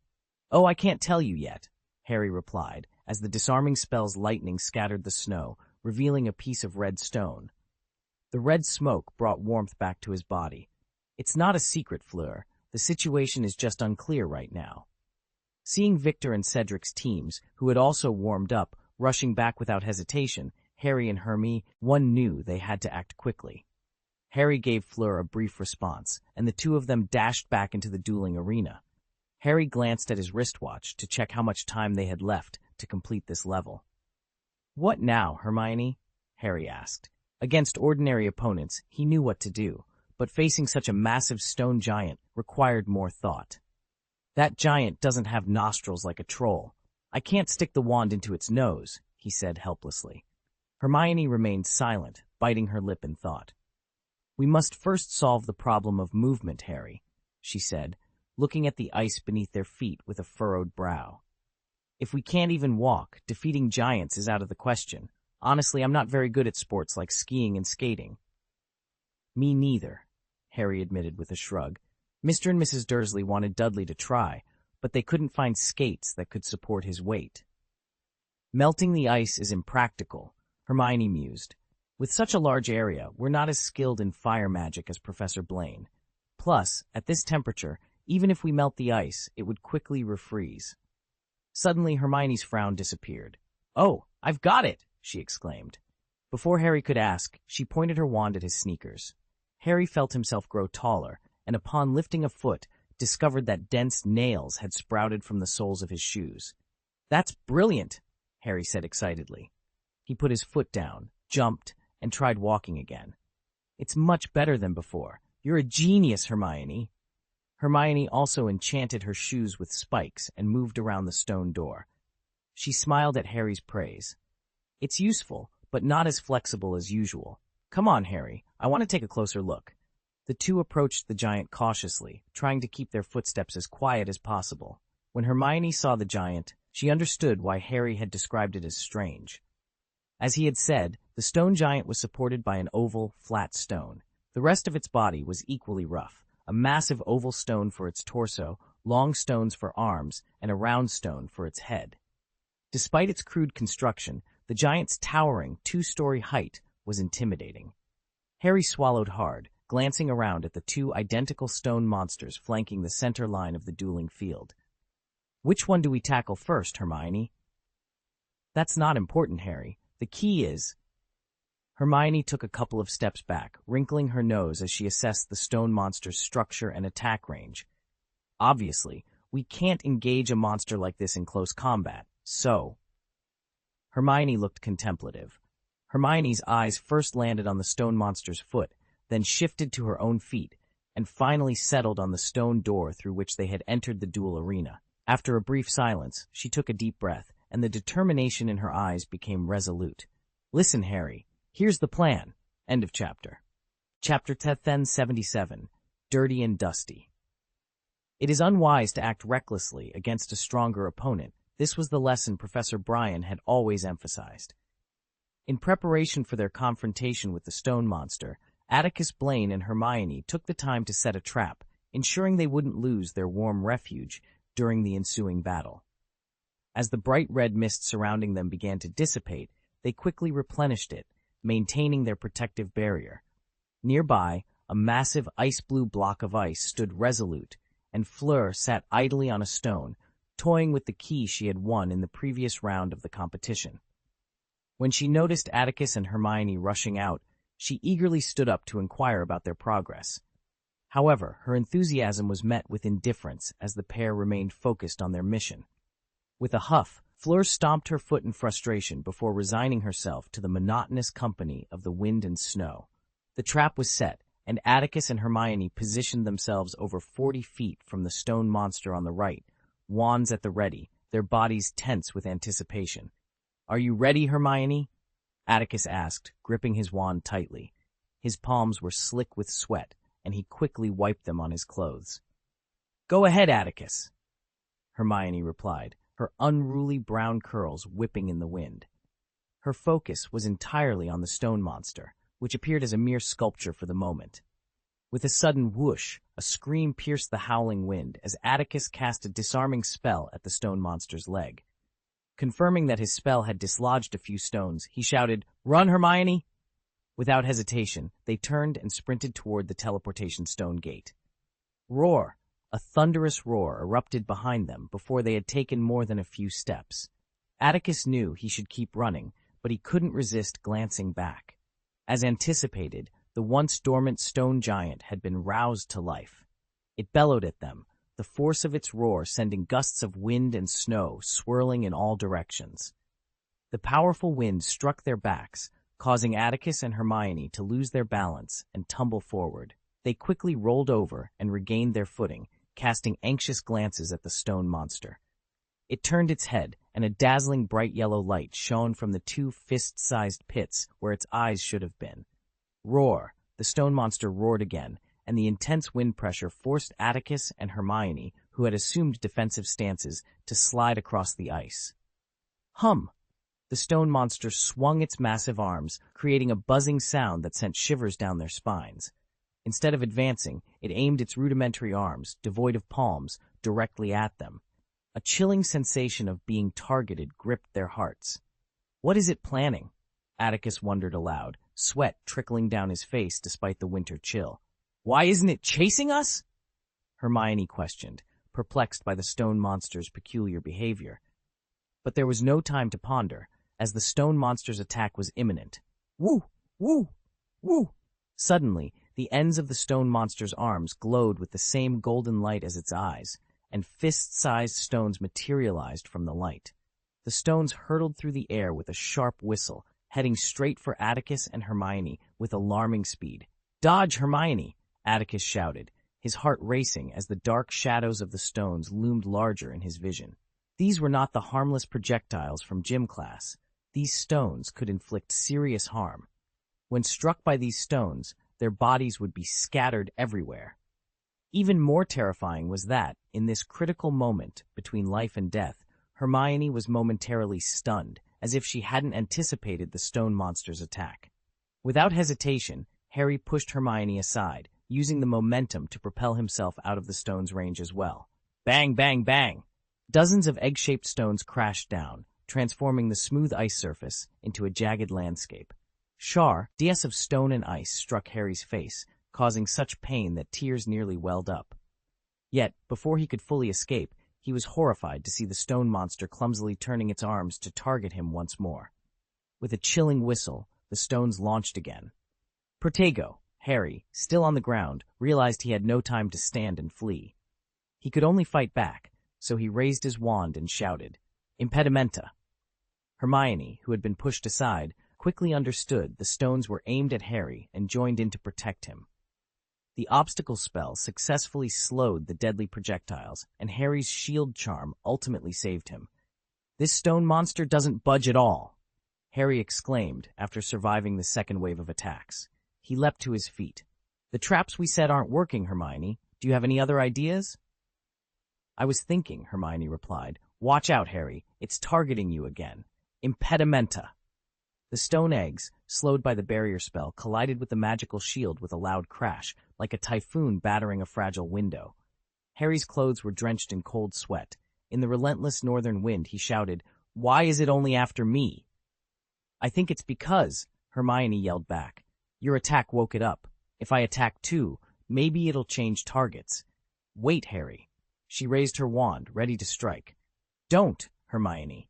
"Oh, I can't tell you yet," Harry replied, as the disarming spell's lightning scattered the snow, revealing a piece of red stone. The red smoke brought warmth back to his body. "It's not a secret, Fleur. The situation is just unclear right now." Seeing Victor and Cedric's teams, who had also warmed up, rushing back without hesitation, Harry and Hermione, one knew they had to act quickly. Harry gave Fleur a brief response, and the 2 of them dashed back into the dueling arena. Harry glanced at his wristwatch to check how much time they had left to complete this level. "What now, Hermione?" Harry asked. Against ordinary opponents, he knew what to do, but facing such a massive stone giant required more thought. That giant doesn't have nostrils like a troll. I can't stick the wand into its nose, he said helplessly. Hermione remained silent, biting her lip in thought. We must first solve the problem of movement, Harry, she said, looking at the ice beneath their feet with a furrowed brow. If we can't even walk, defeating giants is out of the question. Honestly, I'm not very good at sports like skiing and skating. Me neither, Harry admitted with a shrug. Mr. and Mrs. Dursley wanted Dudley to try, but they couldn't find skates that could support his weight. Melting the ice is impractical, Hermione mused. With such a large area, we're not as skilled in fire magic as Professor Blaine. Plus, at this temperature, even if we melt the ice, it would quickly refreeze. Suddenly, Hermione's frown disappeared. Oh, I've got it, she exclaimed. Before Harry could ask, she pointed her wand at his sneakers. Harry felt himself grow taller, and upon lifting a foot, discovered that dense nails had sprouted from the soles of his shoes. That's brilliant, Harry said excitedly. He put his foot down, jumped, and tried walking again. It's much better than before. You're a genius, Hermione. Hermione also enchanted her shoes with spikes and moved around the stone door. She smiled at Harry's praise. It's useful, but not as flexible as usual. Come on, Harry, I want to take a closer look. The two approached the giant cautiously, trying to keep their footsteps as quiet as possible. When Hermione saw the giant, she understood why Harry had described it as strange. As he had said, the stone giant was supported by an oval, flat stone. The rest of its body was equally rough, a massive oval stone for its torso, long stones for arms, and a round stone for its head. Despite its crude construction, the giant's towering, two-story height was intimidating. Harry swallowed hard, glancing around at the two identical stone monsters flanking the center line of the dueling field. Which one do we tackle first, Hermione? That's not important, Harry. The key is... Hermione took a couple of steps back, wrinkling her nose as she assessed the stone monster's structure and attack range. Obviously, we can't engage a monster like this in close combat, so... Hermione looked contemplative. Hermione's eyes first landed on the stone monster's foot, then shifted to her own feet, and finally settled on the stone door through which they had entered the duel arena. After a brief silence, she took a deep breath, and the determination in her eyes became resolute. Listen, Harry. Here's the plan. End of chapter. Chapter 1077, Dirty and Dusty. It is unwise to act recklessly against a stronger opponent. This was the lesson Professor Brian had always emphasized. In preparation for their confrontation with the stone monster, Atticus Blaine and Hermione took the time to set a trap, ensuring they wouldn't lose their warm refuge during the ensuing battle. As the bright red mist surrounding them began to dissipate, they quickly replenished it, maintaining their protective barrier. Nearby, a massive ice-blue block of ice stood resolute, and Fleur sat idly on a stone, toying with the key she had won in the previous round of the competition. When she noticed Atticus and Hermione rushing out, she eagerly stood up to inquire about their progress. However, her enthusiasm was met with indifference as the pair remained focused on their mission. With a huff, Fleur stomped her foot in frustration before resigning herself to the monotonous company of the wind and snow. The trap was set, and Atticus and Hermione positioned themselves over 40 feet from the stone monster on the right, wands at the ready, their bodies tense with anticipation. "Are you ready, Hermione?" Atticus asked, gripping his wand tightly. His palms were slick with sweat, and he quickly wiped them on his clothes. "Go ahead, Atticus," Hermione replied, her unruly brown curls whipping in the wind. Her focus was entirely on the stone monster, which appeared as a mere sculpture for the moment. With a sudden whoosh, a scream pierced the howling wind as Atticus cast a disarming spell at the stone monster's leg. Confirming that his spell had dislodged a few stones, he shouted, "Run, Hermione!" Without hesitation, they turned and sprinted toward the teleportation stone gate. Roar! A thunderous roar erupted behind them before they had taken more than a few steps. Atticus knew he should keep running, but he couldn't resist glancing back. As anticipated, the once dormant stone giant had been roused to life. It bellowed at them, the force of its roar sending gusts of wind and snow swirling in all directions. The powerful wind struck their backs, causing Atticus and Hermione to lose their balance and tumble forward. They quickly rolled over and regained their footing, casting anxious glances at the stone monster. It turned its head, and a dazzling bright yellow light shone from the two fist-sized pits where its eyes should have been. Roar! The stone monster roared again, and the intense wind pressure forced Atticus and Hermione, who had assumed defensive stances, to slide across the ice. Hum! The stone monster swung its massive arms, creating a buzzing sound that sent shivers down their spines. Instead of advancing, it aimed its rudimentary arms, devoid of palms, directly at them. A chilling sensation of being targeted gripped their hearts. What is it planning? Atticus wondered aloud, sweat trickling down his face despite the winter chill. Why isn't it chasing us? Hermione questioned, perplexed by the stone monster's peculiar behavior. But there was no time to ponder, as the stone monster's attack was imminent. Woo! Woo! Woo! Suddenly, the ends of the stone monster's arms glowed with the same golden light as its eyes, and fist-sized stones materialized from the light. The stones hurtled through the air with a sharp whistle, heading straight for Atticus and Hermione with alarming speed. Dodge, Hermione! Atticus shouted, his heart racing as the dark shadows of the stones loomed larger in his vision. These were not the harmless projectiles from gym class. These stones could inflict serious harm. When struck by these stones, their bodies would be scattered everywhere. Even more terrifying was that, in this critical moment between life and death, Hermione was momentarily stunned, as if she hadn't anticipated the stone monster's attack. Without hesitation, Harry pushed Hermione aside, using the momentum to propel himself out of the stone's range as well. Bang, bang, bang! Dozens of egg-shaped stones crashed down, transforming the smooth ice surface into a jagged landscape. DS of stone and ice struck Harry's face, causing such pain that tears nearly welled up. Yet, before he could fully escape, he was horrified to see the stone monster clumsily turning its arms to target him once more. With a chilling whistle, the stones launched again. Protego! Harry, still on the ground, realized he had no time to stand and flee. He could only fight back, so he raised his wand and shouted, Impedimenta! Hermione, who had been pushed aside, quickly understood the stones were aimed at Harry and joined in to protect him. The obstacle spell successfully slowed the deadly projectiles, and Harry's shield charm ultimately saved him. This stone monster doesn't budge at all, Harry exclaimed after surviving the second wave of attacks. He leapt to his feet. The traps we set aren't working, Hermione. Do you have any other ideas? I was thinking, Hermione replied. Watch out, Harry. It's targeting you again. Impedimenta. The stone eggs, slowed by the barrier spell, collided with the magical shield with a loud crash, like a typhoon battering a fragile window. Harry's clothes were drenched in cold sweat. In the relentless northern wind, he shouted, Why is it only after me? I think it's because, Hermione yelled back. Your attack woke it up. If I attack too, maybe it'll change targets. Wait, Harry. She raised her wand, ready to strike. Don't, Hermione.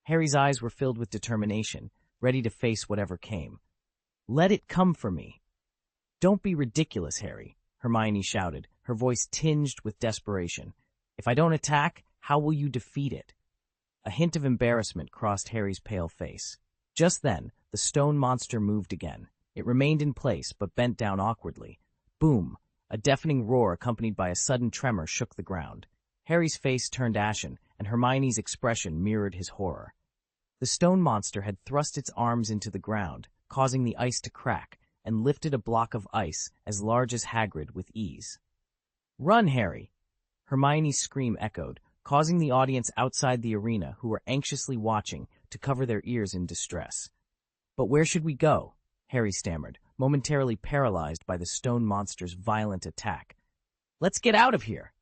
Harry's eyes were filled with determination, ready to face whatever came. Let it come for me. Don't be ridiculous, Harry, Hermione shouted, her voice tinged with desperation. If I don't attack, how will you defeat it? A hint of embarrassment crossed Harry's pale face. Just then, the stone monster moved again. It remained in place, but bent down awkwardly. Boom! A deafening roar accompanied by a sudden tremor shook the ground. Harry's face turned ashen, and Hermione's expression mirrored his horror. The stone monster had thrust its arms into the ground, causing the ice to crack, and lifted a block of ice as large as Hagrid with ease. Run, Harry! Hermione's scream echoed, causing the audience outside the arena, who were anxiously watching, to cover their ears in distress. But where should we go? Harry stammered, momentarily paralyzed by the stone monster's violent attack. Let's get out of here!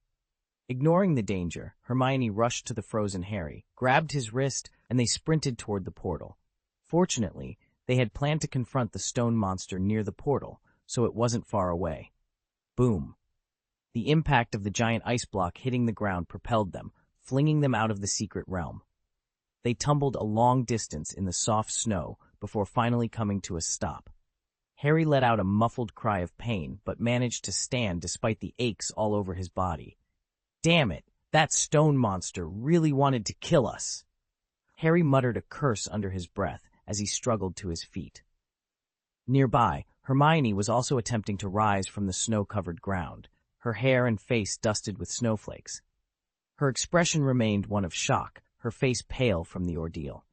Ignoring the danger, Hermione rushed to the frozen Harry, grabbed his wrist, and they sprinted toward the portal. Fortunately, they had planned to confront the stone monster near the portal, so it wasn't far away. Boom! The impact of the giant ice block hitting the ground propelled them, flinging them out of the secret realm. They tumbled a long distance in the soft snow before finally coming to a stop. Harry let out a muffled cry of pain, but managed to stand despite the aches all over his body. Damn it, that stone monster really wanted to kill us. Harry muttered a curse under his breath as he struggled to his feet. Nearby, Hermione was also attempting to rise from the snow-covered ground, her hair and face dusted with snowflakes. Her expression remained one of shock, her face pale from the ordeal.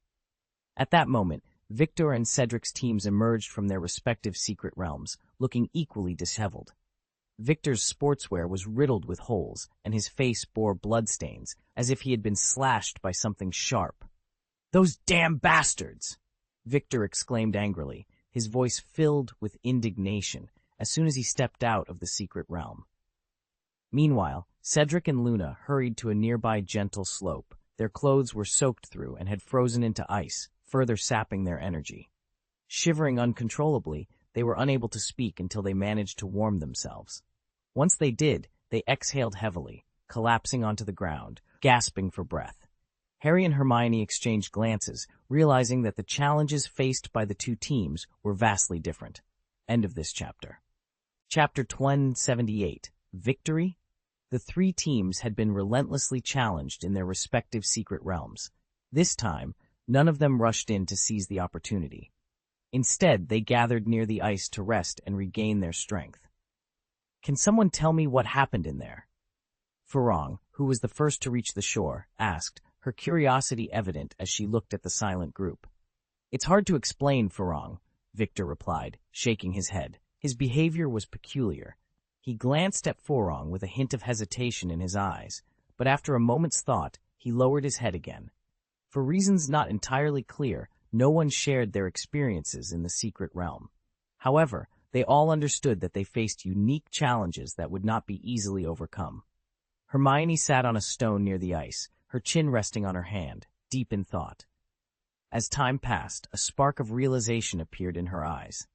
At that moment, Victor and Cedric's teams emerged from their respective secret realms, looking equally disheveled. Victor's sportswear was riddled with holes, and his face bore bloodstains, as if he had been slashed by something sharp. "Those damn bastards!" Victor exclaimed angrily, his voice filled with indignation, as soon as he stepped out of the secret realm. Meanwhile, Cedric and Luna hurried to a nearby gentle slope. Their clothes were soaked through and had frozen into ice, further sapping their energy. Shivering uncontrollably, they were unable to speak until they managed to warm themselves. Once they did, they exhaled heavily, collapsing onto the ground, gasping for breath. Harry and Hermione exchanged glances, realizing that the challenges faced by the two teams were vastly different. End of this chapter. Chapter 178. Victory? The three teams had been relentlessly challenged in their respective secret realms. This time, none of them rushed in to seize the opportunity. Instead, they gathered near the ice to rest and regain their strength. "Can someone tell me what happened in there?" Farong, who was the first to reach the shore, asked, her curiosity evident as she looked at the silent group. "It's hard to explain, Farong," Victor replied, shaking his head. His behavior was peculiar. He glanced at Farong with a hint of hesitation in his eyes, but after a moment's thought, he lowered his head again. For reasons not entirely clear, no one shared their experiences in the secret realm. However, they all understood that they faced unique challenges that would not be easily overcome. Hermione sat on a stone near the ice, her chin resting on her hand, deep in thought. As time passed, a spark of realization appeared in her eyes.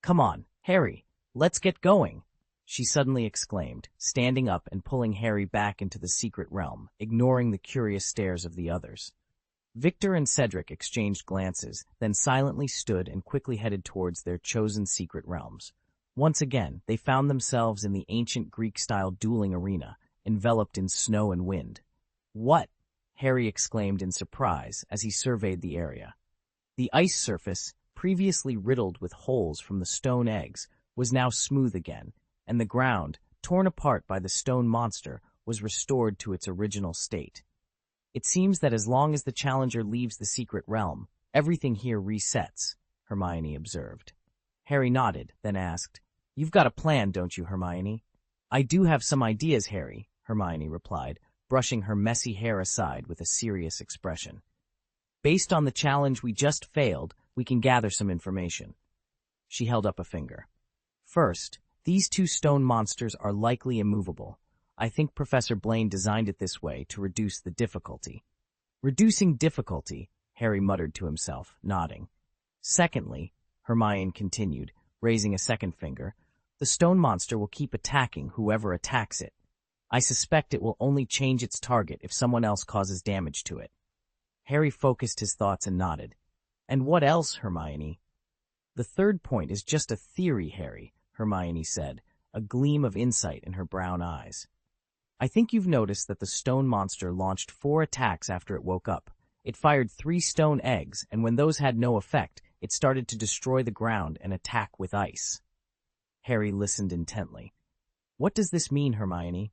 "Come on, Harry, let's get going," she suddenly exclaimed, standing up and pulling Harry back into the secret realm, ignoring the curious stares of the others. Victor and Cedric exchanged glances, then silently stood and quickly headed towards their chosen secret realms. Once again, they found themselves in the ancient Greek-style dueling arena, enveloped in snow and wind. "What?" Harry exclaimed in surprise as he surveyed the area. The ice surface, previously riddled with holes from the stone eggs, was now smooth again, and the ground, torn apart by the stone monster, was restored to its original state. "It seems that as long as the challenger leaves the secret realm, everything here resets," Hermione observed. Harry nodded, then asked, "You've got a plan, don't you, Hermione?" "I do have some ideas, Harry," Hermione replied, brushing her messy hair aside with a serious expression. "Based on the challenge we just failed, we can gather some information." She held up a finger. "First, these two stone monsters are likely immovable. I think Professor Blaine designed it this way to reduce the difficulty." "Reducing difficulty," Harry muttered to himself, nodding. "Secondly," Hermione continued, raising a second finger, "the stone monster will keep attacking whoever attacks it. I suspect it will only change its target if someone else causes damage to it." Harry focused his thoughts and nodded. "And what else, Hermione?" "The third point is just a theory, Harry," Hermione said, a gleam of insight in her brown eyes. "I think you've noticed that the stone monster launched 4 attacks after it woke up. It fired 3 stone eggs, and when those had no effect, it started to destroy the ground and attack with ice." Harry listened intently. "What does this mean, Hermione?"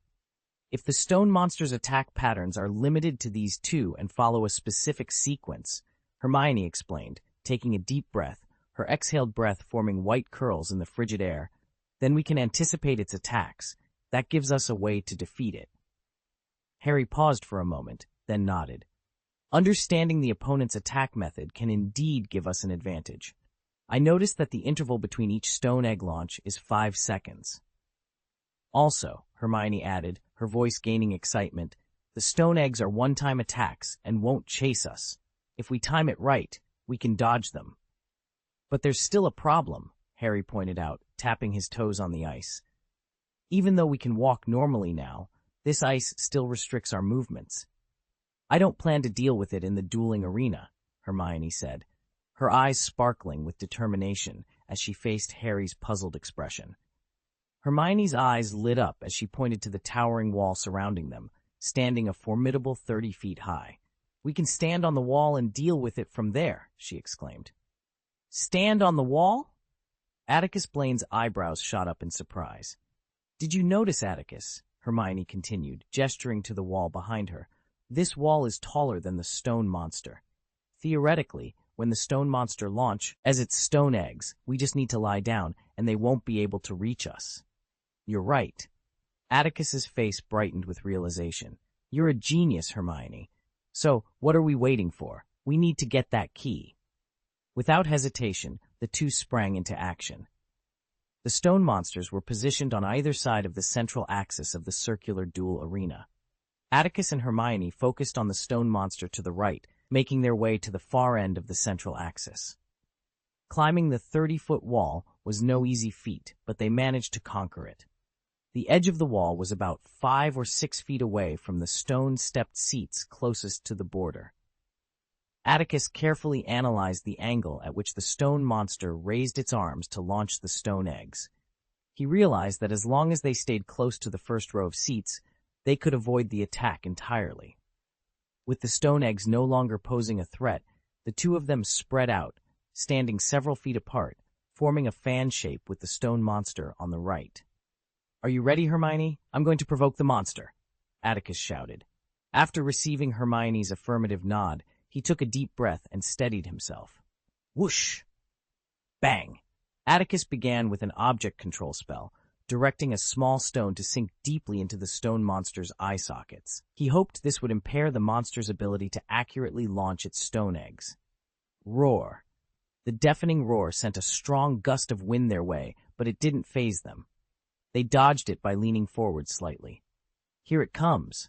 "If the stone monster's attack patterns are limited to these 2 and follow a specific sequence," Hermione explained, taking a deep breath, her exhaled breath forming white curls in the frigid air, "then we can anticipate its attacks. That gives us a way to defeat it." Harry paused for a moment, then nodded. "Understanding the opponent's attack method can indeed give us an advantage. I noticed that the interval between each stone egg launch is 5 seconds. Also," Hermione added, her voice gaining excitement, "the stone eggs are one-time attacks and won't chase us. If we time it right, we can dodge them." "But there's still a problem," Harry pointed out, tapping his toes on the ice. "Even though we can walk normally now, this ice still restricts our movements." "I don't plan to deal with it in the dueling arena," Hermione said, her eyes sparkling with determination as she faced Harry's puzzled expression. Hermione's eyes lit up as she pointed to the towering wall surrounding them, standing a formidable 30 feet high. "We can stand on the wall and deal with it from there," she exclaimed. "Stand on the wall?" Atticus Blaine's eyebrows shot up in surprise. "Did you notice, Atticus?" Hermione continued, gesturing to the wall behind her. "This wall is taller than the stone monster. Theoretically, when the stone monster launch as its stone eggs, we just need to lie down, and they won't be able to reach us." "You're right." Atticus's face brightened with realization. "You're a genius, Hermione. So, what are we waiting for? We need to get that key." Without hesitation, the two sprang into action. The stone monsters were positioned on either side of the central axis of the circular duel arena. Atticus and Hermione focused on the stone monster to the right, making their way to the far end of the central axis. Climbing the 30-foot wall was no easy feat, but they managed to conquer it. The edge of the wall was about 5 or 6 feet away from the stone-stepped seats closest to the border. Atticus carefully analyzed the angle at which the stone monster raised its arms to launch the stone eggs. He realized that as long as they stayed close to the first row of seats, they could avoid the attack entirely. With the stone eggs no longer posing a threat, the two of them spread out, standing several feet apart, forming a fan shape with the stone monster on the right. "Are you ready, Hermione? I'm going to provoke the monster," Atticus shouted. After receiving Hermione's affirmative nod, he took a deep breath and steadied himself. Whoosh! Bang! Atticus began with an object control spell, directing a small stone to sink deeply into the stone monster's eye sockets. He hoped this would impair the monster's ability to accurately launch its stone eggs. Roar! The deafening roar sent a strong gust of wind their way, but it didn't faze them. They dodged it by leaning forward slightly. Here it comes!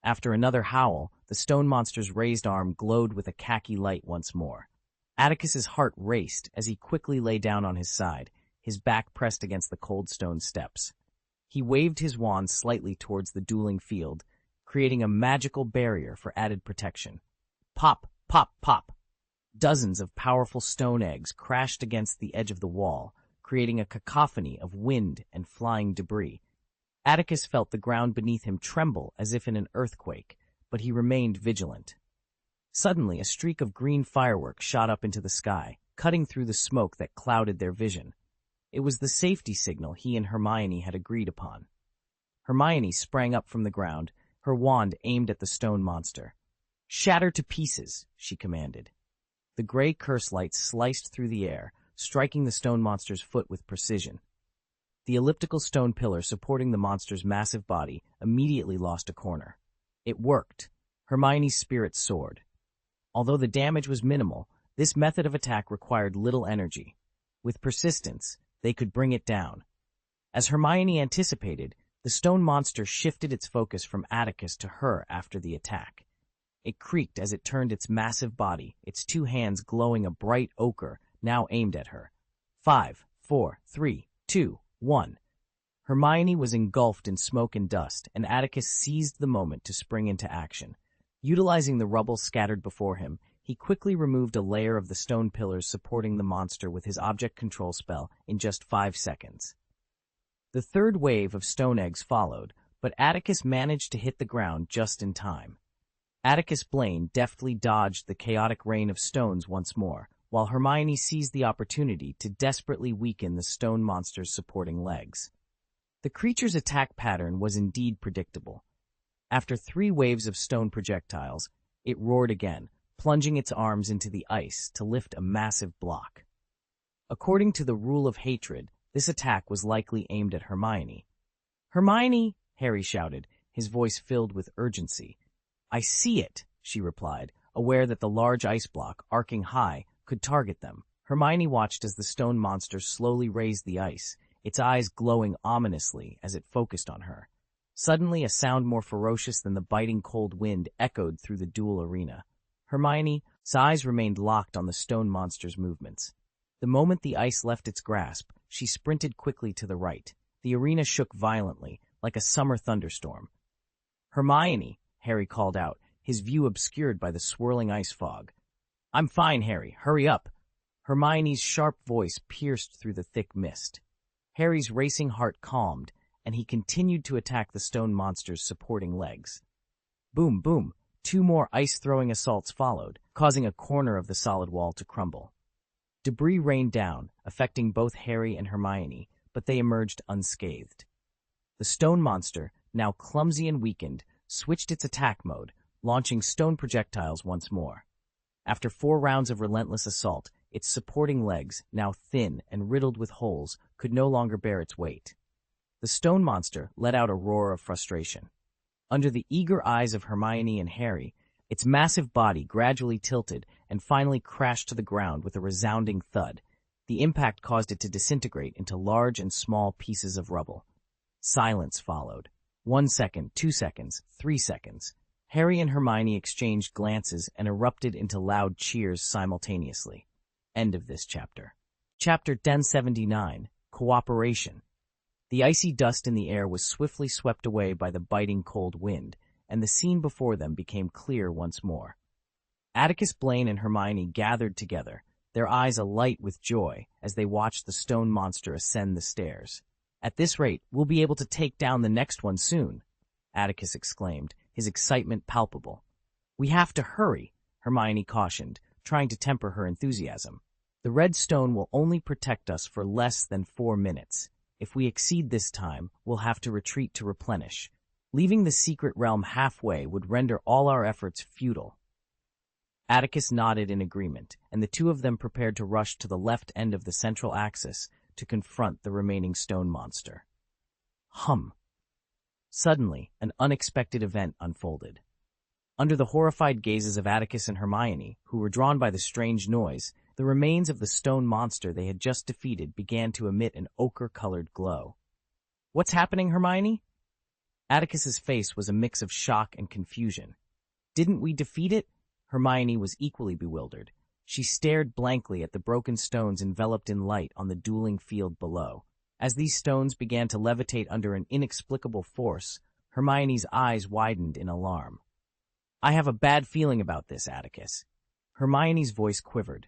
After another howl, the stone monster's raised arm glowed with a khaki light once more. Atticus's heart raced as he quickly lay down on his side, his back pressed against the cold stone steps. He waved his wand slightly towards the dueling field, creating a magical barrier for added protection. Pop, pop, pop! Dozens of powerful stone eggs crashed against the edge of the wall, creating a cacophony of wind and flying debris. Atticus felt the ground beneath him tremble as if in an earthquake, but he remained vigilant. Suddenly, a streak of green fireworks shot up into the sky, cutting through the smoke that clouded their vision. It was the safety signal he and Hermione had agreed upon. Hermione sprang up from the ground, her wand aimed at the stone monster. "Shatter to pieces," she commanded. The gray curse light sliced through the air, striking the stone monster's foot with precision. The elliptical stone pillar supporting the monster's massive body immediately lost a corner. It worked. Hermione's spirit soared. Although the damage was minimal, this method of attack required little energy. With persistence, they could bring it down. As Hermione anticipated, the stone monster shifted its focus from Atticus to her after the attack. It creaked as it turned its massive body, its two hands glowing a bright ochre, now aimed at her. 5, 4, 3, 2, 1. Hermione was engulfed in smoke and dust, and Atticus seized the moment to spring into action. Utilizing the rubble scattered before him, he quickly removed a layer of the stone pillars supporting the monster with his object control spell in just 5 seconds. The third wave of stone eggs followed, but Atticus managed to hit the ground just in time. Atticus Blaine deftly dodged the chaotic rain of stones once more, while Hermione seized the opportunity to desperately weaken the stone monster's supporting legs. The creature's attack pattern was indeed predictable. After 3 waves of stone projectiles, it roared again, plunging its arms into the ice to lift a massive block. According to the rule of hatred, this attack was likely aimed at Hermione. "Hermione!" Harry shouted, his voice filled with urgency. "I see it," she replied, aware that the large ice block, arcing high, could target them. Hermione watched as the stone monster slowly raised the ice, its eyes glowing ominously as it focused on her. Suddenly, a sound more ferocious than the biting cold wind echoed through the duel arena. Hermione's eyes remained locked on the stone monster's movements. The moment the ice left its grasp, she sprinted quickly to the right. The arena shook violently, like a summer thunderstorm. "Hermione!" Harry called out, his view obscured by the swirling ice fog. "I'm fine, Harry. Hurry up." Hermione's sharp voice pierced through the thick mist. Harry's racing heart calmed, and he continued to attack the stone monster's supporting legs. Boom, boom. 2 more ice-throwing assaults followed, causing a corner of the solid wall to crumble. Debris rained down, affecting both Harry and Hermione, but they emerged unscathed. The stone monster, now clumsy and weakened, switched its attack mode, launching stone projectiles once more. After 4 rounds of relentless assault, its supporting legs, now thin and riddled with holes, could no longer bear its weight. The stone monster let out a roar of frustration. Under the eager eyes of Hermione and Harry, its massive body gradually tilted and finally crashed to the ground with a resounding thud. The impact caused it to disintegrate into large and small pieces of rubble. Silence followed. 1 second, 2 seconds, 3 seconds. Harry and Hermione exchanged glances and erupted into loud cheers simultaneously. End of this chapter. Chapter 1079, Cooperation. The icy dust in the air was swiftly swept away by the biting cold wind, and the scene before them became clear once more. Atticus Blaine and Hermione gathered together, their eyes alight with joy as they watched the stone monster ascend the stairs. "At this rate, we'll be able to take down the next one soon," Atticus exclaimed, his excitement palpable. "We have to hurry," Hermione cautioned, trying to temper her enthusiasm. "The red stone will only protect us for less than 4 minutes. If we exceed this time, we'll have to retreat to replenish. Leaving the secret realm halfway would render all our efforts futile." Atticus nodded in agreement, and the two of them prepared to rush to the left end of the central axis to confront the remaining stone monster. Hum! Suddenly, an unexpected event unfolded. Under the horrified gazes of Atticus and Hermione, who were drawn by the strange noise, the remains of the stone monster they had just defeated began to emit an ochre-colored glow. "What's happening, Hermione?" Atticus's face was a mix of shock and confusion. "Didn't we defeat it?" Hermione was equally bewildered. She stared blankly at the broken stones enveloped in light on the dueling field below. As these stones began to levitate under an inexplicable force, Hermione's eyes widened in alarm. "I have a bad feeling about this, Atticus." Hermione's voice quivered.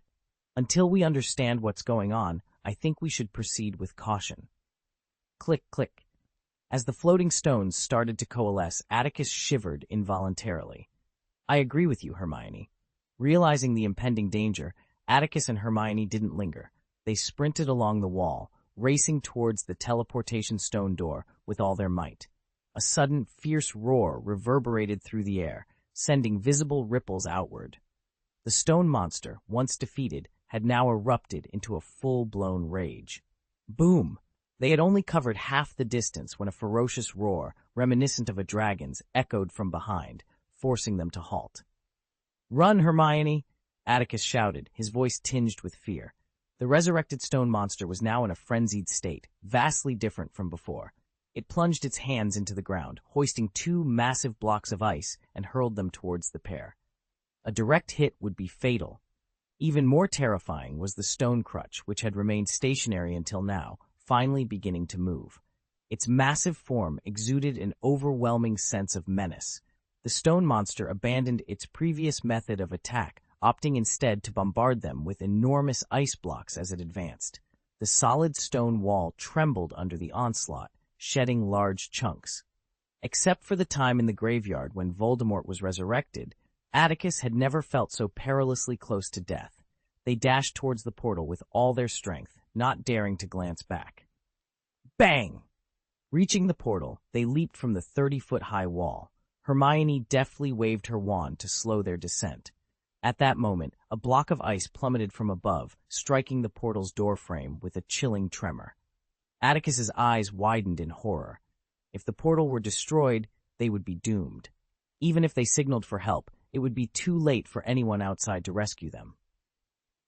"Until we understand what's going on, I think we should proceed with caution." Click, click. As the floating stones started to coalesce, Atticus shivered involuntarily. "I agree with you, Hermione." Realizing the impending danger, Atticus and Hermione didn't linger. They sprinted along the wall, racing towards the teleportation stone door with all their might. A sudden, fierce roar reverberated through the air, sending visible ripples outward. The stone monster, once defeated, had now erupted into a full-blown rage. Boom! They had only covered half the distance when a ferocious roar, reminiscent of a dragon's, echoed from behind, forcing them to halt. "Run, Hermione!" Atticus shouted, his voice tinged with fear. The resurrected stone monster was now in a frenzied state, vastly different from before. It plunged its hands into the ground, hoisting 2 massive blocks of ice, and hurled them towards the pair. A direct hit would be fatal. Even more terrifying was the stone crutch, which had remained stationary until now, finally beginning to move. Its massive form exuded an overwhelming sense of menace. The stone monster abandoned its previous method of attack, opting instead to bombard them with enormous ice blocks as it advanced. The solid stone wall trembled under the onslaught, shedding large chunks. Except for the time in the graveyard when Voldemort was resurrected, Atticus had never felt so perilously close to death. They dashed towards the portal with all their strength, not daring to glance back. Bang! Reaching the portal, they leaped from the 30-foot-high wall. Hermione deftly waved her wand to slow their descent. At that moment, a block of ice plummeted from above, striking the portal's doorframe with a chilling tremor. Atticus's eyes widened in horror. If the portal were destroyed, they would be doomed. Even if they signaled for help, it would be too late for anyone outside to rescue them.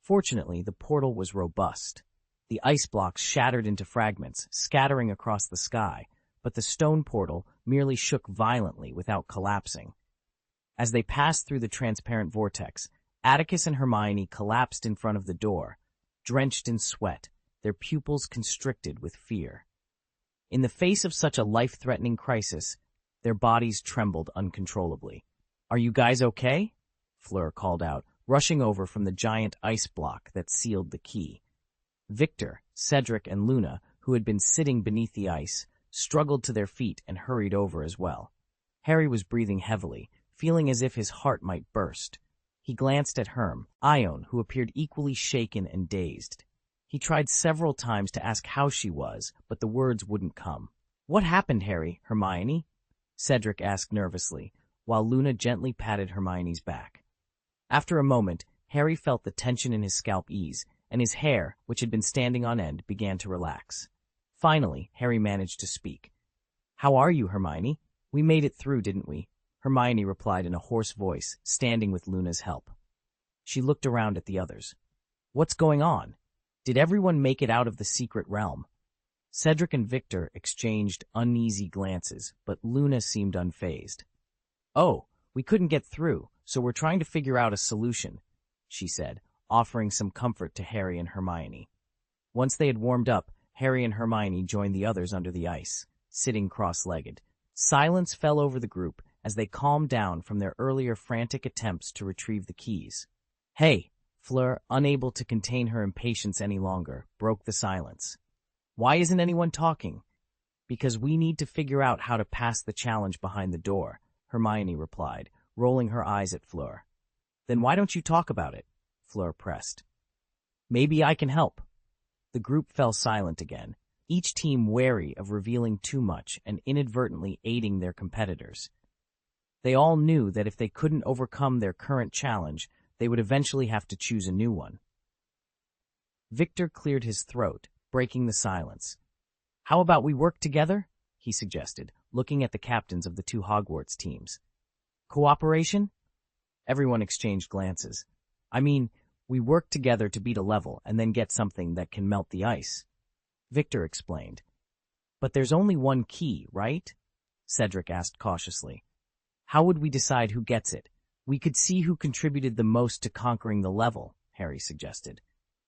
Fortunately, the portal was robust. The ice blocks shattered into fragments, scattering across the sky, but the stone portal merely shook violently without collapsing. As they passed through the transparent vortex, Atticus and Hermione collapsed in front of the door, drenched in sweat, their pupils constricted with fear. In the face of such a life-threatening crisis, their bodies trembled uncontrollably. "Are you guys okay?" Fleur called out, rushing over from the giant ice block that sealed the key. Victor, Cedric, and Luna, who had been sitting beneath the ice, struggled to their feet and hurried over as well. Harry was breathing heavily, feeling as if his heart might burst. He glanced at Ione, who appeared equally shaken and dazed. He tried several times to ask how she was, but the words wouldn't come. "What happened, Harry, Hermione?" Cedric asked nervously, while Luna gently patted Hermione's back. After a moment, Harry felt the tension in his scalp ease, and his hair, which had been standing on end, began to relax. Finally, Harry managed to speak. "How are you, Hermione? We made it through, didn't we?" Hermione replied in a hoarse voice, standing with Luna's help. She looked around at the others. "What's going on? Did everyone make it out of the secret realm?" Cedric and Victor exchanged uneasy glances, but Luna seemed unfazed. "Oh, we couldn't get through, so we're trying to figure out a solution," she said, offering some comfort to Harry and Hermione. Once they had warmed up, Harry and Hermione joined the others under the ice, sitting cross-legged. Silence fell over the group as they calmed down from their earlier frantic attempts to retrieve the keys. "Hey!" Fleur, unable to contain her impatience any longer, broke the silence. "Why isn't anyone talking?" "Because we need to figure out how to pass the challenge behind the door," Hermione replied, rolling her eyes at Fleur. "Then why don't you talk about it?" Fleur pressed. "Maybe I can help." The group fell silent again, each team wary of revealing too much and inadvertently aiding their competitors. They all knew that if they couldn't overcome their current challenge, they would eventually have to choose a new one. Victor cleared his throat, breaking the silence. "How about we work together?" he suggested, looking at the captains of the two Hogwarts teams. "Cooperation?" Everyone exchanged glances. "I mean, we work together to beat a level and then get something that can melt the ice," Victor explained. "But there's only one key, right?" Cedric asked cautiously. "How would we decide who gets it?" "We could see who contributed the most to conquering the level," Harry suggested.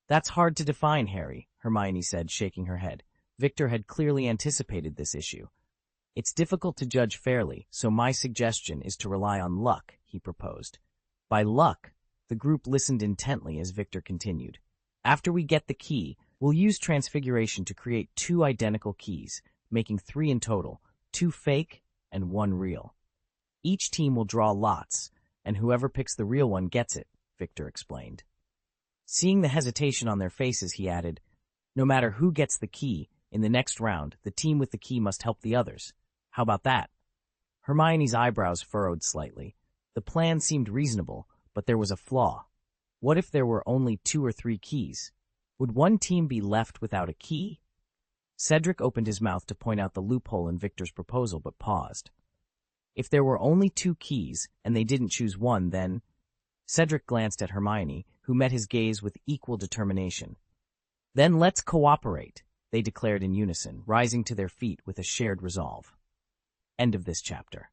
"That's hard to define, Harry," Hermione said, shaking her head. Victor had clearly anticipated this issue. "It's difficult to judge fairly, so my suggestion is to rely on luck," he proposed. By luck, the group listened intently as Victor continued. "After we get the key, we'll use transfiguration to create 2 identical keys, making 3 in total, 2 fake and 1 real. Each team will draw lots, and whoever picks the real one gets it," Victor explained. Seeing the hesitation on their faces, he added, "No matter who gets the key, in the next round, the team with the key must help the others. How about that?" Hermione's eyebrows furrowed slightly. The plan seemed reasonable, but there was a flaw. What if there were only 2 or 3 keys? Would one team be left without a key? Cedric opened his mouth to point out the loophole in Victor's proposal, but paused. If there were only 2 keys, and they didn't choose one, then... Cedric glanced at Hermione, who met his gaze with equal determination. "Then let's cooperate," they declared in unison, rising to their feet with a shared resolve. End of this chapter.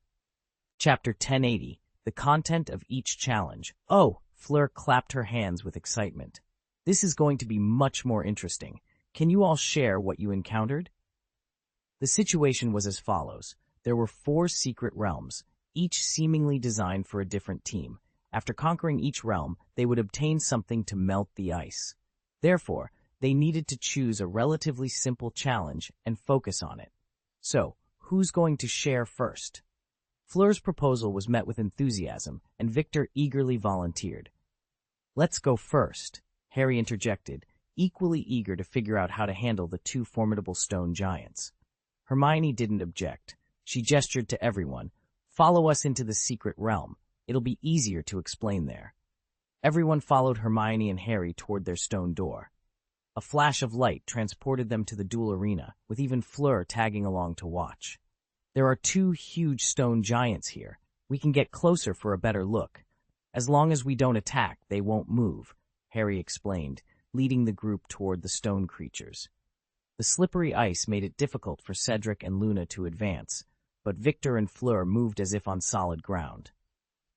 Chapter 1080, the content of each challenge. "Oh," Fleur clapped her hands with excitement. "This is going to be much more interesting. Can you all share what you encountered?" The situation was as follows. There were 4 secret realms, each seemingly designed for a different team. After conquering each realm, they would obtain something to melt the ice. Therefore, they needed to choose a relatively simple challenge and focus on it. So, who's going to share first? Fleur's proposal was met with enthusiasm, and Victor eagerly volunteered. "Let's go first," Harry interjected, equally eager to figure out how to handle the 2 formidable stone giants. Hermione didn't object. She gestured to everyone. "Follow us into the secret realm. It'll be easier to explain there." Everyone followed Hermione and Harry toward their stone door. A flash of light transported them to the duel arena, with even Fleur tagging along to watch. "There are 2 huge stone giants here. We can get closer for a better look. As long as we don't attack, they won't move," Harry explained, leading the group toward the stone creatures. The slippery ice made it difficult for Cedric and Luna to advance, but Victor and Fleur moved as if on solid ground.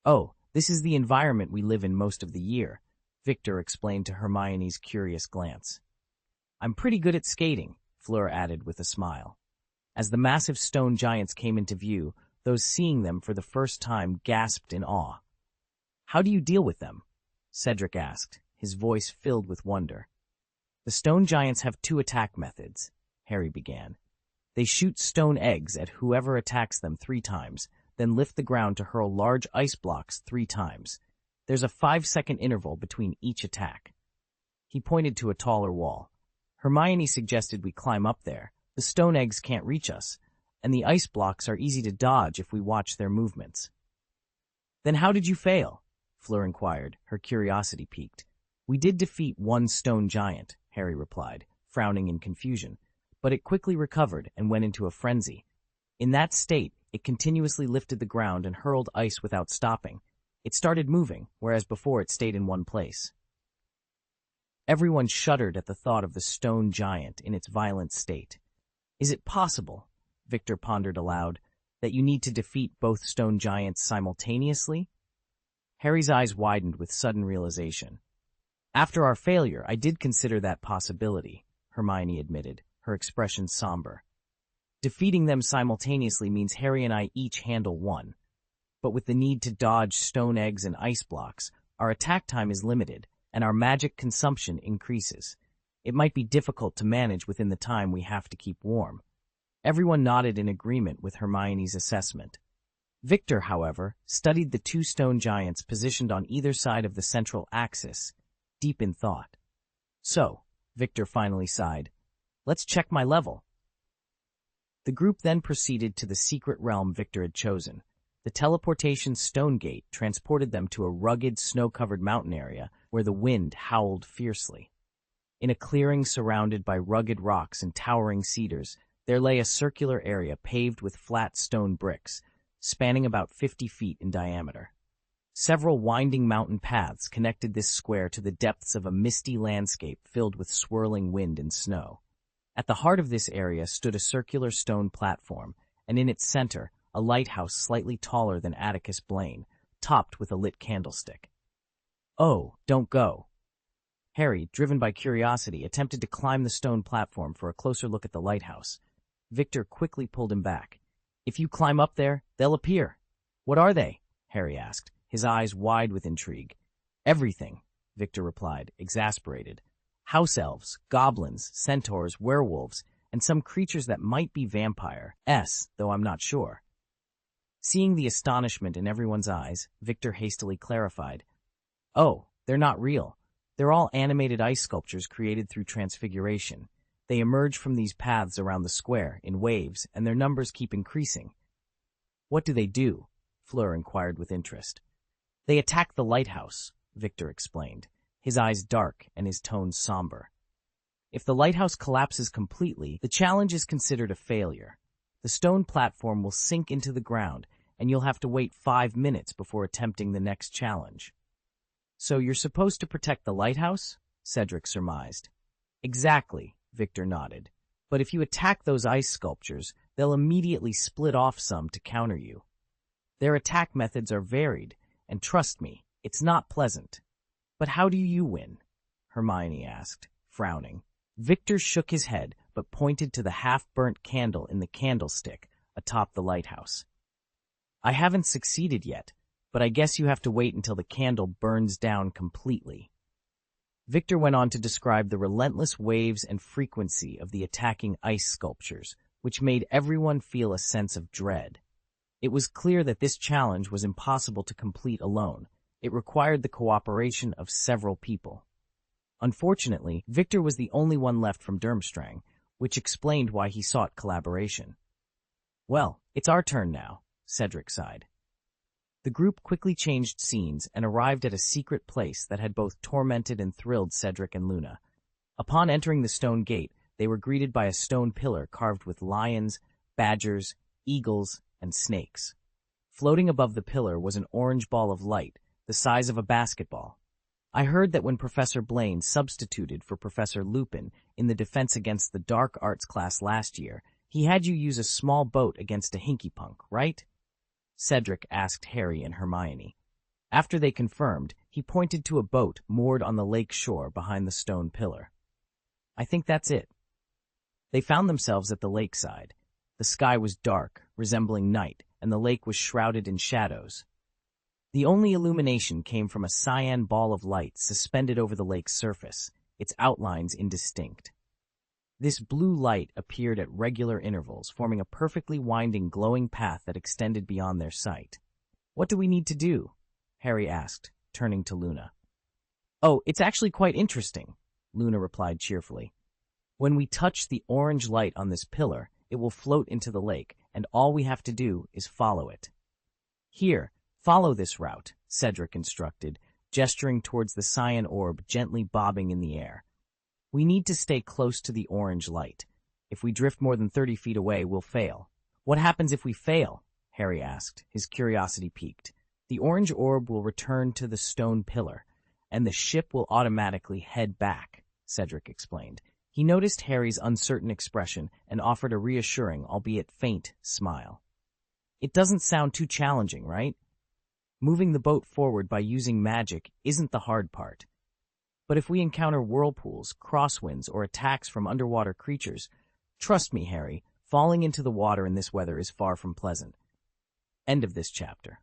"Oh, this is the environment we live in most of the year," Victor explained to Hermione's curious glance. "I'm pretty good at skating," Fleur added with a smile. As the massive stone giants came into view, those seeing them for the first time gasped in awe. "How do you deal with them?" Cedric asked, his voice filled with wonder. "The stone giants have 2 attack methods," Harry began. "They shoot stone eggs at whoever attacks them 3 times, then lift the ground to hurl large ice blocks 3 times. There's a 5-second interval between each attack. He pointed to a taller wall. Hermione suggested we climb up there. The stone eggs can't reach us, and the ice blocks are easy to dodge if we watch their movements. Then how did you fail? Fleur inquired, her curiosity piqued. We did defeat one stone giant, Harry replied, frowning in confusion, but it quickly recovered and went into a frenzy. In that state, it continuously lifted the ground and hurled ice without stopping. It started moving, whereas before it stayed in one place. Everyone shuddered at the thought of the stone giant in its violent state. Is it possible, Victor pondered aloud, that you need to defeat both stone giants simultaneously? Harry's eyes widened with sudden realization. After our failure, I did consider that possibility, Hermione admitted, her expression somber. Defeating them simultaneously means Harry and I each handle one. But with the need to dodge stone eggs and ice blocks, our attack time is limited, and our magic consumption increases. It might be difficult to manage within the time we have to keep warm. Everyone nodded in agreement with Hermione's assessment. Victor, however, studied the two stone giants positioned on either side of the central axis, deep in thought. So, Victor finally sighed, let's check my level. The group then proceeded to the secret realm Victor had chosen. The teleportation stone gate transported them to a rugged, snow-covered mountain area where the wind howled fiercely. In a clearing surrounded by rugged rocks and towering cedars, there lay a circular area paved with flat stone bricks, spanning about 50 feet in diameter. Several winding mountain paths connected this square to the depths of a misty landscape filled with swirling wind and snow. At the heart of this area stood a circular stone platform, and in its center, a lighthouse slightly taller than Atticus Blaine, topped with a lit candlestick. Oh, don't go. Harry, driven by curiosity, attempted to climb the stone platform for a closer look at the lighthouse. Victor quickly pulled him back. If you climb up there, they'll appear. What are they? Harry asked, his eyes wide with intrigue. Everything, Victor replied, exasperated. House elves, goblins, centaurs, werewolves, and some creatures that might be vampires, though I'm not sure. Seeing the astonishment in everyone's eyes, Victor hastily clarified. Oh, they're not real. They're all animated ice sculptures created through transfiguration. They emerge from these paths around the square, in waves, and their numbers keep increasing. What do they do? Fleur inquired with interest. They attack the lighthouse, Victor explained, his eyes dark and his tone somber. If the lighthouse collapses completely, the challenge is considered a failure. The stone platform will sink into the ground, and you'll have to wait 5 minutes before attempting the next challenge. So you're supposed to protect the lighthouse? Cedric surmised. Exactly, Victor nodded. But if you attack those ice sculptures, they'll immediately split off some to counter you. Their attack methods are varied, and trust me, it's not pleasant. But how do you win? Hermione asked, frowning. Victor shook his head, but pointed to the half-burnt candle in the candlestick atop the lighthouse. I haven't succeeded yet, but I guess you have to wait until the candle burns down completely. Victor went on to describe the relentless waves and frequency of the attacking ice sculptures, which made everyone feel a sense of dread. It was clear that this challenge was impossible to complete alone. It required the cooperation of several people. Unfortunately, Victor was the only one left from Durmstrang, which explained why he sought collaboration. Well, it's our turn now, Cedric sighed. The group quickly changed scenes and arrived at a secret place that had both tormented and thrilled Cedric and Luna. Upon entering the stone gate, they were greeted by a stone pillar carved with lions, badgers, eagles, and snakes. Floating above the pillar was an orange ball of light, the size of a basketball. I heard that when Professor Blaine substituted for Professor Lupin in the Defense Against the Dark Arts class last year, he had you use a small boat against a hinky-punk, right? Cedric asked Harry and Hermione. After they confirmed, he pointed to a boat moored on the lake shore behind the stone pillar. I think that's it. They found themselves at the lakeside. The sky was dark, resembling night, and the lake was shrouded in shadows. The only illumination came from a cyan ball of light suspended over the lake's surface, its outlines indistinct. This blue light appeared at regular intervals, forming a perfectly winding, glowing path that extended beyond their sight. What do we need to do? Harry asked, turning to Luna. "Oh, it's actually quite interesting," Luna replied cheerfully. "When we touch the orange light on this pillar, it will float into the lake, and all we have to do is follow it." "Here, follow this route," Cedric instructed, gesturing towards the cyan orb gently bobbing in the air. "We need to stay close to the orange light. If we drift more than 30 feet away, we'll fail." "What happens if we fail?" Harry asked, his curiosity piqued. "The orange orb will return to the stone pillar, and the ship will automatically head back," Cedric explained. He noticed Harry's uncertain expression and offered a reassuring, albeit faint, smile. "It doesn't sound too challenging, right? Moving the boat forward by using magic isn't the hard part. But if we encounter whirlpools, crosswinds, or attacks from underwater creatures, trust me, Harry, falling into the water in this weather is far from pleasant." End of this chapter.